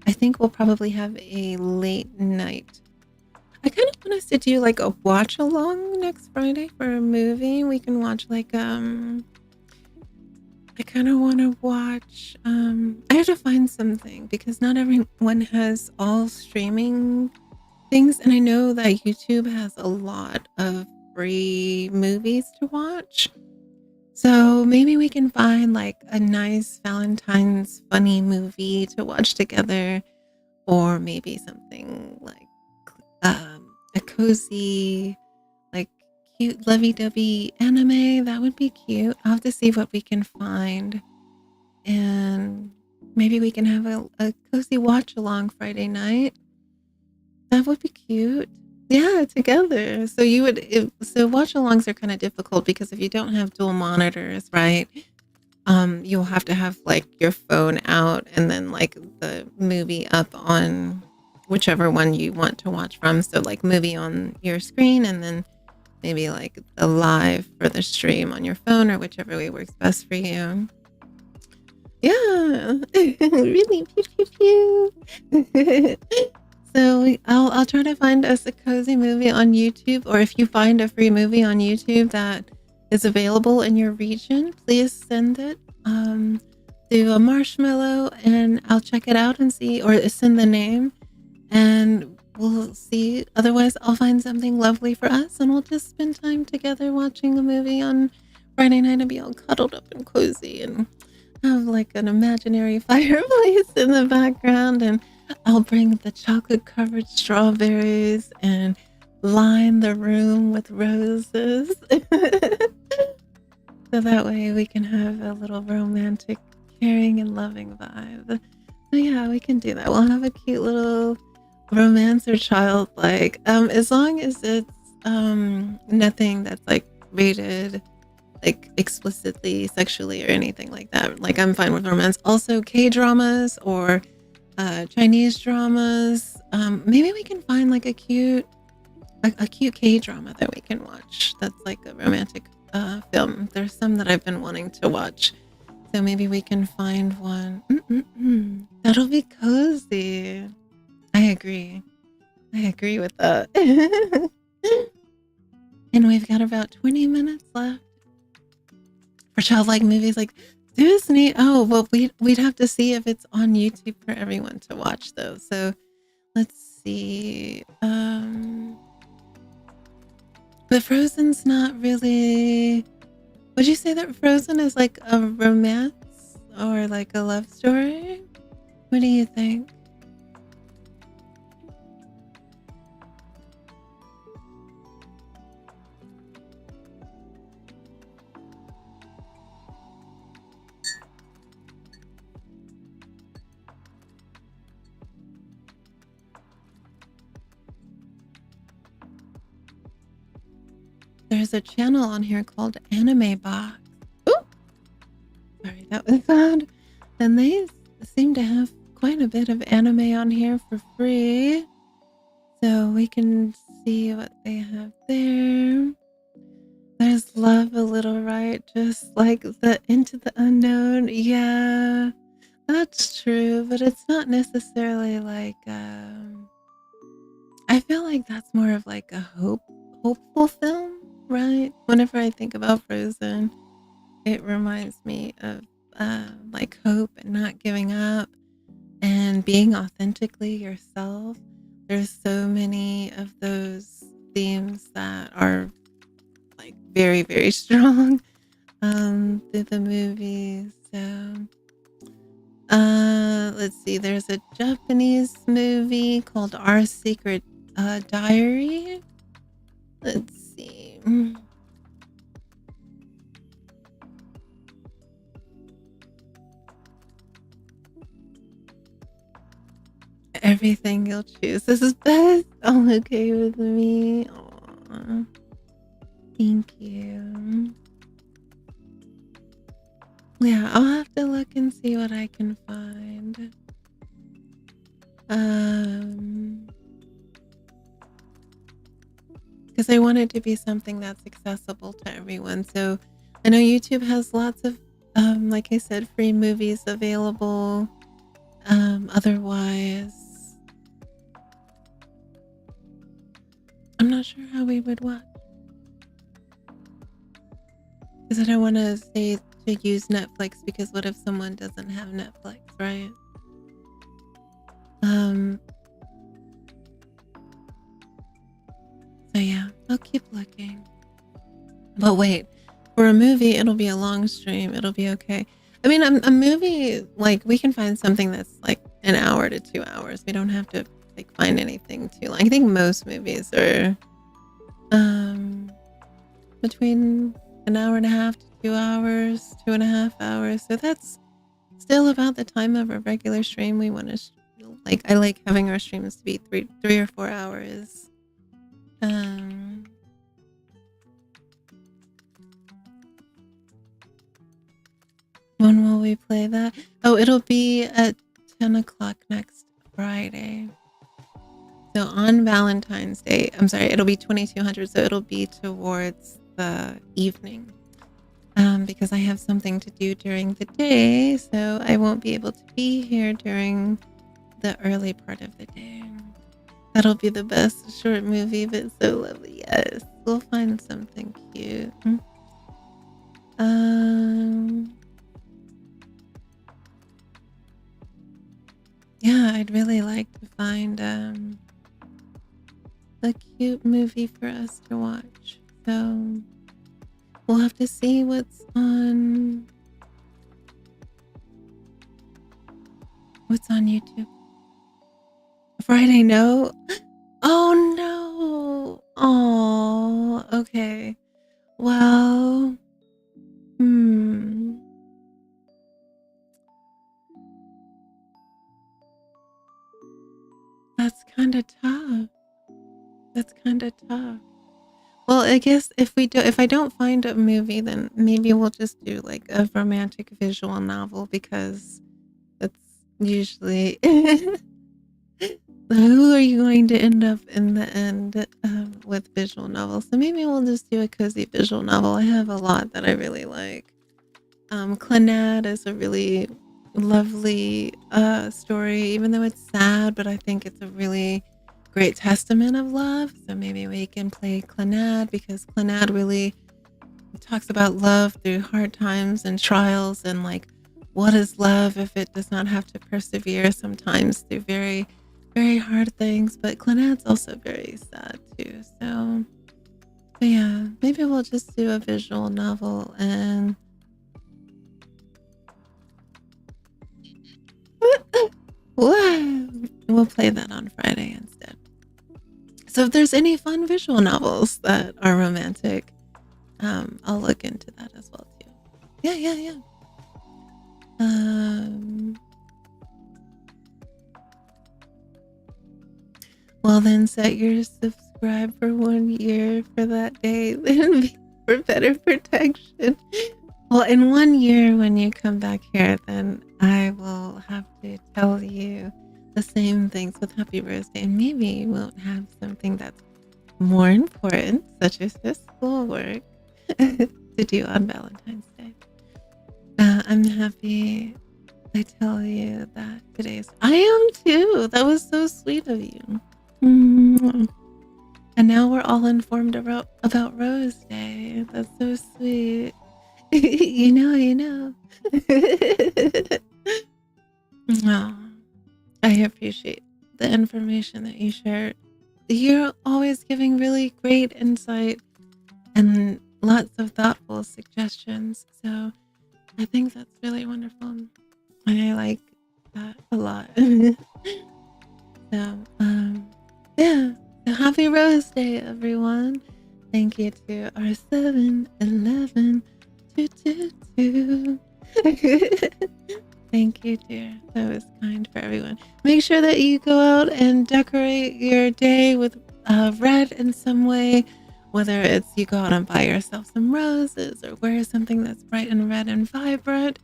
I think we'll probably have a late night. I kind of want us to do like a watch along next Friday for a movie. We can watch like I kind of want to watch I have to find something because not everyone has all streaming things, and I know that YouTube has a lot of free movies to watch. So maybe we can find like a nice Valentine's funny movie to watch together, or maybe something like a cozy, like cute lovey-dovey anime. That would be cute. I'll have to see what we can find, and maybe we can have a cozy watch along Friday night. That would be cute. Yeah, together. So so watch alongs are kind of difficult because if you don't have dual monitors, right? you'll have to have like your phone out and then like the movie up on whichever one you want to watch from. So like movie on your screen and then maybe like the live for the stream on your phone or whichever way works best for you. Yeah, really, pew pew pew. So I'll try to find us a cozy movie on YouTube, or if you find a free movie on YouTube that is available in your region, please send it to a marshmallow, and I'll check it out and see, or send the name, and we'll see. Otherwise, I'll find something lovely for us, and we'll just spend time together watching a movie on Friday night and be all cuddled up and cozy and have like an imaginary fireplace in the background, and I'll bring the chocolate covered strawberries and line the room with roses. So that way we can have a little romantic, caring and loving vibe. So yeah, we can do that. We'll have a cute little romance or childlike, as long as it's nothing that's like rated like explicitly sexually or anything like that. Like I'm fine with romance. Also K-dramas or Chinese dramas. Maybe we can find like a cute K-drama that we can watch that's like a romantic film. There's some that I've been wanting to watch, so maybe we can find one. That'll be cozy. I agree with that. And we've got about 20 minutes left for childlike movies like Disney. Oh, well, we'd have to see if it's on YouTube for everyone to watch though. So let's see. But Frozen's not really. Would you say that Frozen is like a romance or like a love story? What do you think? There's a channel on here called Anime Box. Ooh! Sorry, that was loud. And they seem to have quite a bit of anime on here for free. So we can see what they have there. There's Love a Little, right? Just like the Into the Unknown. Yeah, that's true. But it's not necessarily like, I feel like that's more of like a hopeful film, right? Whenever I think about Frozen, it reminds me of like hope and not giving up and being authentically yourself. There's so many of those themes that are like very, very strong through the movies. So let's see, there's a Japanese movie called Our Secret Diary. Let's see. Everything you'll choose. This is best. All okay with me. Aw. Thank you. Yeah, I'll have to look and see what I can find. Because I want it to be something that's accessible to everyone. So I know YouTube has lots of, like I said, free movies available. Otherwise, I'm not sure how we would watch. Because I don't want to say to use Netflix, because what if someone doesn't have Netflix, right? So yeah, I'll keep looking. But wait, for a movie, it'll be a long stream. It'll be okay. I mean, a movie, like we can find something that's like an hour to 2 hours. We don't have to like find anything too long. I think most movies are between an hour and a half to 2 hours, 2.5 hours. So that's still about the time of a regular stream. We want to like, I like having our streams to be 3 or 4 hours. we play that? Oh, it'll be at 10 o'clock next Friday. So on Valentine's Day, I'm sorry, it'll be 2200, so it'll be towards the evening. Because I have something to do during the day, so I won't be able to be here during the early part of the day. That'll be the best short movie, but so lovely. Yes, we'll find something cute. Yeah, I'd really like to find a cute movie for us to watch. So we'll have to see what's on YouTube. Friday, no? Oh no. Oh, okay. Well, that's kind of tough. Well, I guess if I don't find a movie, then maybe we'll just do like a romantic visual novel, because that's usually who are you going to end up in the end with visual novels. So maybe we'll just do a cozy visual novel. I have a lot that I really like. Clannad is a really lovely story, even though it's sad, but I think it's a really great testament of love. So maybe we can play Clannad, because Clannad really talks about love through hard times and trials, and like, what is love if it does not have to persevere sometimes through very, very hard things. But Clannad's also very sad too. So yeah, maybe we'll just do a visual novel, and we'll play that on Friday instead. So if there's any fun visual novels that are romantic, I'll look into that as well too. Yeah. Well, then set your subscribe for 1 year for that day, then for better protection. Well, in 1 year, when you come back here, then I will have to tell you the same things with Happy Rose Day, and maybe we'll have something that's more important, such as your schoolwork, to do on Valentine's Day. I'm happy I tell you that today's. I am too. That was so sweet of you. And now we're all informed about Rose Day. That's so sweet. you know. Oh, I appreciate the information that you shared. You're always giving really great insight and lots of thoughtful suggestions. So I think that's really wonderful. And I like that a lot. So, yeah. So happy Rose Day, everyone. Thank you to our 711-222. Thank you, dear. That was kind for everyone. Make sure that you go out and decorate your day with red in some way, whether it's you go out and buy yourself some roses, or wear something that's bright and red and vibrant,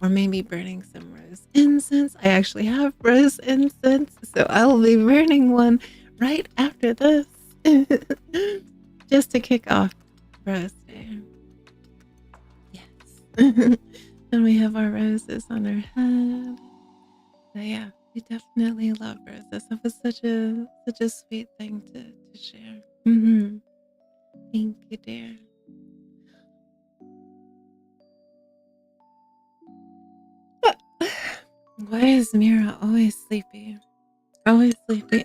or maybe burning some rose incense. I actually have rose incense, so I'll be burning one right after this, just to kick off Rose Day. Yes. And we have our roses on our head. So yeah, we definitely love roses. That was such a sweet thing to share. Thank you, dear. Why is Mira always sleepy? Always sleepy.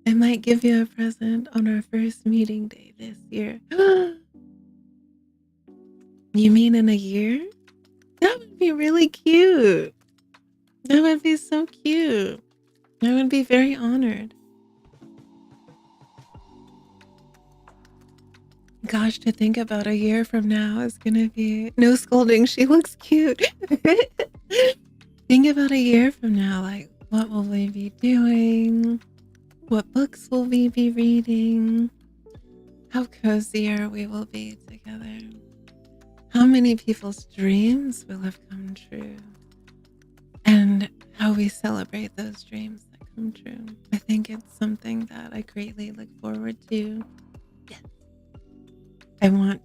I might give you a present on our first meeting day this year. You mean in a year? That would be really cute. That would be so cute. I would be very honored. Gosh, to think about a year from now is gonna be no scolding. She looks cute. Think about a year from now, like, what will we be doing? what books will we be reading, how cozier we will be together, how many people's dreams will have come true, and how we celebrate those dreams that come true. I think it's something that I greatly look forward to. Yes. I want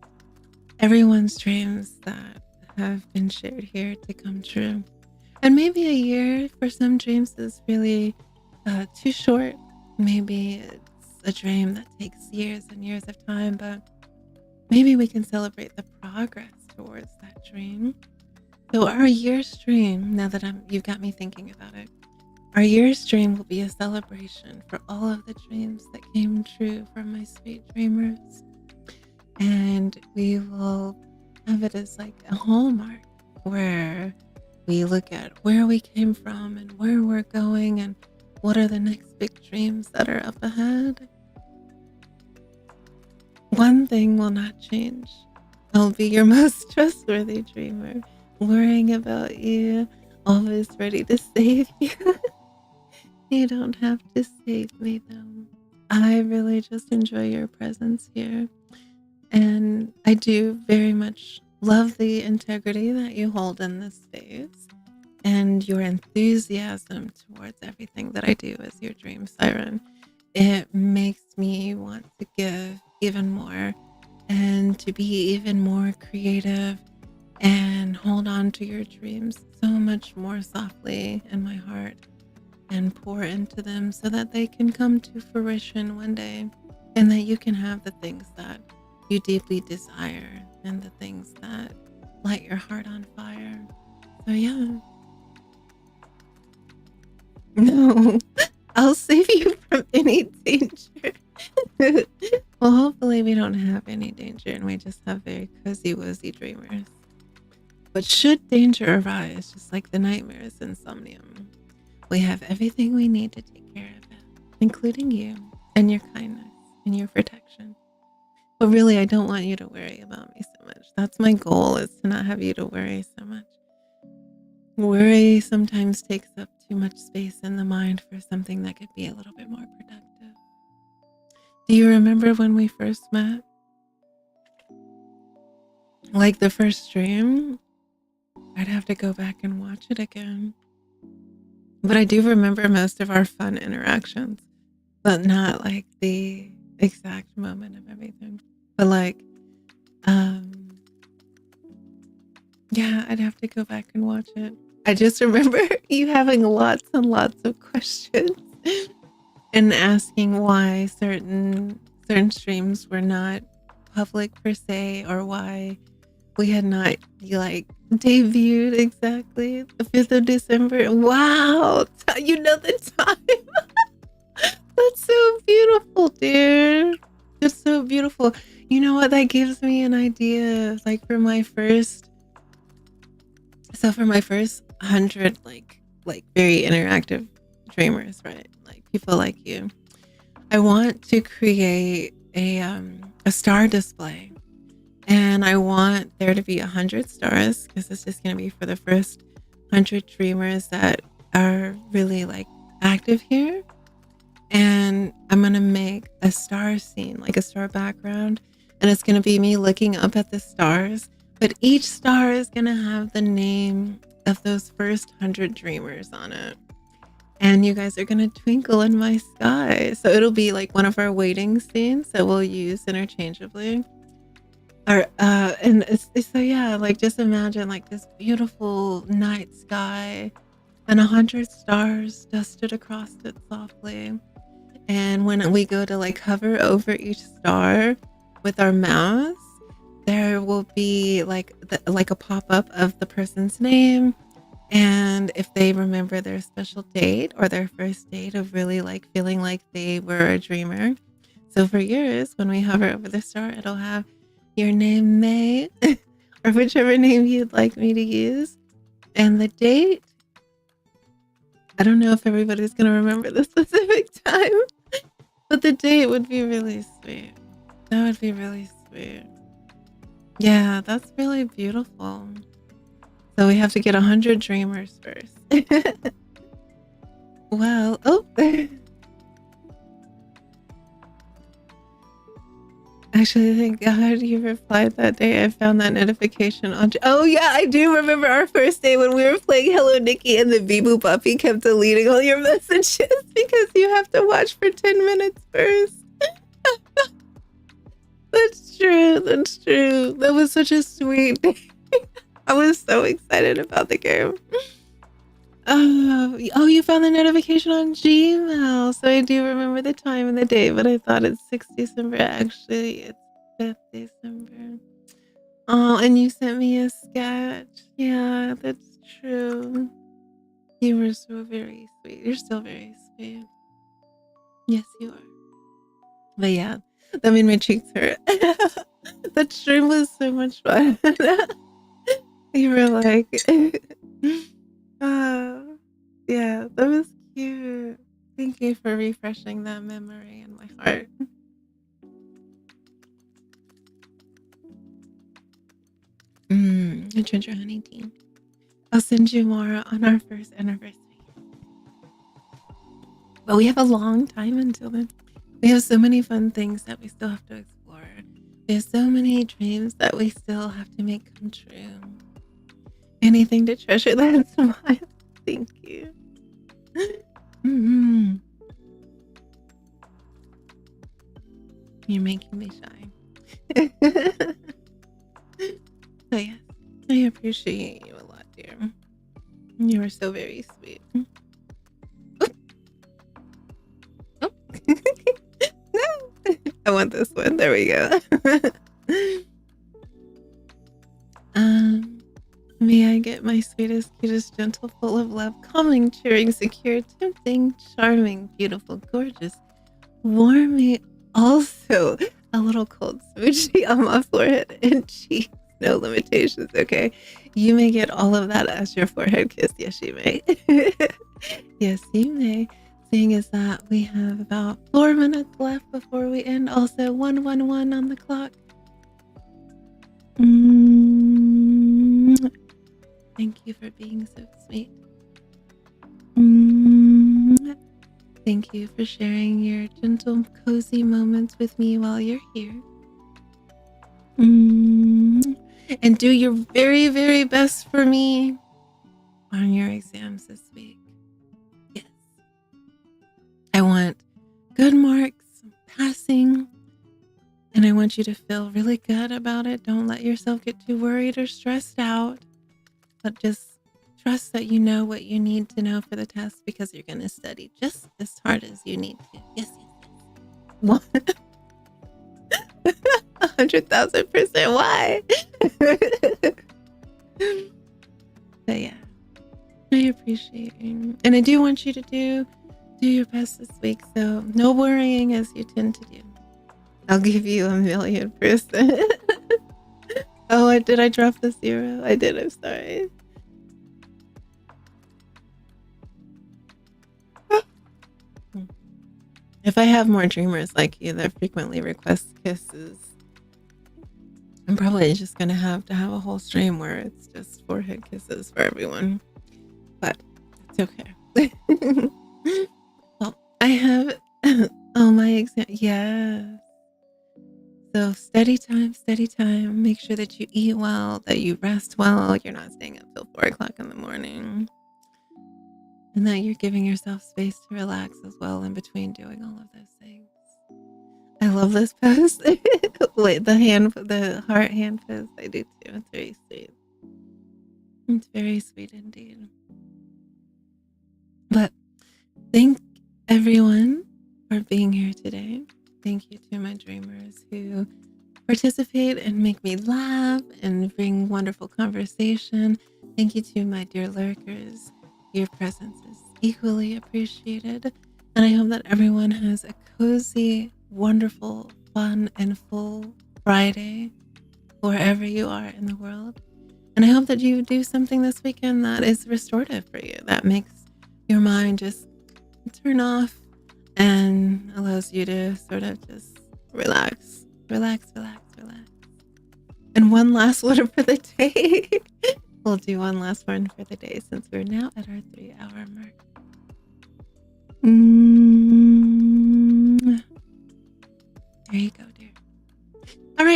everyone's dreams that have been shared here to come true. And maybe a year for some dreams is really too short. Maybe it's a dream that takes years and years of time, but maybe we can celebrate the progress towards that dream. So our year's dream, now that you've got me thinking about it, our year's dream will be a celebration for all of the dreams that came true from my sweet dreamers. And we will have it as like a hallmark where we look at where we came from and where we're going and what are the next big dreams that are up ahead. One thing will not change. I'll be your most trustworthy dreamer, worrying about you, always ready to save you. You don't have to save me though. I really just enjoy your presence here. And I do very much love the integrity that you hold in this space and your enthusiasm towards everything that I do as your dream siren. It makes me want to give even more and to be even more creative and hold on to your dreams so much more softly in my heart and pour into them so that they can come to fruition one day and that you can have the things that you deeply desire and the things that light your heart on fire. So yeah. No, I'll save you from any danger. Well, hopefully we don't have any danger and we just have very cozy woozy dreamers. But should danger arise, just like the nightmares in Somnium, we have everything we need to take care of it, including you and your kindness and your protection. But really, I don't want you to worry about me so much. That's my goal, is to not have you to worry so much. Worry sometimes takes up too much space in the mind for something that could be a little bit more productive. Do you remember when we first met? Like the first dream? I'd have to go back and watch it again. But I do remember most of our fun interactions, but not like the exact moment of everything. But like, yeah, I'd have to go back and watch it. I just remember you having lots and lots of questions and asking why certain streams were not public per se, or why we had not like debuted exactly the 5th of December. Wow, you know the time. That's so beautiful, dear. It's so beautiful. You know what? That gives me an idea. Like for my first 100 like very interactive dreamers, right? Like people like you. I want to create a star display, and I want there to be 100 stars, because it's just going to be for the first 100 dreamers that are really like active here. And I'm going to make a star scene, like a star background, and it's going to be me looking up at the stars, but each star is going to have the name of those first 100 dreamers on it. And you guys are going to twinkle in my sky. So it'll be like one of our waiting scenes that we'll use interchangeably. So yeah, like just imagine like this beautiful night sky and 100 stars dusted across it softly. And when we go to like hover over each star with our mouse, there will be like a pop-up of the person's name, and if they remember their special date or their first date of really like feeling like they were a dreamer. So for yours, when we hover over the star, it'll have your name, May, or whichever name you'd like me to use, and the date. I don't know if everybody's gonna remember the specific time, but the date would be really sweet. That would be really sweet. Yeah, that's really beautiful. So we have to get 100 dreamers first. Well, oh, Actually, thank God you replied that day. I found that notification on. Oh yeah, I do remember our first day when we were playing Hello Nikki and the Bibu Puppy kept deleting all your messages because you have to watch for 10 minutes first. That's true. That's true. That was such a sweet day. I was so excited about the game. Oh, you found the notification on Gmail. So I do remember the time and the day, but I thought it's 6th December. Actually, it's 5th December. Oh, and you sent me a sketch. Yeah, that's true. You were so very sweet. You're still very sweet. Yes, you are. But yeah, that made my cheeks hurt. That stream was so much fun. You were like, yeah, that was cute. Thank you for refreshing that memory in my heart. Ginger honey tea. I'll send you more on our first anniversary. But we have a long time until then. We have so many fun things that we still have to explore. We have so many dreams that we still have to make come true. Anything to treasure that smile. Thank you. You're making me shy. So yes, I appreciate you a lot, dear. You are so very sweet. Oh. No, I want this one. There we go. May I get my sweetest, cutest, gentle, full of love, calming, cheering, secure, tempting, charming, beautiful, gorgeous, warming, also a little cold smoochie on my forehead and cheeks. No limitations, okay? You may get all of that as your forehead kiss. Yes, you may. Yes, you may. Seeing as that we have about 4 minutes left before we end. Also, 111 on the clock. Thank you for being so sweet. Thank you for sharing your gentle, cozy moments with me while you're here. And do your very, very best for me on your exams this week. Yes. I want good marks, passing, and I want you to feel really good about it. Don't let yourself get too worried or stressed out, but just trust that you know what you need to know for the test because you're going to study just as hard as you need to. Yes, yes, yes. 100,000%. Why? But yeah, I appreciate you. And I do want you to do your best this week. So no worrying as you tend to do. I'll give you 1,000,000%. Oh, did I drop the 0? I did. I'm sorry. If I have more dreamers like you that frequently request kisses, I'm probably just going to have a whole stream where it's just forehead kisses for everyone. But it's okay. Well, I have my exam. Yes. So steady time. Make sure that you eat well, that you rest well. You're not staying up till 4 o'clock in the morning. And that you're giving yourself space to relax as well in between doing all of those things. I love this pose. Wait, the heart hand pose. I do too. It's very sweet. It's very sweet indeed. But thank everyone for being here today. Thank you to my dreamers who participate and make me laugh and bring wonderful conversation. Thank you to my dear lurkers. Your presence is equally appreciated. And I hope that everyone has a cozy, wonderful, fun, and full Friday wherever you are in the world. And I hope that you do something this weekend that is restorative for you, that makes your mind just turn off and allows you to sort of just relax. And one last one for the day. We'll do one last one for the day since we're now at our 3-hour mark. There you go, dear.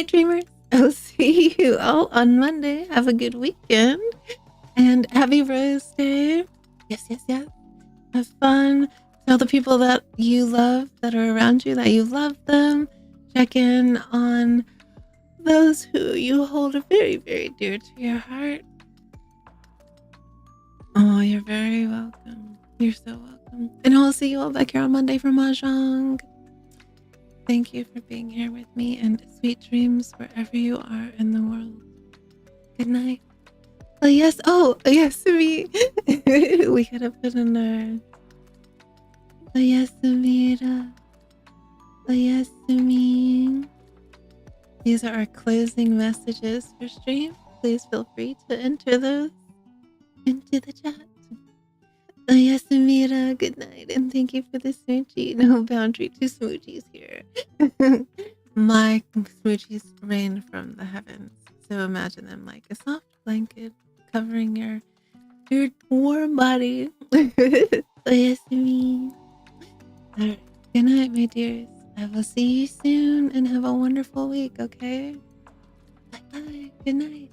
night, dreamers. I'll see you all on Monday. Have a good weekend. And happy Rose Day. Yes, yes, yes. Have fun. Tell the people that you love, that are around you, that you love them. Check in on those who you hold very, very dear to your heart. Oh, you're very welcome. You're so welcome. And I'll see you all back here on Monday for Mahjong. Thank you for being here with me, and sweet dreams wherever you are in the world. Good night. Oh, yes. Oh, yes, me. We gotta put in our... Oh, yes, Mira. Oh, yes, me. These are our closing messages for stream. Please feel free to enter those into the chat. Oh, yes, Mira. Good night, and thank you for the smoochie. No boundary to smoochies here. My smoochies rain from the heavens, so imagine them like a soft blanket covering your warm body. Oh, yes, me. All right. Good night, my dears. I will see you soon, and have a wonderful week, okay? Bye-bye. Good night.